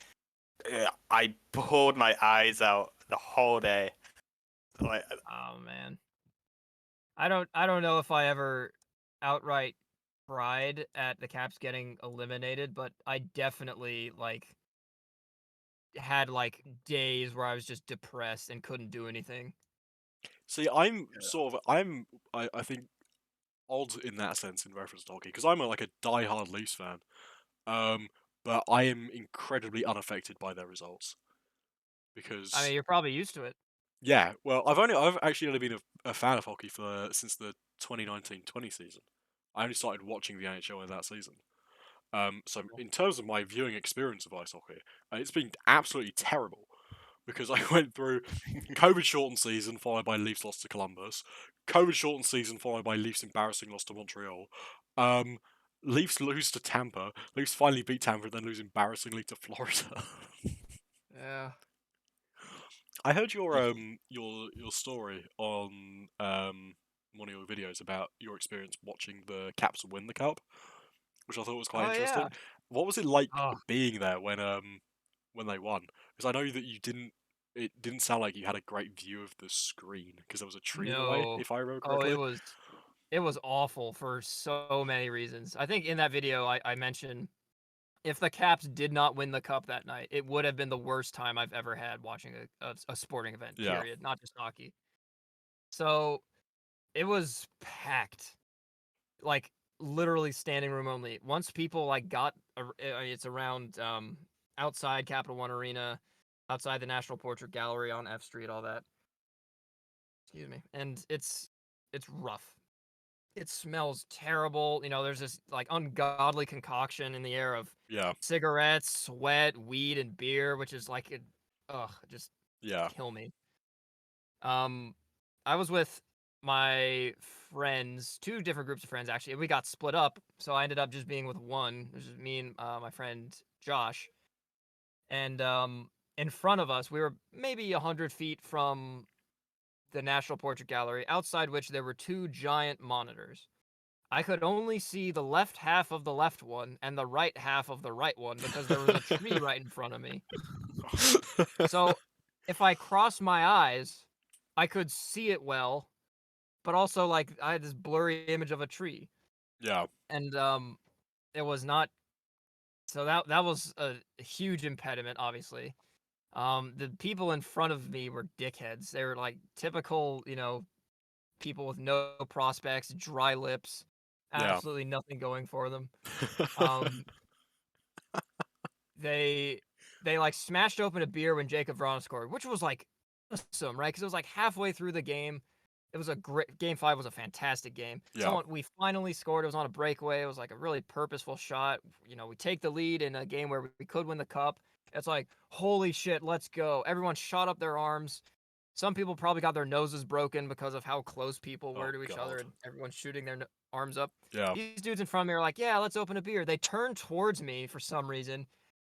I pulled my eyes out the whole day. Like, Oh man. I don't know if I ever outright cried at the Caps getting eliminated, but I definitely like had like days where I was just depressed and couldn't do anything. See, I think odd in that sense in reference to hockey because I'm like a die-hard Leafs fan. But I am incredibly unaffected by their results I because mean, you're probably used to it. yeah, well, I've actually only been a fan of hockey since the 2019-20 season. I only started watching the NHL in that season. So in terms of my viewing experience of ice hockey, it's been absolutely terrible because I went through COVID shortened season followed by Leafs loss to Columbus, COVID shortened season followed by Leafs embarrassing loss to Montreal, um, Leafs lose to Tampa, Leafs finally beat Tampa, then lose embarrassingly to Florida. Yeah. I heard your story on one of your videos about your experience watching the Caps win the cup, which I thought was quite Oh interesting. yeah. What was it like Oh being there when they won? Because I know that you didn't. It didn't sound like you had a great view of the screen because there was a tree in the way, no. if I remember Oh, correctly. it was awful for so many reasons. I think in that video I mentioned if the Caps did not win the cup that night, it would have been the worst time I've ever had watching a sporting event. Yeah, Period. Not just hockey. So it was packed, like literally standing room only. Once people like it's around outside Capital One Arena, outside the National Portrait Gallery on F Street, all that. Excuse me. And it's rough. It smells terrible. You know, there's this like ungodly concoction in the air of yeah, cigarettes, sweat, weed, and beer, which is like just yeah. kill me. Um, I was with my friends, two different groups of friends actually. We got split up, so I ended up just being with one. It was just me and my friend Josh. And in front of us, we were maybe 100 feet from the National Portrait Gallery, outside which there were two giant monitors. I could only see the left half of the left one and the right half of the right one because there was a tree right in front of me. So if I crossed my eyes, I could see it well, but also like I had this blurry image of a tree. Yeah, And it was not so that was a huge impediment, obviously. The people in front of me were dickheads. They were like typical, people with no prospects, dry lips, yeah. absolutely nothing going for them. Um, they they like smashed open a beer when Jacob Vrana scored, which was like awesome, right? Because it was like halfway through the game. It was a great game. 5 was a fantastic game. Yeah. We finally scored. It was on a breakaway. It was like a really purposeful shot. We take the lead in a game where we could win the cup. It's like, holy shit, let's go. Everyone shot up their arms. Some people probably got their noses broken because of how close people were Oh to each other God. and everyone shooting their arms up. Yeah. These dudes in front of me are like, yeah, let's open a beer. They turn towards me for some reason,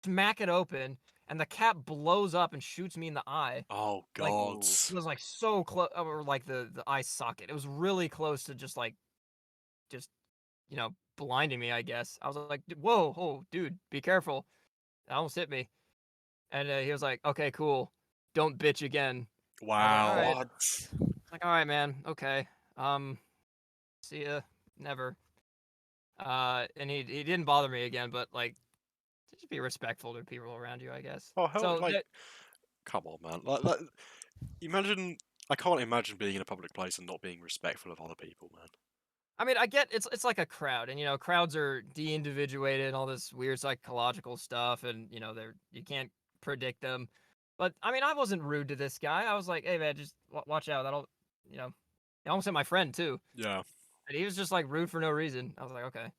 smack it open, and the cap blows up and shoots me in the eye. Oh Like, God. it was like so close, or like the eye socket. It was really close to just, blinding me, I guess. I was like, whoa, oh, dude, be careful. That almost hit me. And he was like, okay, cool. Don't bitch again. I was like, all Wow. right. What? Like, all right, man. Okay. See ya. Never. And he didn't bother me again, but like, just be respectful to people around you, I guess. Oh hell, So like, come on, man. Like, imagine. I can't imagine being in a public place and not being respectful of other people, man. I mean, I get it's like a crowd, and crowds are de-individuated and all this weird psychological stuff, and you can't predict them. But I mean, I wasn't rude to this guy. I was like, hey man, just watch out. That'll, he almost hit my friend too, Yeah. and he was just like rude for no reason. I was like, okay.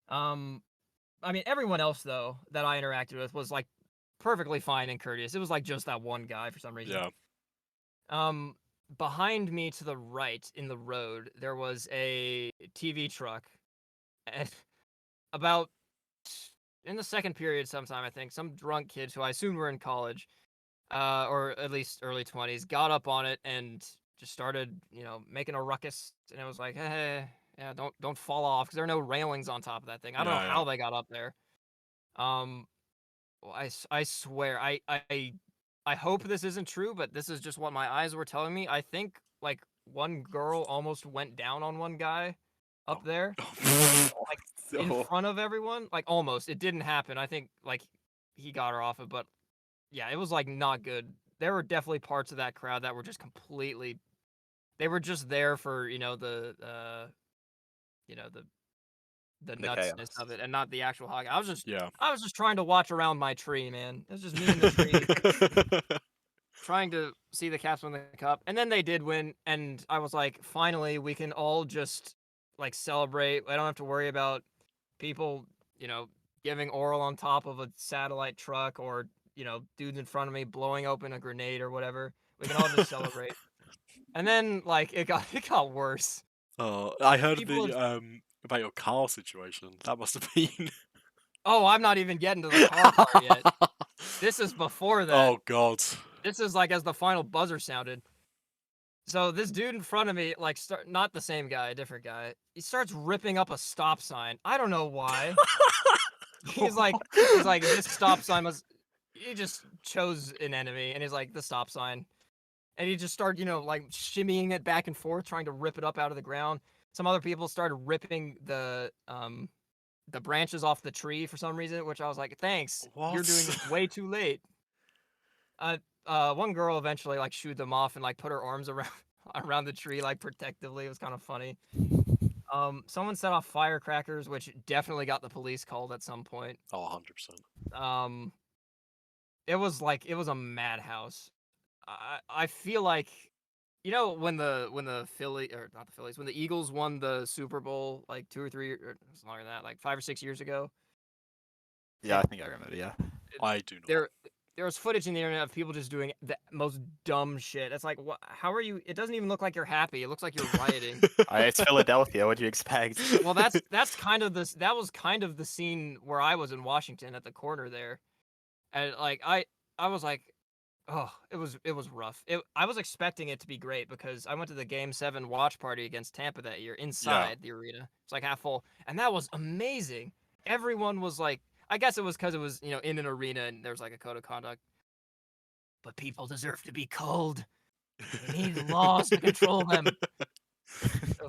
I mean, everyone else though that I interacted with was like perfectly fine and courteous. It was like just that one guy for some reason. Yeah. Behind me to the right in the road, there was a TV truck. And about in the second period sometime, I think, some drunk kids who I assumed were in college, or at least early 20s, got up on it and just started, making a ruckus. And it was like, hey, yeah, don't fall off, because there are no railings on top of that thing. I don't know Yeah. how they got up there. Well, I swear, I hope this isn't true, but this is just what my eyes were telling me. I think like one girl almost went down on one guy up there, like in So, front of everyone. Like almost, it didn't happen. I think like he got her off it, but yeah, it was like not good. There were definitely parts of that crowd that were just completely. They were just there for you know the the the nutsness chaos. of it, and not the actual hog. Yeah. I was just trying to watch around my tree, man. It was just me and the tree. Trying to see the Caps win the cup, and then they did win, and I was like, finally, we can all just like celebrate. I don't have to worry about people, giving oral on top of a satellite truck, or dudes in front of me blowing open a grenade or whatever. We can all just celebrate. And then like it got worse. Oh, I heard People, about your car situation. That must have been. oh, I'm not even getting to the car part yet. This is before that. Oh god. This is like as the final buzzer sounded. So this dude in front of me, like, not the same guy, a different guy. He starts ripping up a stop sign. I don't know why. He's like, this stop sign was. He just chose an enemy, and he's like, the stop sign, and he just started, like shimmying it back and forth, trying to rip it up out of the ground. Some other people started ripping the branches off the tree for some reason, which I was like, thanks, you're doing What? this way too late. One girl eventually like shooed them off and like put her arms around the tree like protectively. It was kind of funny. Someone set off firecrackers, which definitely got the police called at some point. Oh, 100%. It was a madhouse. I feel like, when the Philly, or not the Phillies, when the Eagles won the Super Bowl like 2 or 3 or longer than that, like 5 or 6 years ago. yeah, I think I remember. Yeah. I do not. There was footage in the internet of people just doing the most dumb shit. It's like, what? How are you? It doesn't even look like you're happy. It looks like you're rioting. It's Philadelphia. What do you expect? Well, that's kind of this. That was kind of the scene where I was in Washington at the corner there, and like I was like, oh, it was rough. I was expecting it to be great because I went to the Game 7 watch party against Tampa that year inside the arena. It's like half full, and that was amazing. Everyone was like. I guess it was because it was, in an arena and there's like a code of conduct. But people deserve to be cold. They need laws to control them.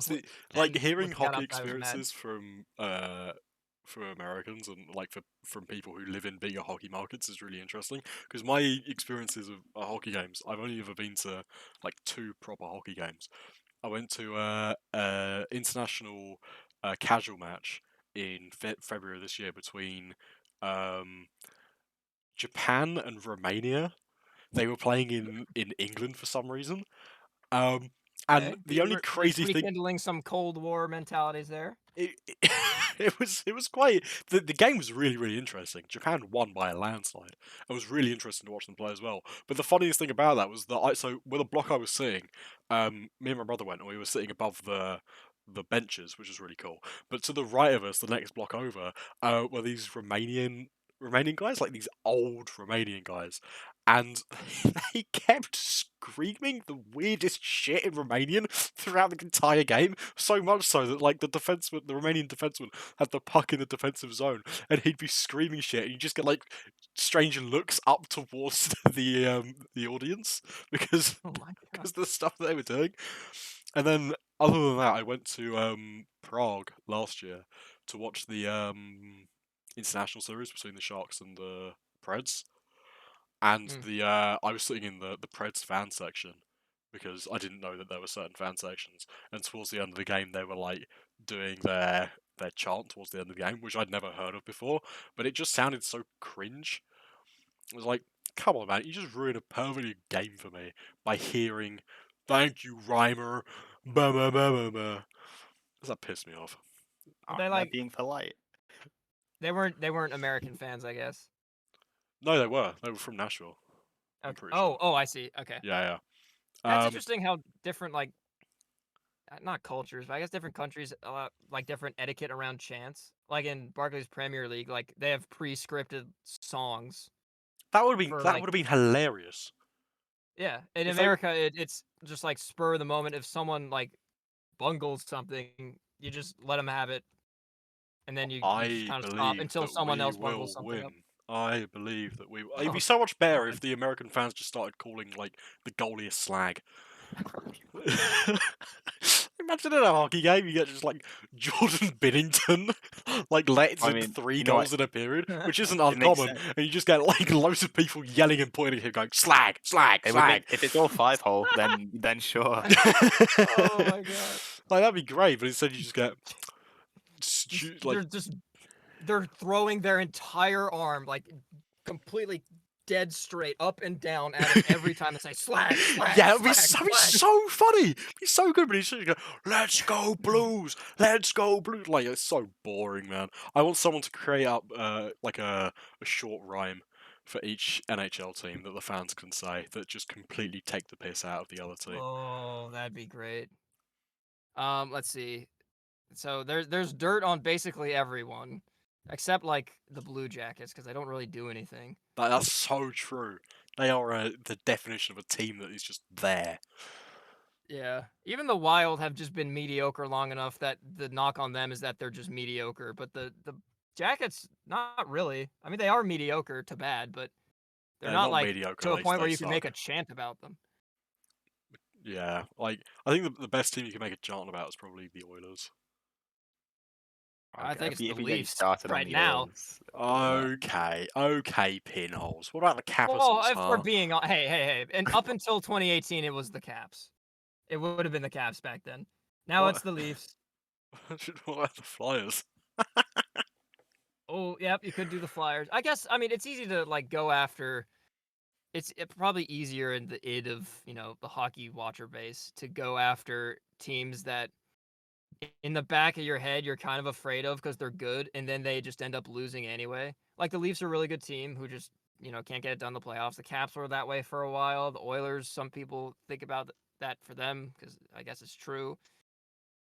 See, like And hearing looking that hockey up, I was mad. experiences from Americans and like from people who live in bigger hockey markets is really interesting because my experiences of hockey games, I've only ever been to like 2 proper hockey games. I went to a international casual match in February of this year between um, Japan and Romania. They were playing in England for some reason. And Okay. the only crazy thing rekindling some Cold War mentalities there. it, it was quite the game was really interesting. Japan won by a landslide. It was really interesting to watch them play as well. But the funniest thing about that was that so where the block I was sitting, me and my brother went and we were sitting above the benches, which was really cool. But to the right of us, the next block over, were these Romanian guys, like these old Romanian guys, and they kept screaming the weirdest shit in Romanian throughout the entire game. So much so that like the Romanian defenseman, had the puck in the defensive zone, and he'd be screaming shit, and you just get like strange looks up towards the audience because Oh my god. because the stuff that they were doing. And then other than that, I went to Prague last year to watch the international series between the Sharks and the Preds. And I was sitting in the Preds fan section because I didn't know that there were certain fan sections. And towards the end of the game, they were like doing their chant towards the end of the game, which I'd never heard of before. But it just sounded so cringe. It was like, come on, man, you just ruined a perfect game for me by hearing, "Thank you, Reimer." Bah, bah, bah, bah, bah. That pissed me off. But They're they being polite. they weren't American fans, I guess. No, they were. They were from Nashville. I'm Okay. pretty sure. Oh, I see. Okay. Yeah. That's interesting how different, like, not cultures, but I guess different countries like different etiquette around chants. Like in Barclays Premier League, like they have pre-scripted songs That would for have been hilarious. yeah. In If they- America, it's just like spur of the moment. If someone like bungles something, you just let them have it, and then you just I kind of stop believe until that someone we else will bungles something up. win. I believe that we. It'd Oh, be so much better God. if the American fans just started calling like the goalie a slag. Imagine in a hockey game, you get just like Jordan Binnington, like lets I in mean, 3 you know what? goals in a period, which isn't It makes uncommon, sense. and you just get like loads of people yelling and pointing at him, going slag, slag, It would slag. make, if it's all 5-hole, then sure. Oh my god. Like that'd be great, but instead you just get like They're throwing their entire arm like completely dead straight up and down at him every time they say slag, slag, yeah, it'd be slag, slag. so funny. It'd be so good, but he's just go, "Let's go Blues, let's go Blues." Like it's so boring, man. I want someone to create up like a short rhyme for each NHL team that the fans can say that just completely take the piss out of the other team. Oh, that'd be great. Let's see. So there's dirt on basically everyone, except like the Blue Jackets because they don't really do anything. That's so true. They are the definition of a team that is just there. Yeah, even the Wild have just been mediocre long enough that the knock on them is that they're just mediocre. But the Jackets, not really. I mean, they are mediocre to bad, but they're not like mediocre. to a point where they you can make a suck. chant about them. Yeah, like I think the best team you can make a chant about is probably the Oilers. I think it's the if you get Leafs started on right the now. Oilers, Okay, Pinholes. What about the Capitals? Well, if we're huh? being hey, and up until 2018, it was the Caps. It would have been the Caps back then. Now What? it's the Leafs. What about the Flyers? Oh, yep, you could do the Flyers. I guess. I mean, it's easy to like go after. It's probably easier in the id of the hockey watcher base to go after teams that in the back of your head you're kind of afraid of because they're good, and then they just end up losing anyway. Like the Leafs are a really good team who just can't get it done in the playoffs. The Caps were that way for a while. The Oilers, some people think about that for them because I guess it's true.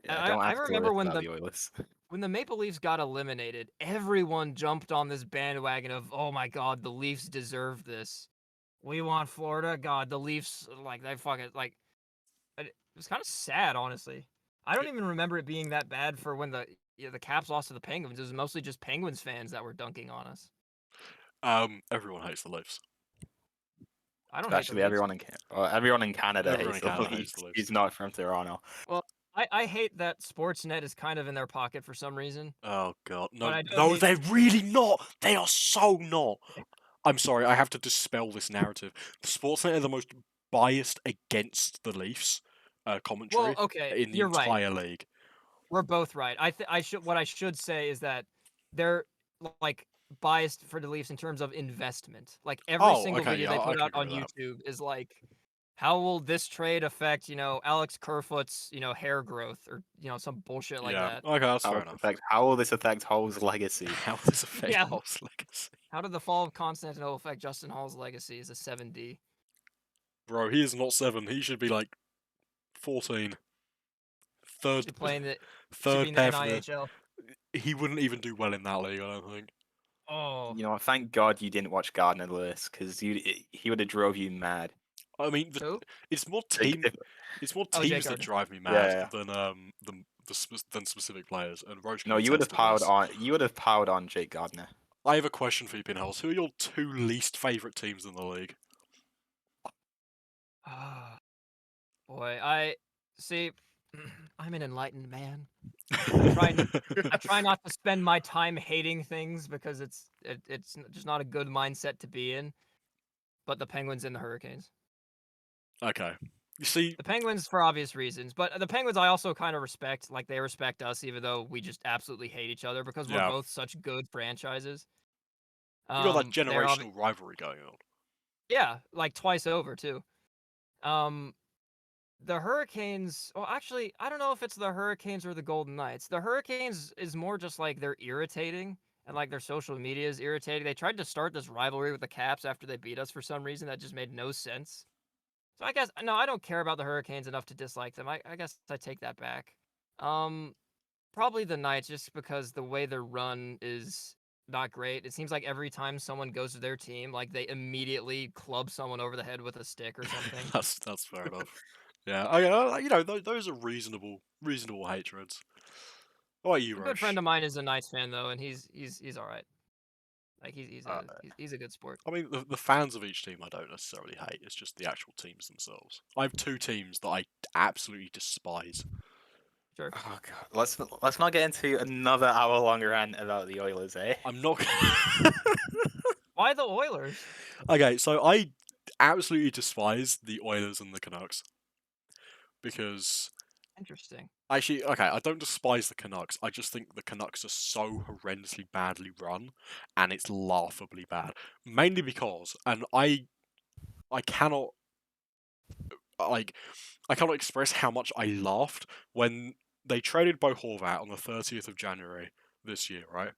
yeah, don't I ask remember Glorious about the Oilers. when the Maple Leafs got eliminated, everyone jumped on this bandwagon of, oh my god, the Leafs deserve this. We want Florida. God, the Leafs, like, they fucking, like, it was kind of sad, honestly. I don't even remember it being that bad for when the Caps lost to the Penguins. It was mostly just Penguins fans that were dunking on us. Everyone hates the Leafs. I don't hate the Especially Leafs. everyone in Canada Everyone hates in Canada the hates Leafs. the Leafs. He's not from Toronto. Well, I hate that Sportsnet is kind of in their pocket for some reason. Oh god, But no, I don't no, hate- they're really not. They are so not. I'm sorry, I have to dispel this narrative. The Sportsnet are the most biased against the Leafs commentary Well, okay, in the you're right. entire league. We're both right. What I should say is that they're like biased for the Leafs in terms of investment. Like every single okay, video yeah, they I put can out agree on with that. YouTube is like, how will this trade affect, Alex Kerfoot's, hair growth or, some bullshit like Yeah, that. okay, that's fair enough. How will this affect Hull's legacy? How does this affect Yeah. Hull's legacy? How did the fall of Constantinople affect Justin Hall's legacy as a 7D? Bro, he is not 7. He should be like 14. Should be playing the should be Third in the pair for the. NIHL. He wouldn't even do well in that league, I don't think. Oh, You know what? Thank God you didn't watch Gardner Lewis, because he would have drove you mad. I mean, who? it's more Like, team. It's more Oh, Jake teams that Gardner. drive me Yeah, mad yeah. than specific players, and Roach can No, you would attest have to piled this. on. You would have piled on Jake Gardner. I have a question for you, Pinholes. Who are your 2 least favourite teams in the league? Ah, boy, I see. I'm an enlightened man. I try not to spend my time hating things because it's just not a good mindset to be in. But the Penguins and the Hurricanes. Okay. You see, The Penguins for obvious reasons, but the Penguins I also kind of respect. Like they respect us, even though we just absolutely hate each other because we're yeah, both such good franchises. you got that They're generational rivalry going on. yeah, like twice over too. Um, the Hurricanes. Well, actually, I don't know if it's the Hurricanes or the Golden Knights. The Hurricanes is more just like they're irritating and like their social media is irritating. They tried to start this rivalry with the Caps after they beat us for some reason that just made no sense. So I guess no, I don't care about the Hurricanes enough to dislike them. I guess I take that back. Um, Probably the Knights just because the way they're run is not great. It seems like every time someone goes to their team, like they immediately club someone over the head with a stick or something. That's fair enough. Yeah, you know, those are reasonable hatreds. What about you, A good friend Roche? of mine is a Knights fan though, and he's all right. Like Uh, he's a good sport. I mean, the fans of each team I don't necessarily hate. It's just the actual teams themselves. I have 2 teams that I absolutely despise. Sure. oh God, let's not get into another hour-long rant about the Oilers, eh? I'm not. Why the Oilers? Okay, so I absolutely despise the Oilers and the Canucks because Interesting. actually, okay, I don't despise the Canucks. I just think the Canucks are so horrendously badly run, and it's laughably bad. Mainly because, and I cannot like, I cannot express how much I laughed when they traded Bo Horvat on the 30th of January this year, right?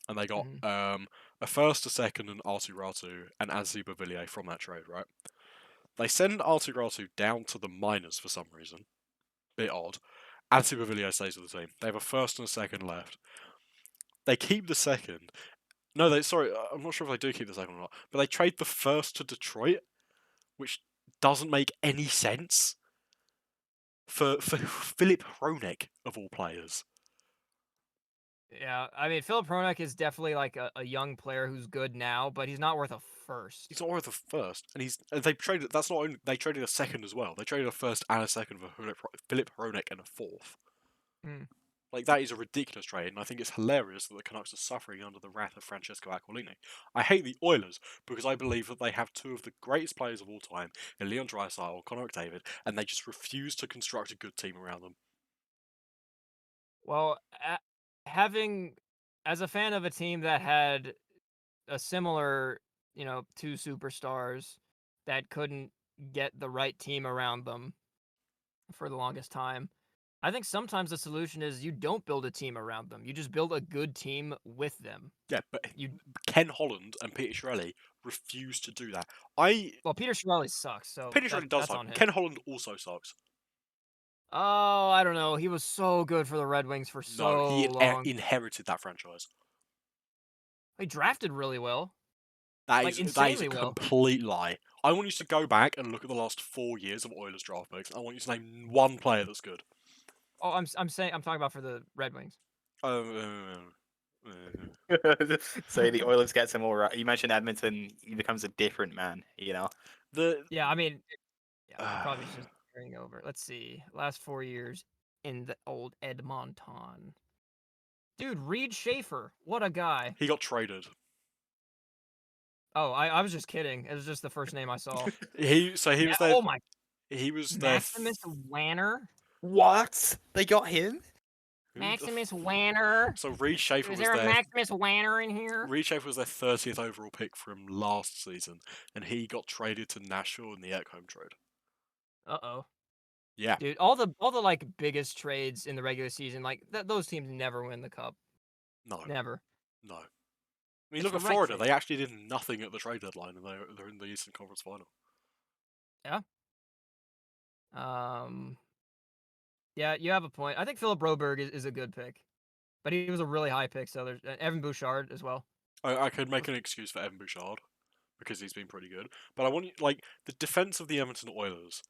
And they got Mhm. a first, a second, and Artu Ratu and Ansi Bavillier from that trade, right? They send Artu Ratu down to the minors for some reason. Bit odd. Ansi Bavillier stays with the team. They have a first and a second left. They keep the second. No, sorry, I'm not sure if they do keep the second or not. But they trade the first to Detroit, which doesn't make any sense for Philip Hronek of all players. Yeah, I mean Philip Hronek is definitely like a young player who's good now, but he's not worth a first. He's not worth a first, and they traded. That's not only they traded a second as well. They traded a first and a second for Philip Hronek and a fourth. Hmm. Like that is a ridiculous trade, and I think it's hilarious that the Canucks are suffering under the wrath of Francesco Aquilini. I hate the Oilers because I believe that they have 2 of the greatest players of all time in Leon Draisaitl and Connor McDavid, and they just refuse to construct a good team around them. Well, having as a fan of a team that had a similar, 2 superstars that couldn't get the right team around them for the longest time. I think sometimes the solution is you don't build a team around them. You just build a good team with them. Yeah, but You Ken Holland and Peter Chiarelli refuse to do that. I well, Peter Chiarelli sucks, so Peter Chiarelli does that's suck. on him. Ken Holland also sucks. Oh, I don't know. He was so good for the Red Wings for No, so he long. inherited that franchise. He drafted really well, That like is a insanely well. complete lie. I want you to go back and look at the last 4 years of Oilers draft picks. I want you to name one player that's good. Oh, I'm talking about for the Red Wings. So the Oilers get some more. You mentioned Edmonton. He becomes a different man. You know. the Yeah, I mean, yeah, he probably just carrying over. Let's see. Last 4 years in the old Edmonton. Dude, Reed Schaefer. What a guy. he got traded. Oh, I was just kidding. It was just the first name I saw. He was there. Oh my. He was there. Maximus Wanner? What? They got him? Maximus Wanner? So Reed Schaefer Is was there a there. Maximus Wanner in here? Reed Schaefer was their 30th overall pick from last season, and he got traded to Nashville in the Ekholm trade. Uh-oh. Yeah, Dude, all the like biggest trades in the regular season, like those teams never win the cup. no, Never. no. I mean, It's look the at right Florida. trade. They actually did nothing at the trade deadline, and they're in the Eastern Conference Final. Yeah. Yeah, you have a point. I think Philip Broberg is a good pick, but he was a really high pick. So there's Evan Bouchard as well. I could make an excuse for Evan Bouchard because he's been pretty good, but I want like the defense of the Edmonton Oilers,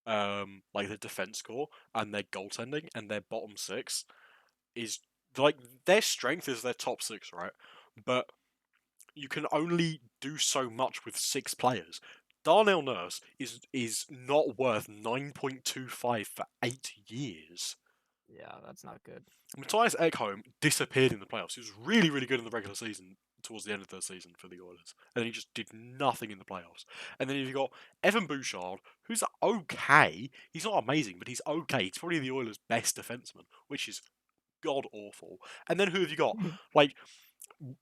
like the defense core and their goaltending and their bottom six is like their strength is their top six, right? But you can only do so much with 6 players. Darnell Nurse is not worth 9.25 for 8 years. Yeah, that's not good. Matthias Ekholm disappeared in the playoffs. He was really, really good in the regular season towards the end of the season for the Oilers. And then he just did nothing in the playoffs. And then you've got Evan Bouchard, who's okay. He's not amazing, but he's okay. He's probably the Oilers' best defenseman, which is god awful. And then who have you got? Like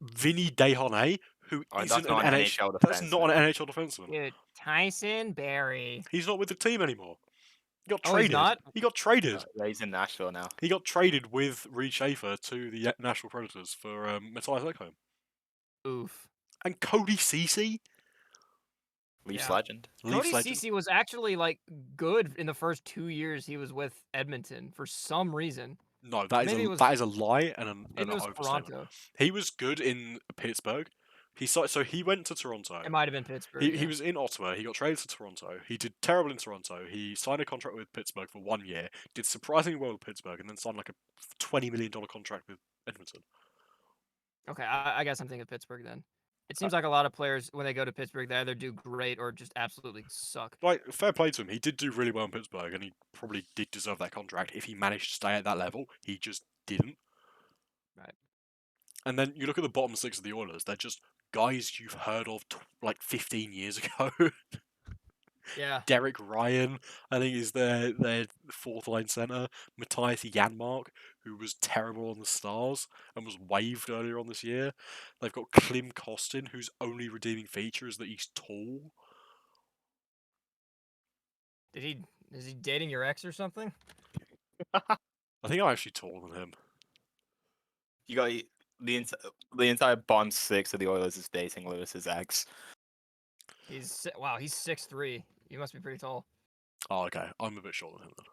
Vinny Desharnais, who That's isn't not an an NHL. NHL That's not an defenseman. NHL defenseman. Dude, Tyson Berry. He's not with the team anymore. He got Oh, he's traded. not? He got traded. He's in Nashville now. He got traded with Reed Schaefer to the Nashville Predators for Matthias Ekholm. Oof. And Cody Ceci. Leafs Yeah. legend. Cody legend. Ceci was actually like good in the first 2 years he was with Edmonton for some reason. No, that Maybe it was- that is a lie and an Maybe it was overstatement. Toronto. He was good in Pittsburgh. So he went to Toronto. It might have been Pittsburgh. He yeah. was in Ottawa. He got traded to Toronto. He did terrible in Toronto. He signed a contract with Pittsburgh for 1 year. Did surprisingly well with Pittsburgh, and then signed like a $20 million contract with Edmonton. Okay, I guess I'm thinking of Pittsburgh then. It seems like a lot of players when they go to Pittsburgh, they either do great or just absolutely suck. Like, fair play to him. He did do really well in Pittsburgh, and he probably did deserve that contract if he managed to stay at that level. He just didn't. Right. And then you look at the bottom six of the Oilers. They're just guys you've heard of like 15 years ago. Yeah. Derek Ryan, I think, is their fourth line center. Matthias Janmark, who was terrible on the Stars and was waived earlier on this year. They've got Klim Kostin, whose only redeeming feature is that he's tall. Is he dating your ex or something? I think I'm actually taller than him. You got the entire bottom six of the Oilers is dating Lewis's ex. He's 6'3". You must be pretty tall. Oh, okay. I'm a bit shorter than him then.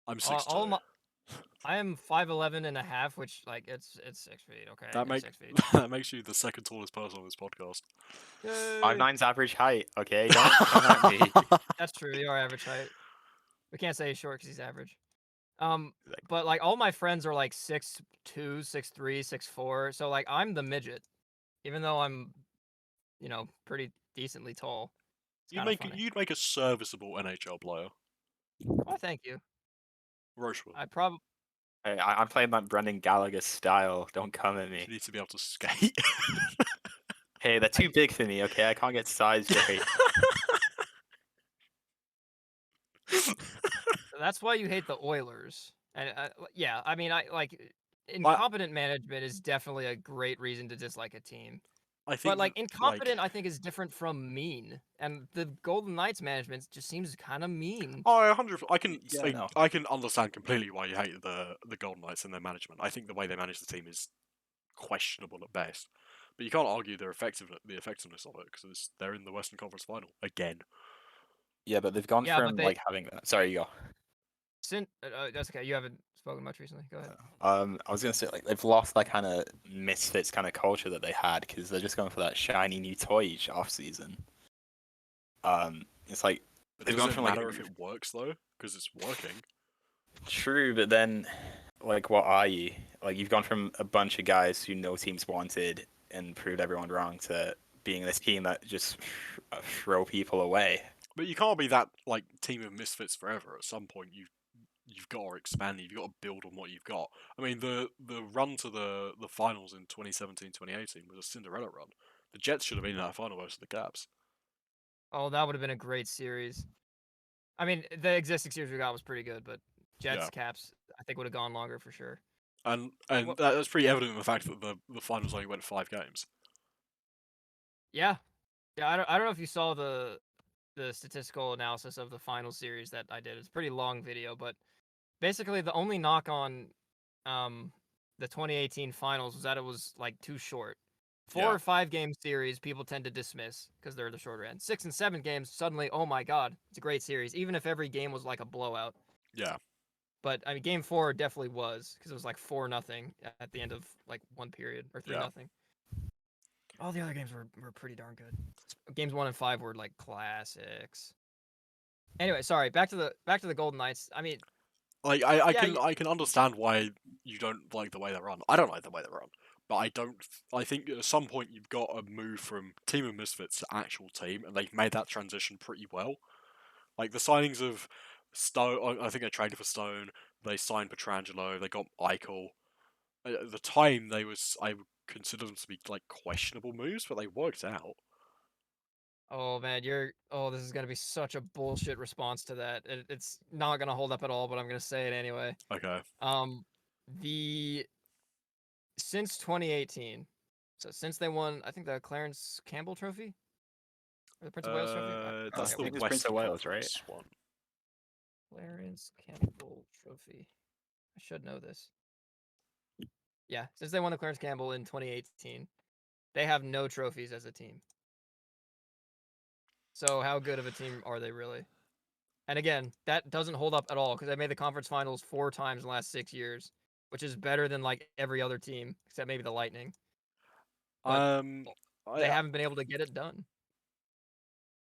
I'm All 6'2". I am 5'11" and a half, which like it's 6 feet. Okay, That it's makes 6 feet. that makes you the second tallest person on this podcast. Yay. 5'9's average height. Okay, don't come at me. That's true. You are average height. We can't say he's short because he's average. Like- But like all my friends are like 6'2", 6'3", 6'4". So like I'm the midget, even though I'm, pretty decently tall. It's kinda funny. You'd make a serviceable NHL player. Well, thank you. Roche will. I probably. Hey, I'm playing that Brendan Gallagher style. Don't come at You me. need to be able to skate. Hey, they're too big for me. Okay, I can't get sized right. That's why you hate the Oilers. And yeah, I mean, I like Well, incompetent management is definitely a great reason to dislike a team. I think But like that, incompetent, I think is different from mean. And the Golden Knights management just seems kind of mean. Oh, 100. I can Yeah, think, no. I can understand completely why you hate the Golden Knights and their management. I think the way they manage the team is questionable at best. But you can't argue the effectiveness of it because they're in the Western Conference Final again. Yeah, but they've gone Yeah, but from they- like having. Sorry, you go. That's okay. You haven't spoken much recently. Go ahead. I was gonna say like they've lost that kind of misfits kind of culture that they had because they're just going for that shiny new toy each off season. It's like But they've does gone it from matter like if it works though? Because it's working. true, but then like what are you? Like you've gone from a bunch of guys who no teams wanted and proved everyone wrong to being this team that just throw people away. But you can't be that like team of misfits forever. At some point, you've got to expand. You've got to build on what you've got. I mean, the run to the finals in 2017-2018 was a Cinderella run. The Jets should have been in that final versus the Caps. Oh, that would have been a great series. I mean, the existing series we got was pretty good, but Jets, Yeah. Caps, I think would have gone longer for sure. And Well- that's pretty evident in the fact that the finals only went 5 games. Yeah, I don't know if you saw the statistical analysis of the final series that I did. It's a pretty long video, but basically the only knock on the 2018 finals was that it was like too short. 4 Yeah. or 5 game series people tend to dismiss because they're the shorter end. 6 and 7 games suddenly, oh my god, it's a great series, even if every game was like a blowout. Yeah. But I mean, game 4 definitely was because it was like 4-0 at the end of like one period or 3-0. All the other games were pretty darn good. Games 1 and 5 were like classics. Anyway, sorry. Back to the Golden Knights. I mean, Like Yeah, I can understand why you don't like the way they run. I don't like the way they run, but I don't. I think at some point you've got to move from team of misfits to actual team, and they've made that transition pretty well. Like the signings of Stone, I think they traded for Stone. They signed Petrangelo. They got Eichel. At the time, I would consider them to be like questionable moves, but they worked out. oh man, this is gonna be such a bullshit response to that. It's not gonna hold up at all, but I'm gonna say it anyway. Okay. The since 2018, so since they won, I think the Clarence Campbell Trophy or the Prince of Wales Trophy. That's I the think it's West Prince of Wales, right? Conference one. Clarence Campbell Trophy. I should know this. Yeah, since they won the Clarence Campbell in 2018, they have no trophies as a team. So how good of a team are they really? And again, that doesn't hold up at all because they made the conference finals 4 times in the last 6 years, which is better than like every other team except maybe the Lightning. But they haven't been able to get it done.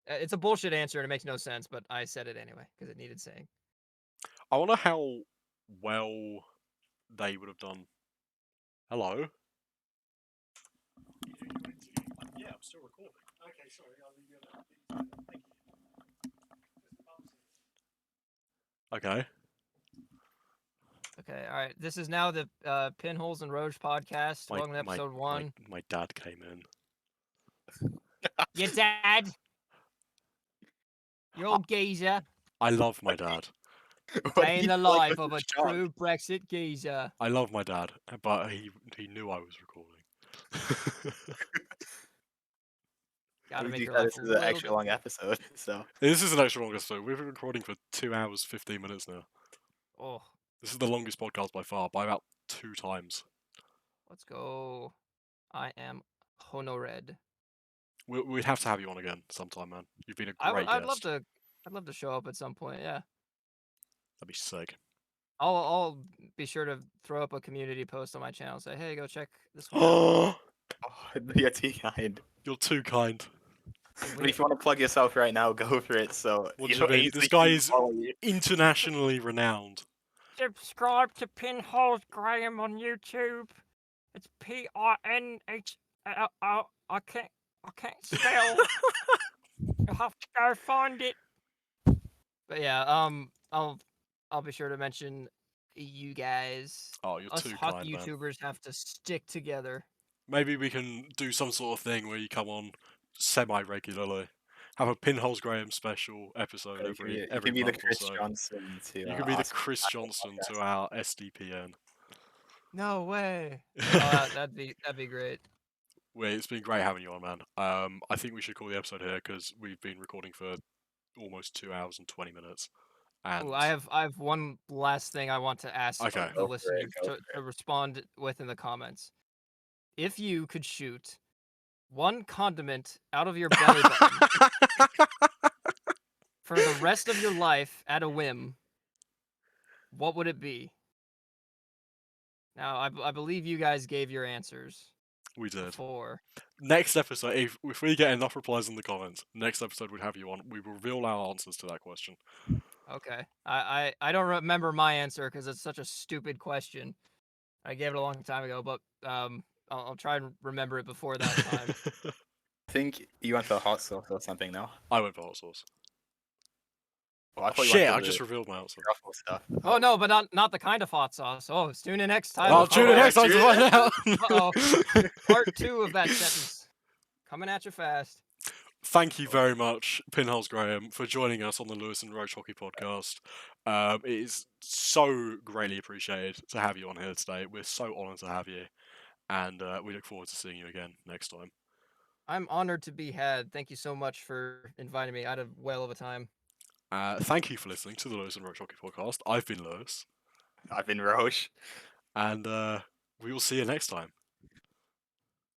It's a bullshit answer and it makes no sense, but I said it anyway because it needed saying. I wonder how well they would have done. Hello. Yeah, I'm still recording. Okay, sorry. Thank you. Okay. Okay, all right. This is now the Pinholes and Rozh podcast. Welcome to episode 1. My dad came in. Your dad? Your old geezer. I love my dad. Playing the life of a true Brexit geezer. I love my dad, but he knew I was recording. Gotta make your this life is a an little extra bit- long episode, so This is an extra long episode. We've been recording for 2 hours 15 minutes now. Oh, This is the longest podcast by far, by about 2 times. let's go. I am honored. We'd have to have you on again sometime, man. You've been a great guest. I'd love to show up at some point. Yeah, That'd be sick. I'll be sure to throw up a community post on my channel. Say, hey, go check this one out. Oh, you're too kind. you're too kind. But if you want to plug yourself right now, go for it. So What do you mean? This guy is internationally renowned. Subscribe to Pinholes Graham on YouTube. It's PINH. I can't spell. You'll have to go find it. But yeah, I'll be sure to mention you guys. Oh, you're Us too hot kind, man. YouTubers have to stick together. Maybe we can do some sort of thing where you come on semi-regularly. Have a Pinholes Graham special episode every you can be the month or Chris so. Johnson to You can be the us. Chris Johnson to our SDPN. No way. Oh, that'd be great. Wait, it's been great having you on, man. I think we should call the episode here because we've been recording for almost 2 hours and 20 minutes. And Ooh, I have one last thing I want to ask Okay. the Go for it, listeners go for to respond with in the comments. If you could shoot one condiment out of your belly button for the rest of your life at a whim, what would it be? Now, I believe you guys gave your answers we did. before. Next episode, if we get enough replies in the comments, next episode we'd have you on. We will reveal our answers to that question. Okay. I don't remember my answer because it's such a stupid question. I gave it a long time ago, but I'll try and remember it before that time. I think you went for hot sauce or something now. I went for hot sauce. Well, I Oh, thought you shit, went I for just the revealed my answer. truffle stuff. Oh no, but not the kind of hot sauce. Oh, tune in next time. I'll with tune in part- next time to find out. Uh-oh. Part 2 of that sentence. Coming at you fast. Thank you very much, Pinholes Graham, for joining us on the Lewis and Rozh Hockey Podcast. It is so greatly appreciated to have you on here today. We're so honoured to have you, and we look forward to seeing you again next time. I'm honored to be had. Thank you so much for inviting me. I had a whale of a time. Thank you for listening to the Lewis and Rozh Hockey Podcast. I've been Lewis, I've been Roche. and we will see you next time.